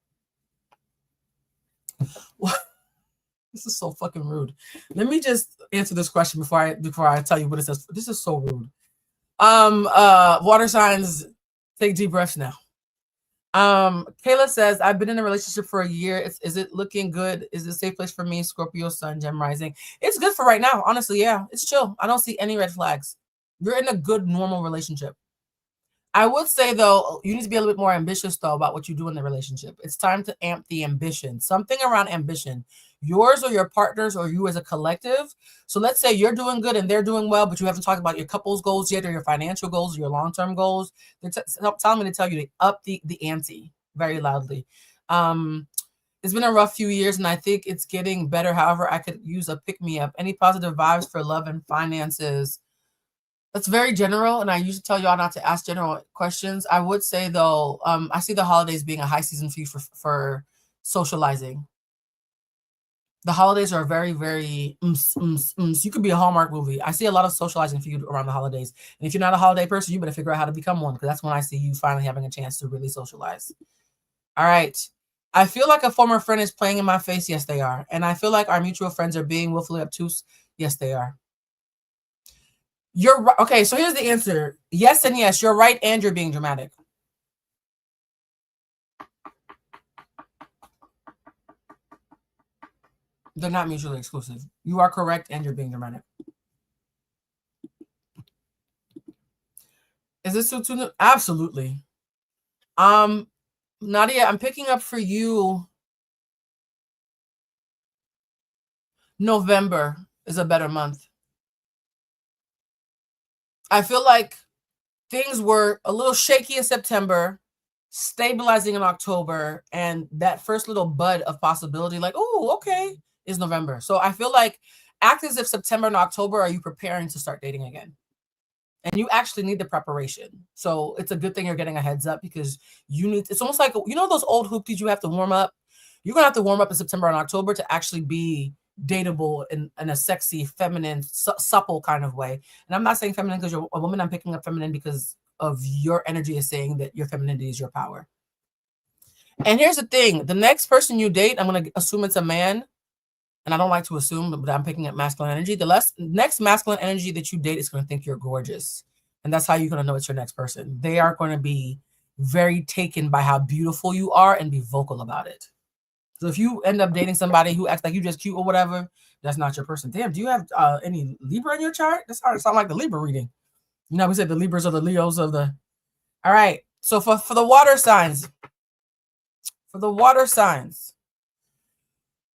This is so fucking rude. Let me just answer this question before I tell you what it says. This is so rude. Water signs, take deep breaths now. Kayla says, I've been in a relationship for a year. Is it looking good? Is it a safe place for me? Scorpio, Sun, Gem rising. It's good for right now. Honestly, yeah, it's chill. I don't see any red flags. You're in a good, normal relationship. I would say, though, you need to be a little bit more ambitious, though, about what you do in the relationship. It's time to amp the ambition. Something around ambition. Yours or your partners or you as a collective. So let's say you're doing good and they're doing well, but you haven't talked about your couple's goals yet or your financial goals or your long-term goals. They're telling me to tell you to up the ante very loudly. It's been a rough few years, and I think it's getting better. However, I could use a pick-me-up. Any positive vibes for love and finances? That's very general, and I usually tell y'all not to ask general questions. I would say, though, I see the holidays being a high season for you for socializing. The holidays are very, very, you could be a Hallmark movie. I see a lot of socializing for you around the holidays. And if you're not a holiday person, you better figure out how to become one, because that's when I see you finally having a chance to really socialize. All right. I feel like a former friend is playing in my face. Yes, they are. And I feel like our mutual friends are being willfully obtuse. Yes, they are. You're right. Okay, so here's the answer. Yes and yes. You're right, and you're being dramatic. They're not mutually exclusive. You are correct, and you're being dramatic. Is this too new? Absolutely. Nadia, I'm picking up for you. November is a better month. I feel like things were a little shaky in September, stabilizing in October, and that first little bud of possibility, like, oh, okay, is November. So I feel like act as if September and October are you preparing to start dating again. And you actually need the preparation. So it's a good thing you're getting a heads up, because you need, it's almost like, you know, those old hoopties you have to warm up. You're going to have to warm up in September and October to actually be dateable in a sexy, feminine, supple kind of way. And I'm not saying feminine because you're a woman. I'm picking up feminine because of your energy is saying that your femininity is your power. And here's the thing. The next person you date, I'm going to assume it's a man. And I don't like to assume, but I'm picking up masculine energy. The next masculine energy that you date is going to think you're gorgeous. And that's how you're going to know it's your next person. They are going to be very taken by how beautiful you are and be vocal about it. So if you end up dating somebody who acts like you just cute or whatever, that's not your person. Damn, do you have any Libra in your chart? That's hard to sound like the Libra reading. You know, we said the Libras are the Leos of the... All right. So for the water signs. For the water signs.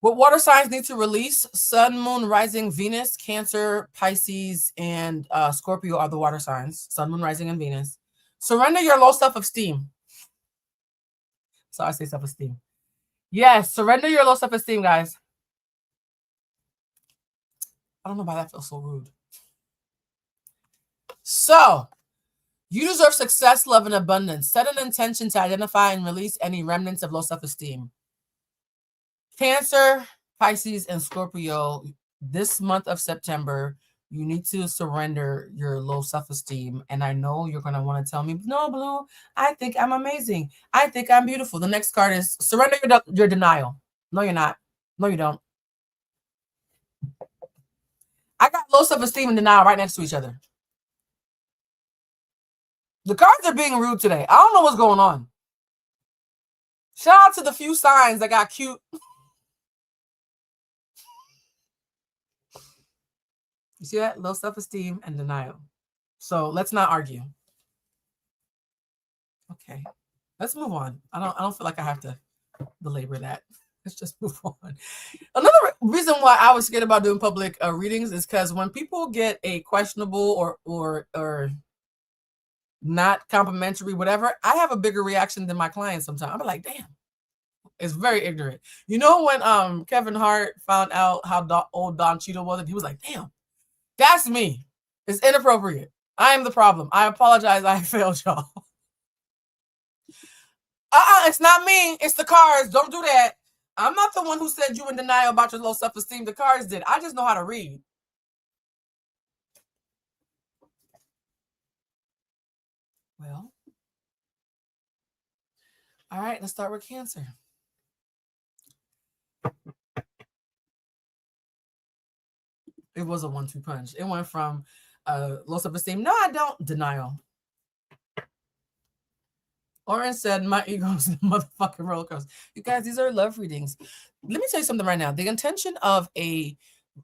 What water signs need to release? Sun, Moon, Rising, Venus, Cancer, Pisces, and Scorpio are the water signs. Sun, Moon, Rising, and Venus. Surrender your low self-esteem. So I say self-esteem. Yes, surrender your low self-esteem, guys. I don't know why that feels so rude. So, you deserve success, love, and abundance. Set an intention to identify and release any remnants of low self-esteem. Cancer, Pisces, and Scorpio, this month of September, you need to surrender your low self-esteem. And I know you're going to want to tell me, no, Blue, I think I'm amazing. I think I'm beautiful. The next card is surrender your denial. No, you're not. No, you don't. I got low self-esteem and denial right next to each other. The cards are being rude today. I don't know what's going on. Shout out to the few signs that got cute. You see that? Low self-esteem and denial. So let's not argue. Okay. Let's move on. I don't feel like I have to belabor that. Let's just move on. Another reason why I was scared about doing public readings is because when people get a questionable or not complimentary, whatever, I have a bigger reaction than my clients sometimes. I'm like, damn. It's very ignorant. You know when Kevin Hart found out how old Don Cheadle was, and he was like, damn. That's me. It's inappropriate. I am the problem. I apologize. I failed y'all. It's not me. It's the cards. Don't do that. I'm not the one who said you in denial about your low self-esteem. The cards did. I just know how to read. Well. All right. Let's start with Cancer. It was a 1-2 punch. It went from low self-esteem. No, I don't. Denial. Oren said, my ego's the motherfucking roller coaster. You guys, these are love readings. Let me tell you something right now. The intention of a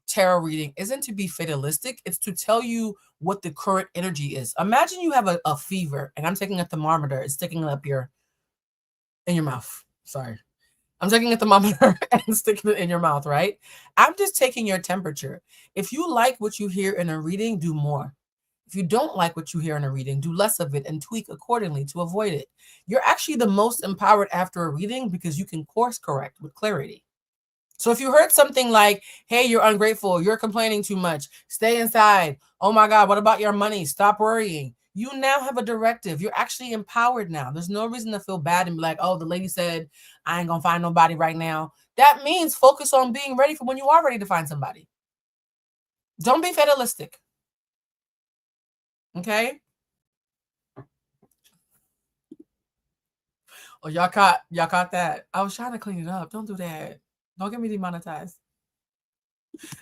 tarot reading isn't to be fatalistic. It's to tell you what the current energy is. Imagine you have a fever, and I'm taking a thermometer and sticking it up in your mouth. Sorry. I'm taking a thermometer and sticking it in your mouth, right? I'm just taking your temperature. If you like what you hear in a reading, do more. If you don't like what you hear in a reading, do less of it and tweak accordingly to avoid it. You're actually the most empowered after a reading because you can course correct with clarity. So if you heard something like, hey, you're ungrateful, you're complaining too much, stay inside, oh my God, what about your money? Stop worrying. You now have a directive. You're actually empowered now. There's no reason to feel bad and be like, oh, the lady said, I ain't gonna find nobody right now. That means focus on being ready for when you are ready to find somebody. Don't be fatalistic. Okay? Oh, y'all caught that. I was trying to clean it up. Don't do that. Don't get me demonetized.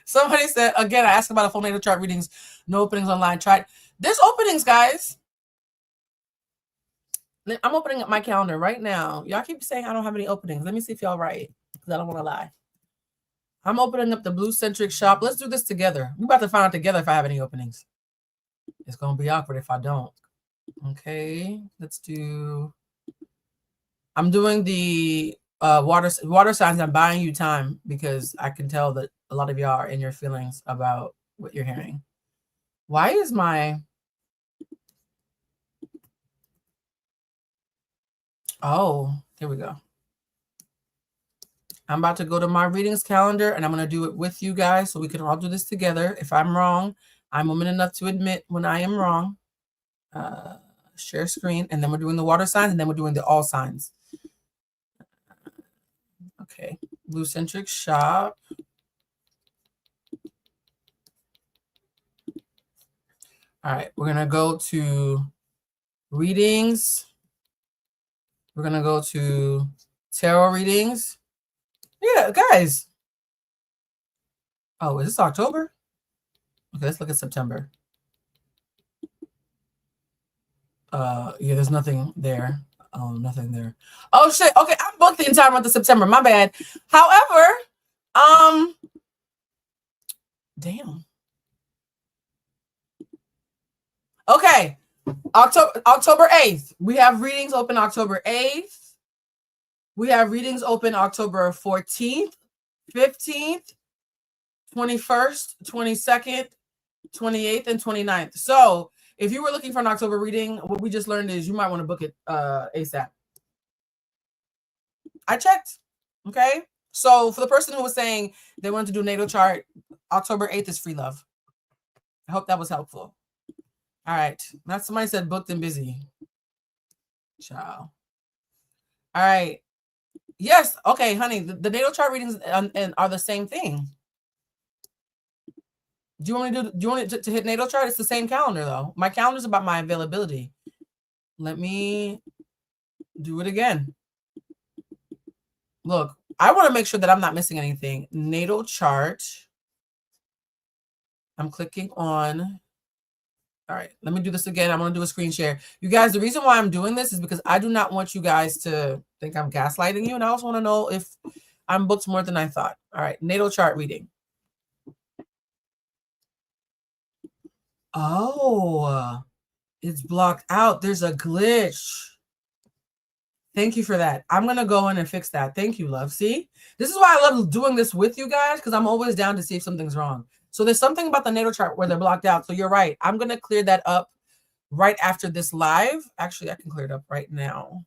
Somebody said, again, I asked about a full natal chart readings, no openings online. There's openings, guys. I'm opening up my calendar right now. Y'all keep saying I don't have any openings. Let me see if y'all right, because I don't want to lie. I'm opening up the Bluecentric shop. Let's do this together. We're about to find out together if I have any openings. It's going to be awkward if I don't. Okay, let's do... I'm doing the water signs. I'm buying you time because I can tell that a lot of y'all are in your feelings about what you're hearing. Why is my... Oh, here we go. I'm about to go to my readings calendar and I'm going to do it with you guys so we can all do this together. If I'm wrong, I'm woman enough to admit when I am wrong. Share screen, and then we're doing the water signs, and then we're doing the all signs. Okay, Bluecentric shop. All right, we're going to go to readings. We're going to go to tarot readings. Yeah, guys. Oh, is this October? Okay, let's look at September. Yeah, there's nothing there. Oh, nothing there. Oh shit. Okay, I'm booked the entire month of September. My bad. However, damn. Okay, October 8th. We have readings open October 8th. We have readings open October 14th, 15th, 21st, 22nd, 28th, and 29th. So if you were looking for an October reading, what we just learned is you might want to book it ASAP. I checked. Okay. So for the person who was saying they wanted to do natal chart, October 8th is free love. I hope that was helpful. All right. Now somebody said booked and busy. Ciao. All right. Yes. Okay, honey. The natal chart readings and are the same thing. Do you want to hit natal chart? It's the same calendar though. My calendar is about my availability. Let me do it again. Look, I want to make sure that I'm not missing anything. Natal chart. I'm clicking on. All right, let me do this again. I'm going to do a screen share. You guys, the reason why I'm doing this is because I do not want you guys to think I'm gaslighting you. And I also want to know if I'm booked more than I thought. All right, natal chart reading. Oh, it's blocked out. There's a glitch. Thank you for that. I'm going to go in and fix that. Thank you, love. See, this is why I love doing this with you guys, because I'm always down to see if something's wrong. So there's something about the natal chart where they're blocked out. So you're right. I'm going to clear that up right after this live. Actually, I can clear it up right now.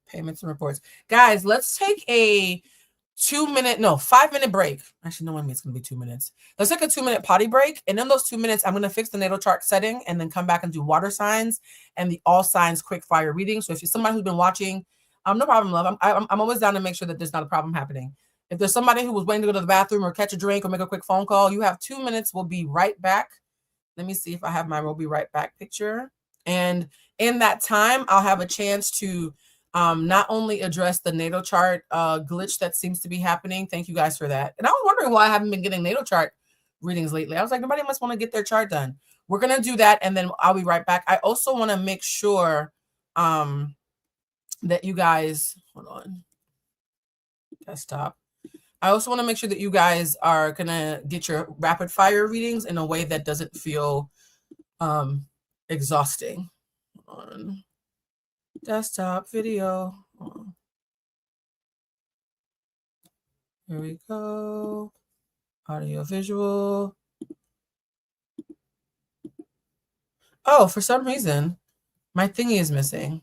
Payments and reports. Guys, let's take a 5-minute break. Actually, no one means it's going to be 2 minutes. Let's take a 2-minute potty break. And in those 2 minutes, I'm going to fix the natal chart setting and then come back and do water signs and the all signs quick fire reading. So if you're somebody who's been watching, no problem, love. I'm always down to make sure that there's not a problem happening. If there's somebody who was waiting to go to the bathroom or catch a drink or make a quick phone call, you have 2 minutes. We'll be right back. Let me see if I have my we'll be right back picture. And in that time, I'll have a chance to not only address the natal chart glitch that seems to be happening. Thank you guys for that. And I was wondering why I haven't been getting natal chart readings lately. I was like, nobody must want to get their chart done. We're going to do that, and then I'll be right back. I also want to make sure that you guys, hold on, desktop. I also want to make sure that you guys are going to get your rapid fire readings in a way that doesn't feel exhausting. Hold on. Desktop video. Here we go. Audio visual. Oh, for some reason, my thingy is missing.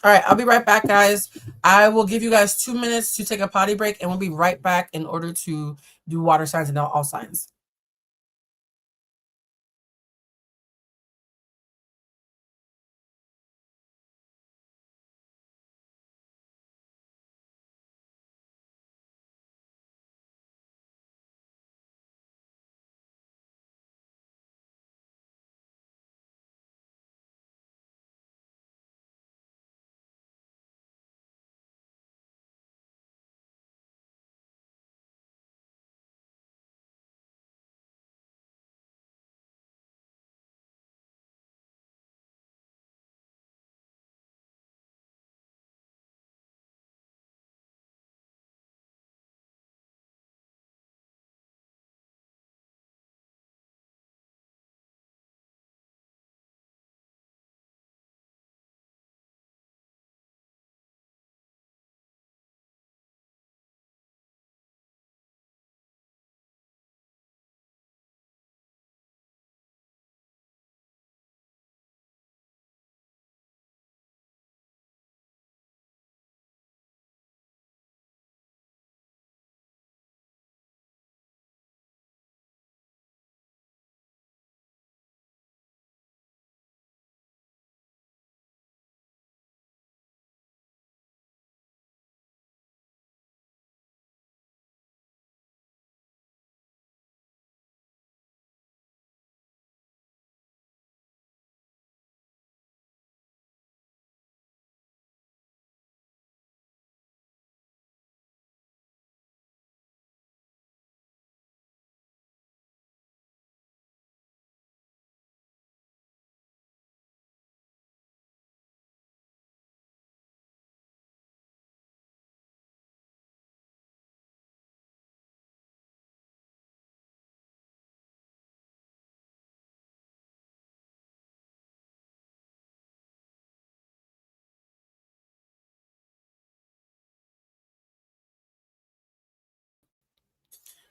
All right, I'll be right back, guys. I will give you guys 2 minutes to take a potty break, and we'll be right back in order to do water signs and all signs.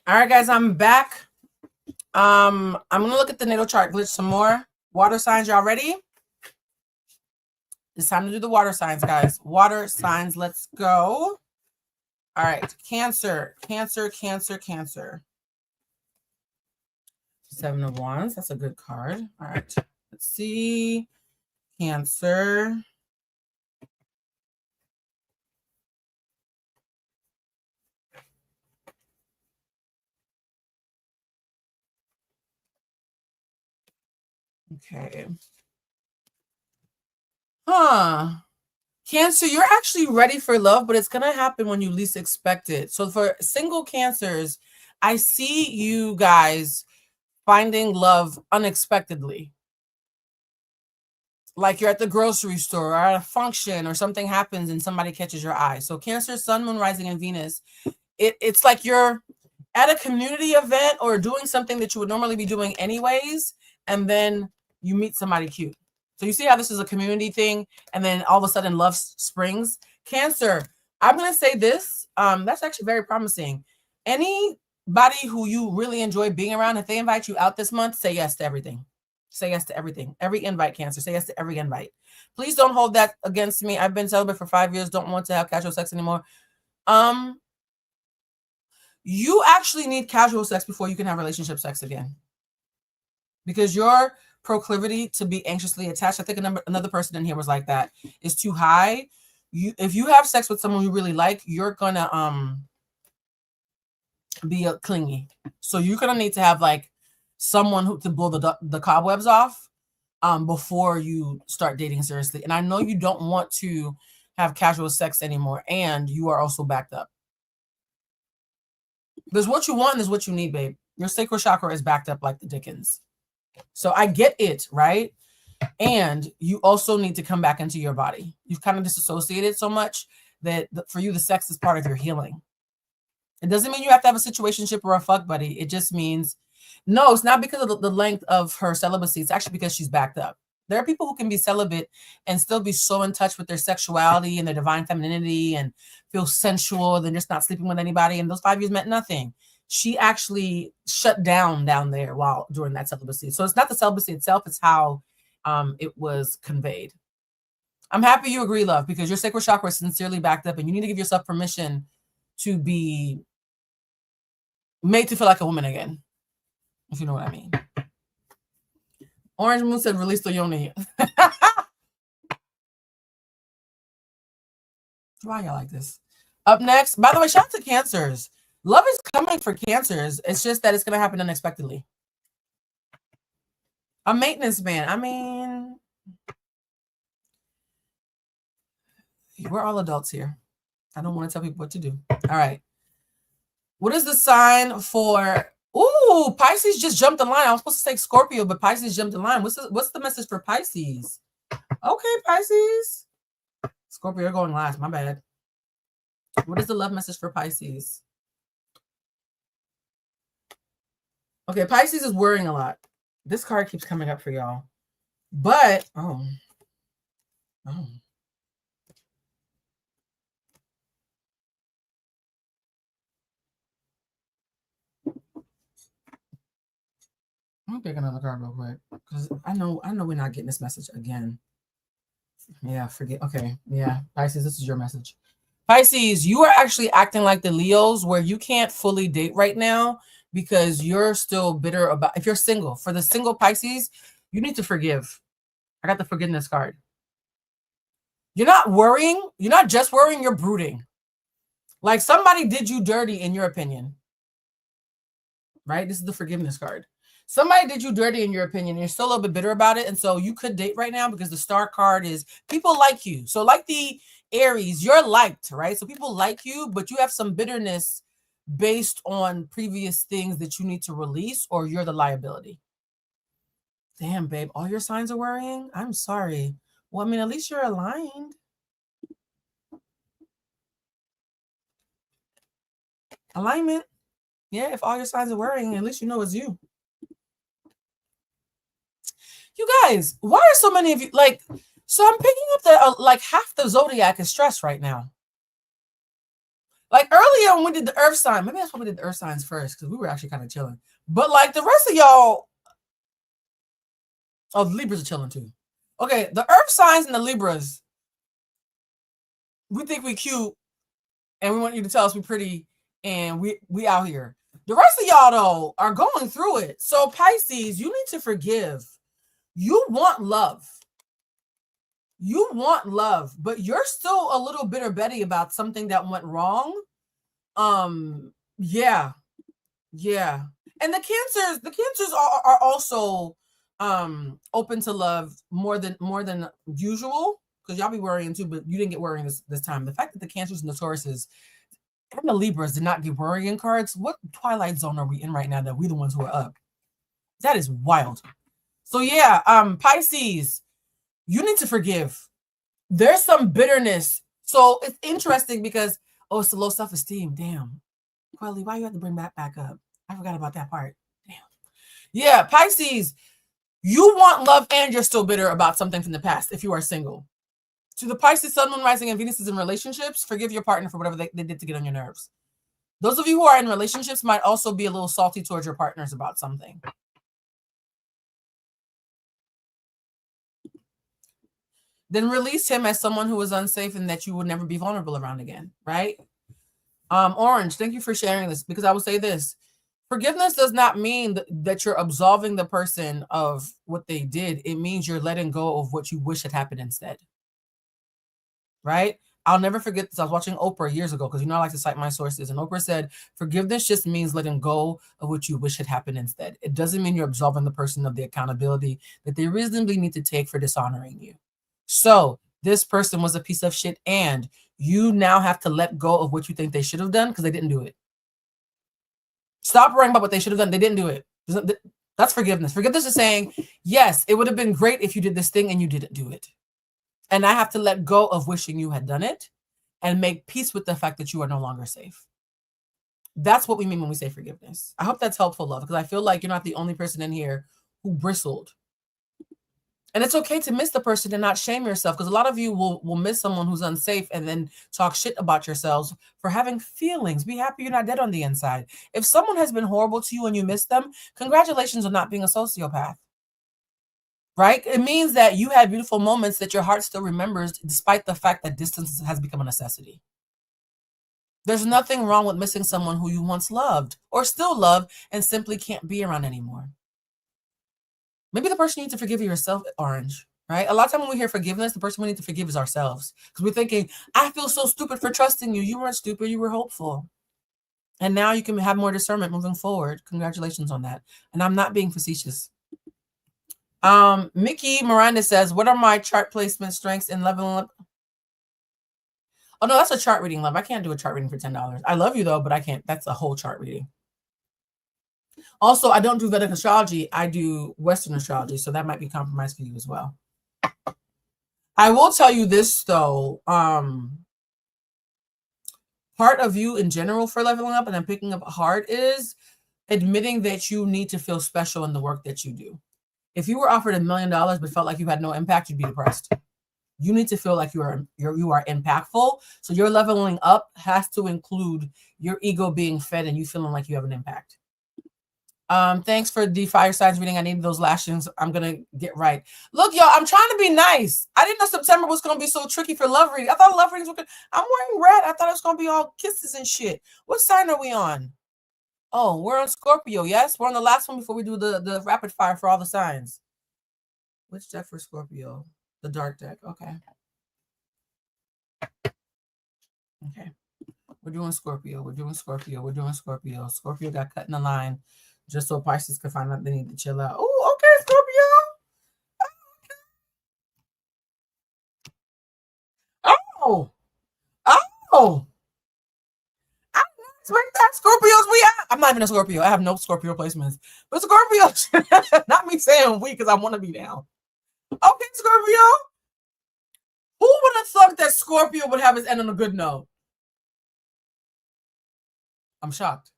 All right, guys, I'm back. I'm gonna look at the natal chart glitch some more. Water signs, y'all ready? It's time to do the water signs, guys. Water signs, let's go. All right, Cancer, Cancer, Cancer, Cancer. 7 of Wands, that's a good card. All right, let's see. Cancer. Okay. Cancer, you're actually ready for love, but it's going to happen when you least expect it. So for single Cancers, I see you guys finding love unexpectedly. Like you're at the grocery store or at a function or something happens and somebody catches your eye. So Cancer, Sun, Moon, Rising, and Venus, it's like you're at a community event or doing something that you would normally be doing anyways, and then you meet somebody cute. So you see how this is a community thing, and then all of a sudden love springs. Cancer, I'm going to say this. That's actually very promising. Anybody who you really enjoy being around, if they invite you out this month, say yes to everything. Say yes to everything. Every invite, Cancer. Say yes to every invite. Please don't hold that against me. I've been celibate for 5 years. Don't want to have casual sex anymore. You actually need casual sex before you can have relationship sex again. Because your proclivity to be anxiously attached, I think another person in here was like that, is too high. If you have sex with someone you really like, you're gonna be clingy. So you're gonna need to have like someone who to blow the cobwebs off before you start dating seriously. And I know you don't want to have casual sex anymore, and you are also backed up. There's what you want and there's what you need, babe. Your sacral chakra is backed up like the Dickens. So I get it, right? And you also need to come back into your body. You've kind of disassociated so much that for you, the sex is part of your healing. It doesn't mean you have to have a situationship or a fuck buddy. It just means, no, it's not because of the length of her celibacy. It's actually because she's backed up. There are people who can be celibate and still be so in touch with their sexuality and their divine femininity and feel sensual. They're just not sleeping with anybody. And those 5 years meant nothing. She actually shut down there during that celibacy. So it's not the celibacy itself, it's how it was conveyed. I'm happy you agree, love, because your sacral chakra is sincerely backed up and you need to give yourself permission to be made to feel like a woman again, if you know what I mean. Orange Moon said, release the yoni. Why y'all like this? Up next, by the way, shout out to Cancers. Love is coming for Cancers. It's just that it's going to happen unexpectedly. A maintenance man. I mean, we're all adults here. I don't want to tell people what to do. All right. What is the sign for... Ooh, Pisces just jumped the line. I was supposed to say Scorpio, but Pisces jumped the line. What's the message for Pisces? Okay, Pisces. Scorpio, you're going last. My bad. What is the love message for Pisces? Okay, Pisces is worrying a lot. This card keeps coming up for y'all. But, oh. I'm picking another card real quick because I know we're not getting this message again. Yeah, forget. Okay, yeah, Pisces, this is your message. Pisces, you are actually acting like the Leos where you can't fully date right now because you're still bitter about. If you're single, for the single Pisces, you need to forgive. I got the forgiveness card. You're not worrying. You're not just worrying. You're brooding. Like somebody did you dirty, in your opinion. Right? This is the forgiveness card. Somebody did you dirty in your opinion. You're still a little bit bitter about it. And so you could date right now because the star card is people like you. So like the Aries, you're liked, right? So people like you, but you have some bitterness based on previous things that you need to release, or you're the liability. Damn, babe, all your signs are worrying? I'm sorry. Well, I mean, at least you're aligned. Alignment. Yeah, if all your signs are worrying, at least you know it's you. You guys, why are so many of you like? So I'm picking up that like half the zodiac is stressed right now. Like earlier when we did the earth sign, maybe that's why we did the earth signs first because we were actually kind of chilling. But like the rest of y'all, oh, the Libras are chilling too. Okay, the earth signs and the Libras, we think we cute, and we want you to tell us we're pretty, and we out here. The rest of y'all though are going through it. So Pisces, you need to forgive. You want love. You want love, but you're still a little bitter Betty about something that went wrong. Yeah. And the cancers are also open to love more than usual, because y'all be worrying too, but you didn't get worrying this time. The fact that the Cancers and the Tauruses and the Libras did not get worrying cards, what twilight zone are we in right now that we the ones who are up? That is wild. So yeah, Pisces, you need to forgive. There's some bitterness. So it's interesting because, oh, it's the low self-esteem. Damn. Quelly, why you have to bring that back up? I forgot about that part. Damn. Yeah, Pisces, you want love and you're still bitter about something from the past if you are single. To the Pisces, Sun, Moon, Rising, and Venus is in relationships, forgive your partner for whatever they did to get on your nerves. Those of you who are in relationships might also be a little salty towards your partners about something. Then release him as someone who is unsafe and that you would never be vulnerable around again, right? Orange, thank you for sharing this, because I will say this. Forgiveness does not mean that you're absolving the person of what they did. It means you're letting go of what you wish had happened instead, right? I'll never forget this. I was watching Oprah years ago, because you know I like to cite my sources, and Oprah said, forgiveness just means letting go of what you wish had happened instead. It doesn't mean you're absolving the person of the accountability that they reasonably need to take for dishonoring you. So this person was a piece of shit, and you now have to let go of what you think they should have done because they didn't do it. Stop worrying about what they should have done. They didn't do it. That's forgiveness. Forgiveness is saying, yes, it would have been great if you did this thing and you didn't do it. And I have to let go of wishing you had done it and make peace with the fact that you are no longer safe. That's what we mean when we say forgiveness. I hope that's helpful, love, because I feel like you're not the only person in here who bristled. And it's okay to miss the person and not shame yourself, because a lot of you will miss someone who's unsafe and then talk shit about yourselves for having feelings. Be happy you're not dead on the inside. If someone has been horrible to you and you miss them, congratulations on not being a sociopath. Right? It means that you had beautiful moments that your heart still remembers, despite the fact that distance has become a necessity. There's nothing wrong with missing someone who you once loved or still love and simply can't be around anymore. Maybe the person you need to forgive yourself, Orange, right? A lot of time when we hear forgiveness, the person we need to forgive is ourselves, because we're thinking, I feel so stupid for trusting you. You weren't stupid. You were hopeful. And now you can have more discernment moving forward. Congratulations on that. And I'm not being facetious. Mickey Miranda says, what are my chart placement strengths in leveling up? Oh, no, that's a chart reading, love. I can't do a chart reading for $10. I love you, though, but I can't. That's a whole chart reading. Also, I don't do Vedic astrology. I do Western astrology, so that might be compromised for you as well. I will tell you this, though. Part of you in general for leveling up, and I'm picking up hard, is admitting that you need to feel special in the work that you do. If you were offered $1 million but felt like you had no impact, you'd be depressed. You need to feel like you are impactful. So your leveling up has to include your ego being fed and you feeling like you have an impact. Thanks for the fire signs reading. I needed those lashings. I'm gonna get right. Look, y'all, I'm trying to be nice. I didn't know September was gonna be so tricky for love reading. I thought love readings were good. I'm wearing red. I thought it was gonna be all kisses and shit. What sign are we on? Oh, we're on Scorpio. Yes, we're on the last one before we do the rapid fire for all the signs. Which deck for Scorpio? The dark deck. Okay. Okay. We're doing Scorpio. We're doing Scorpio. We're doing Scorpio. Scorpio got cut in the line just so Pisces could find out they need to chill out. Oh, okay, Scorpio. Oh. Oh. I didn't expect that. Scorpios, I'm not even a Scorpio. I have no Scorpio placements. But Scorpios, not me saying we, because I want to be down. Okay, Scorpio. Who would have thought that Scorpio would have his end on a good note? I'm shocked.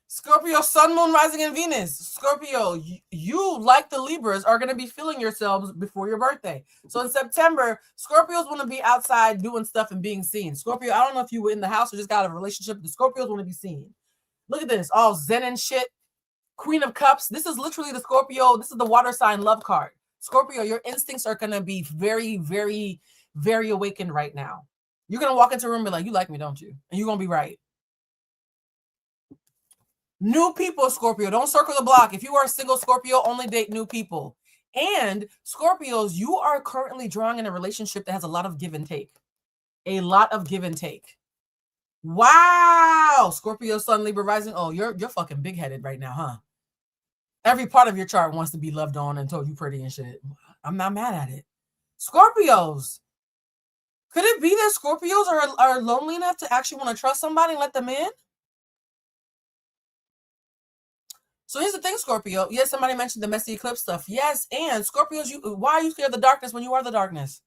Scorpio, Sun, Moon, Rising, and Venus. Scorpio, you like the Libras, are going to be feeling yourselves before your birthday. So in September, Scorpios want to be outside doing stuff and being seen. Scorpio, I don't know if you were in the house or just got a relationship. The Scorpios want to be seen. Look at this. All Zen and shit. Queen of Cups. This is literally the Scorpio. This is the water sign love card. Scorpio, your instincts are going to be very, very, very awakened right now. You're going to walk into a room and be like, you like me, don't you? And you're going to be right. New people, Scorpio. Don't circle the block. If you are a single Scorpio, only date new people. And Scorpios, you are currently drawing in a relationship that has a lot of give and take. A lot of give and take. Wow. Scorpio, Sun, Libra, Rising. Oh, you're fucking big-headed right now, huh? Every part of your chart wants to be loved on and told you pretty and shit. I'm not mad at it. Scorpios. Could it be that Scorpios are lonely enough to actually want to trust somebody and let them in? So here's the thing, Scorpio. Yes, somebody mentioned the messy eclipse stuff. Yes, and Scorpios, why are you scared of the darkness when you are the darkness?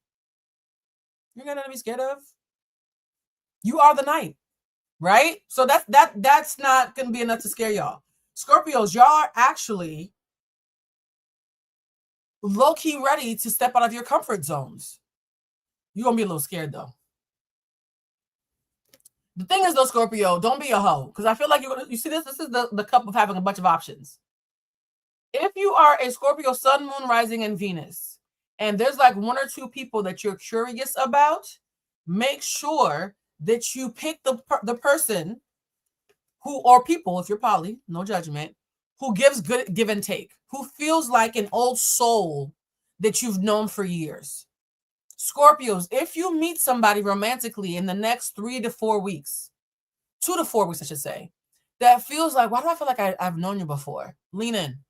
You're gonna be scared of? You are the night, right? So that's not gonna be enough to scare y'all. Scorpios, y'all are actually low-key ready to step out of your comfort zones. You're gonna be a little scared though. The thing is, though, Scorpio, don't be a hoe. Because I feel like you see this? This is the cup of having a bunch of options. If you are a Scorpio, Sun, Moon, Rising, and Venus, and there's like one or two people that you're curious about, make sure that you pick the person who, or people, if you're poly, no judgment, who gives good give and take, who feels like an old soul that you've known for years. Scorpios, if you meet somebody romantically in the next 3 to 4 weeks, 2 to 4 weeks, I should say, that feels like, why do I feel like I've known you before? Lean in.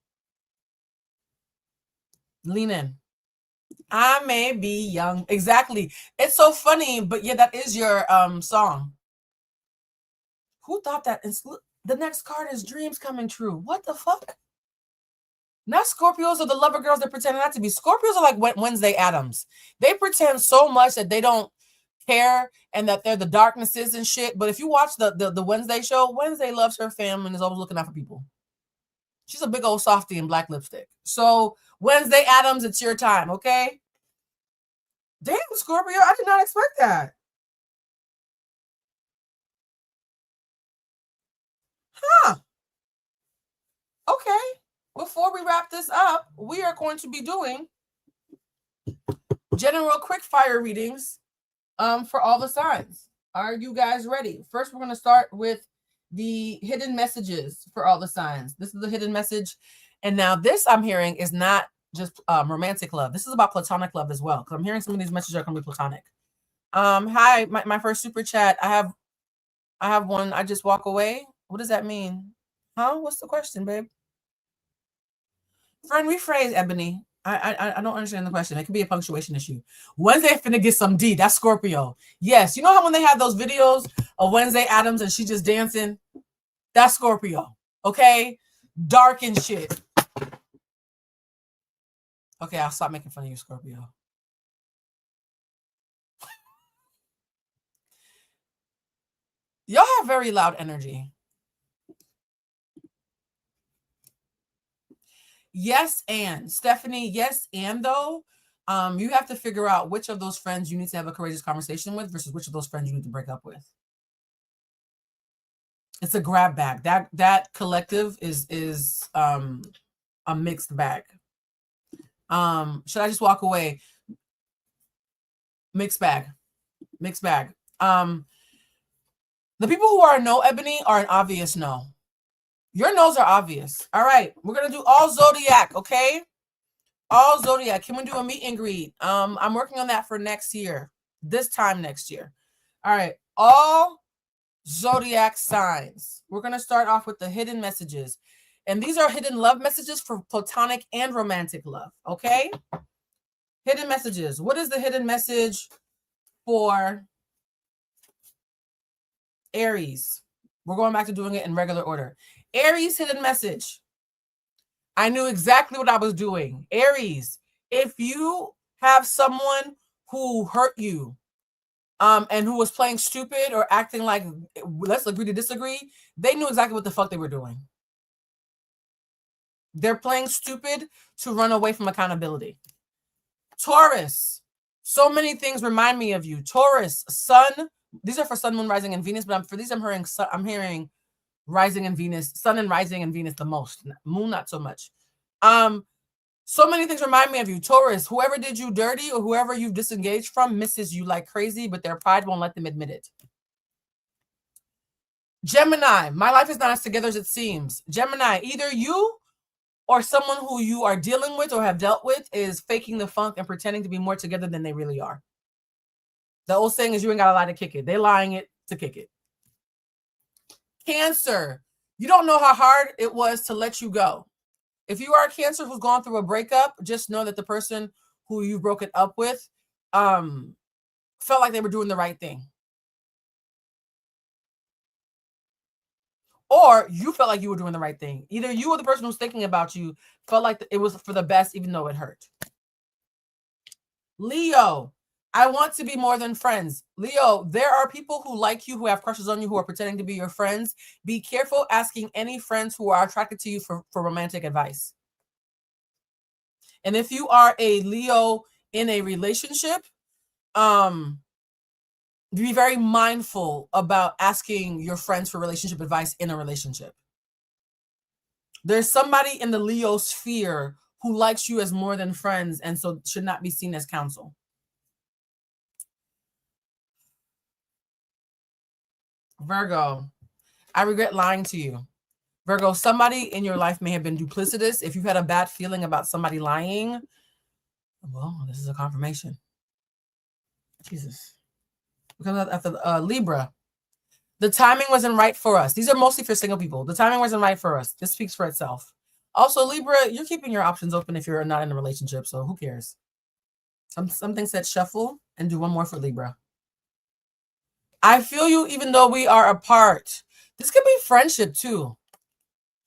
Lean in. I may be young. Exactly. It's so funny, but yeah, that is your song. Who thought that? The next card is dreams coming true. What the fuck? Not Scorpios are the lover girls that pretend not to be. Scorpios are like Wednesday Addams. They pretend so much that they don't care and that they're the darknesses and shit. But if you watch the Wednesday show, Wednesday loves her family and is always looking out for people. She's a big old softie in black lipstick. So Wednesday Addams, it's your time, okay? Damn, Scorpio, I did not expect that. Huh. Okay. Before we wrap this up, we are going to be doing general quick fire readings for all the signs. Are you guys ready? First, we're going to start with the hidden messages for all the signs. This is the hidden message. And now this I'm hearing is not just romantic love. This is about platonic love as well. Because I'm hearing some of these messages are going to be platonic. Hi, my first super chat. I have one. I just walk away. What does that mean? Huh? What's the question, babe? Friend, rephrase, Ebony. I don't understand the question. It could be a punctuation issue. Wednesday finna get some D. That's Scorpio. Yes. You know how when they have those videos of Wednesday Addams and she just dancing? That's Scorpio. Okay? Dark and shit. Okay, I'll stop making fun of you, Scorpio. Y'all have very loud energy. Yes, and Stephanie, yes, and though, you have to figure out which of those friends you need to have a courageous conversation with versus which of those friends you need to break up with. It's a grab bag. That collective is a mixed bag. Should I just walk away? Mixed bag. Mixed bag. The people who are no, Ebony, are an obvious no. Your no's are obvious. All right, we're gonna do all zodiac, okay? All zodiac. Can we do a meet and greet? I'm working on that for next year. This time next year. All right, all zodiac signs. We're gonna start off with the hidden messages, and these are hidden love messages for platonic and romantic love. Okay. Hidden messages. What is the hidden message for Aries? We're going back to doing it in regular order. Aries hidden message. I knew exactly what I was doing. Aries, if you have someone who hurt you, and who was playing stupid or acting like let's agree to disagree, they knew exactly what the fuck they were doing. They're playing stupid to run away from accountability. Taurus, so many things remind me of you. Taurus, sun. These are for sun, moon, rising, and Venus, but for these I'm hearing rising and Venus, sun and rising and Venus the most. Moon, not so much. So many things remind me of you. Taurus, whoever did you dirty or whoever you've disengaged from misses you like crazy, but their pride won't let them admit it. Gemini, my life is not as together as it seems. Gemini, either you or someone who you are dealing with or have dealt with is faking the funk and pretending to be more together than they really are. The old saying is you ain't got a lie to kick it. They lying it to kick it. Cancer, you don't know how hard it was to let you go. If you are a Cancer who's gone through a breakup, just know that the person who you broke it up with felt like they were doing the right thing. Or you felt like you were doing the right thing. Either you or the person who's thinking about you felt like it was for the best, even though it hurt. Leo, I want to be more than friends. Leo, there are people who like you, who have crushes on you, who are pretending to be your friends. Be careful asking any friends who are attracted to you for romantic advice. And if you are a Leo in a relationship, be very mindful about asking your friends for relationship advice in a relationship. There's somebody in the Leo sphere who likes you as more than friends and so should not be seen as counsel. Virgo, I regret lying to you. Virgo, somebody in your life may have been duplicitous. If you've had a bad feeling about somebody lying, well, this is a confirmation. Jesus. Because after Libra, the timing wasn't right for us. These are mostly for single people. The timing wasn't right for us. This speaks for itself. Also, Libra, you're keeping your options open if you're not in a relationship, so who cares? Something said shuffle and do one more for Libra. I feel you even though we are apart. This could be friendship too.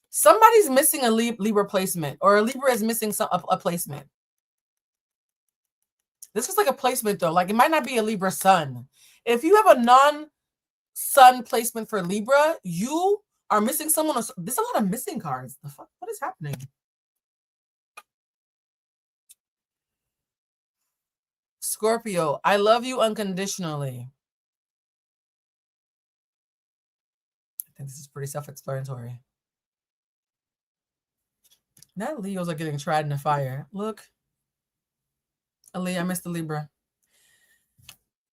Somebody's missing a Libra placement, or a Libra is missing a placement. This is like a placement though. Like it might not be a Libra sun. If you have a non-sun placement for Libra, you are missing someone. There's a lot of missing cards. The fuck? What is happening? Scorpio, I love you unconditionally. I think this is pretty self-explanatory. Now Leos are getting tried in the fire. Look. Ali, I missed the Libra.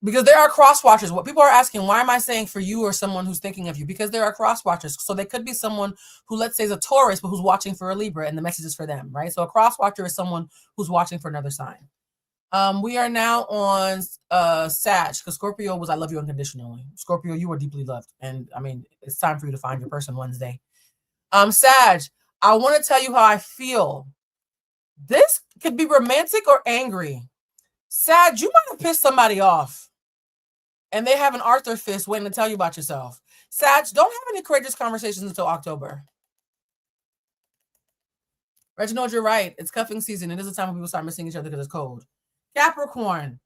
Because there are cross watchers. What people are asking, why am I saying for you or someone who's thinking of you? Because there are cross watchers. So they could be someone who, let's say, is a Taurus, but who's watching for a Libra, and the message is for them, right? So a cross watcher is someone who's watching for another sign. We are now on Sag, because Scorpio was I love you unconditionally. Scorpio, you are deeply loved. And I mean, it's time for you to find your person Wednesday. Sag, I want to tell you how I feel. This could be romantic or angry. Sag, you might have pissed somebody off. And they have an Arthur fist waiting to tell you about yourself. Sag, don't have any courageous conversations until October. Reginald, you're right. It's cuffing season. It is a time when people start missing each other because it's cold. Capricorn,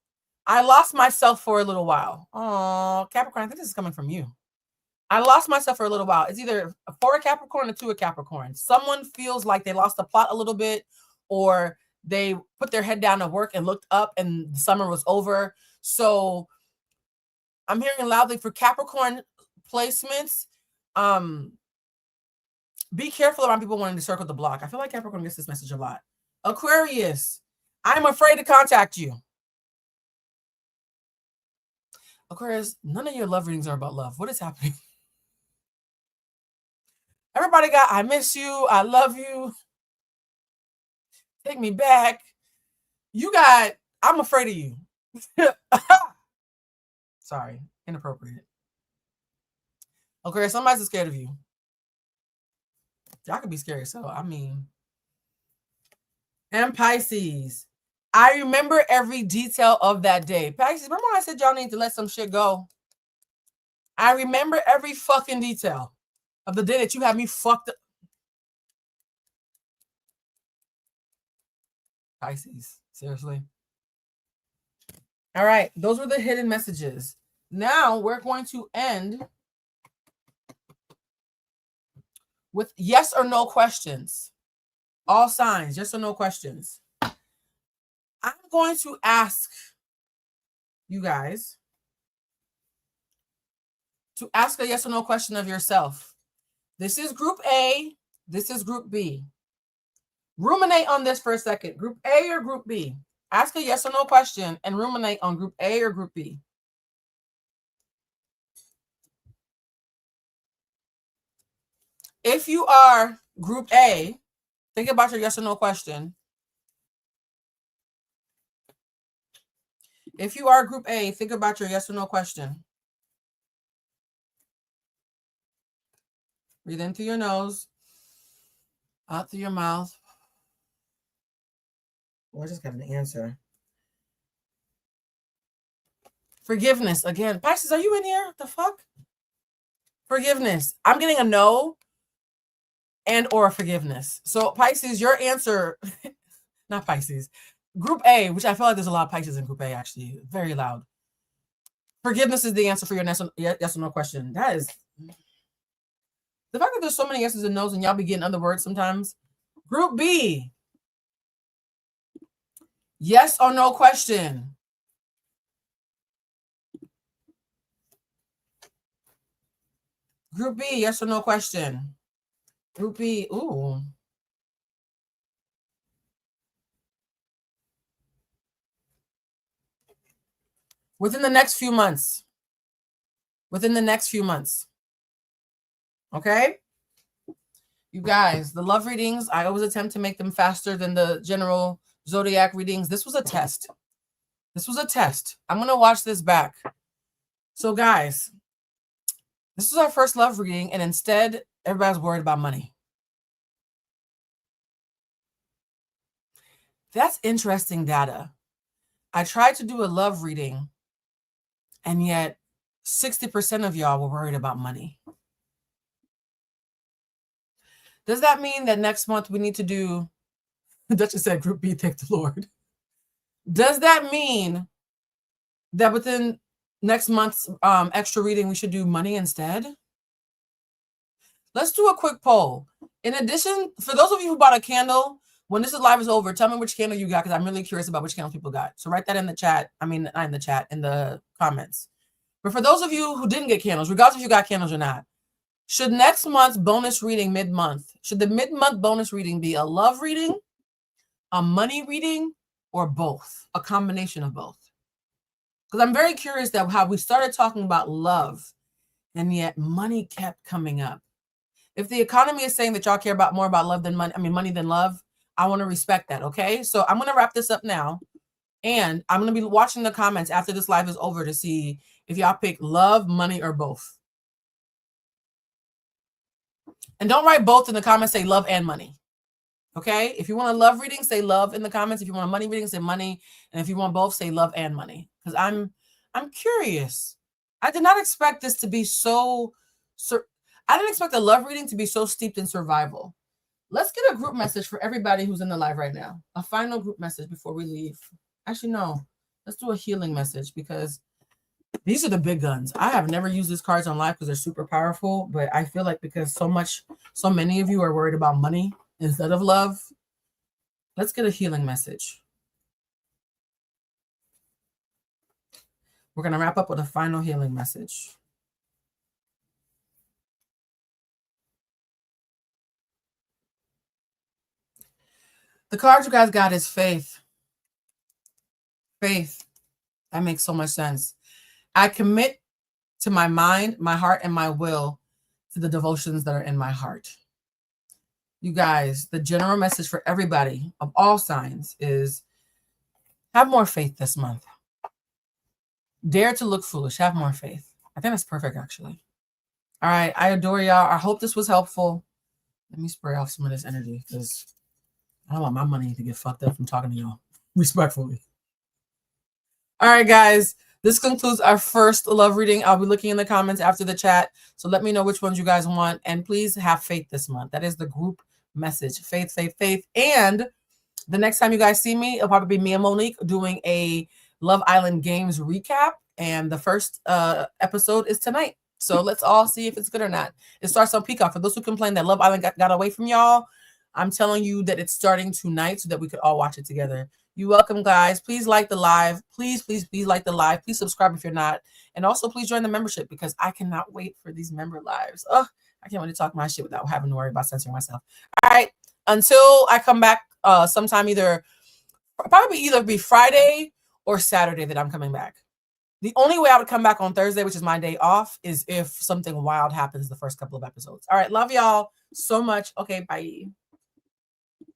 I lost myself for a little while. Oh, Capricorn, I think this is coming from you. I lost myself for a little while. It's either for a Capricorn or to a Capricorn. Someone feels like they lost the plot a little bit, or they put their head down at work and looked up and the summer was over. So I'm hearing loudly for Capricorn placements. Be careful around people wanting to circle the block. I feel like Capricorn gets this message a lot. Aquarius, I'm afraid to contact you. Aquarius, none of your love readings are about love. What is happening? Everybody got, I miss you. I love you. Take me back. You got, I'm afraid of you. Sorry, inappropriate. Aquarius, somebody's scared of you. Y'all could be scary, so I mean. And Pisces, I remember every detail of that day. Pisces, remember when I said y'all need to let some shit go? I remember every fucking detail of the day that you had me fucked up. Pisces, seriously. All right, those were the hidden messages. Now we're going to end with yes or no questions. All signs, yes or no questions. I'm going to ask you guys to ask a yes or no question of yourself. This is group A. This is group B. Ruminate on this for a second. Group A or group B? Ask a yes or no question and ruminate on group A or group B. If you are group A, think about your yes or no question. If you are group A, think about your yes or no question. Breathe in through your nose, out through your mouth. Oh, I just got an answer. Forgiveness. Again, Pisces, are you in here? The fuck? Forgiveness. I'm getting a no and or a forgiveness. So Pisces, your answer, not Pisces, group A, which I feel like there's a lot of Pisces in group A, actually. Very loud. Forgiveness is the answer for your yes or no question. That is the fact that there's so many yeses and nos and y'all be getting other words sometimes. Group B. Yes or no question. Group B, yes or no question. Group B, ooh. Within the next few months. Within the next few months. Okay? You guys, the love readings, I always attempt to make them faster than the general zodiac readings. This was a test. This was a test. I'm going to watch this back. So guys, this was our first love reading, and instead, everybody's worried about money. That's interesting data. I tried to do a love reading, and yet 60% of y'all were worried about money. Does that mean that next month we need to do, Duchess said group B, thank the Lord. Does that mean that within next month's extra reading, we should do money instead? Let's do a quick poll. In addition, for those of you who bought a candle, when this live is over, tell me which candle you got because I'm really curious about which candles people got. So write that in the chat. I mean, not in the chat, in the comments. But for those of you who didn't get candles, regardless if you got candles or not, should next month's bonus reading mid-month, should the mid-month bonus reading be a love reading, a money reading, or both? A combination of both. Because I'm very curious that how we started talking about love and yet money kept coming up. If the economy is saying that y'all care about more about love than money, money than love, I want to respect that, okay? So I'm going to wrap this up now. And I'm going to be watching the comments after this live is over to see if y'all pick love, money, or both. And don't write both in the comments, say love and money. Okay? If you want a love reading, say love in the comments. If you want a money reading, say money. And if you want both, say love and money. Because I'm curious. I did not expect this to be so I didn't expect a love reading to be so steeped in survival. Let's get a group message for everybody who's in the live right now. A final group message before we leave. Actually, no. Let's do a healing message because these are the big guns. I have never used these cards on live because they're super powerful, but I feel like because so many of you are worried about money instead of love, let's get a healing message. We're going to wrap up with a final healing message. The card you guys got is faith. Faith. That makes so much sense. I commit to my mind, my heart, and my will to the devotions that are in my heart. You guys, the general message for everybody of all signs is have more faith this month. Dare to look foolish. Have more faith. I think that's perfect, actually. All right. I adore y'all. I hope this was helpful. Let me spray off some of this energy because I don't want my money to get fucked up from talking to y'all. Respectfully. All right, guys. This concludes our first love reading. I'll be looking in the comments after the chat. So let me know which ones you guys want. And please have faith this month. That is the group message. Faith, faith, faith. And the next time you guys see me, it'll probably be me and Monique doing a Love Island Games recap. And the first episode is tonight. So let's all see if it's good or not. It starts on Peacock. For those who complain that Love Island got away from y'all, I'm telling you that it's starting tonight so that we could all watch it together. You're welcome, guys. Please like the live. Please, please, please like the live. Please subscribe if you're not. And also, please join the membership because I cannot wait for these member lives. Oh, I can't wait to talk my shit without having to worry about censoring myself. All right. Until I come back sometime either be Friday or Saturday that I'm coming back. The only way I would come back on Thursday, which is my day off, is if something wild happens the first couple of episodes. All right. Love y'all so much. Okay. Bye.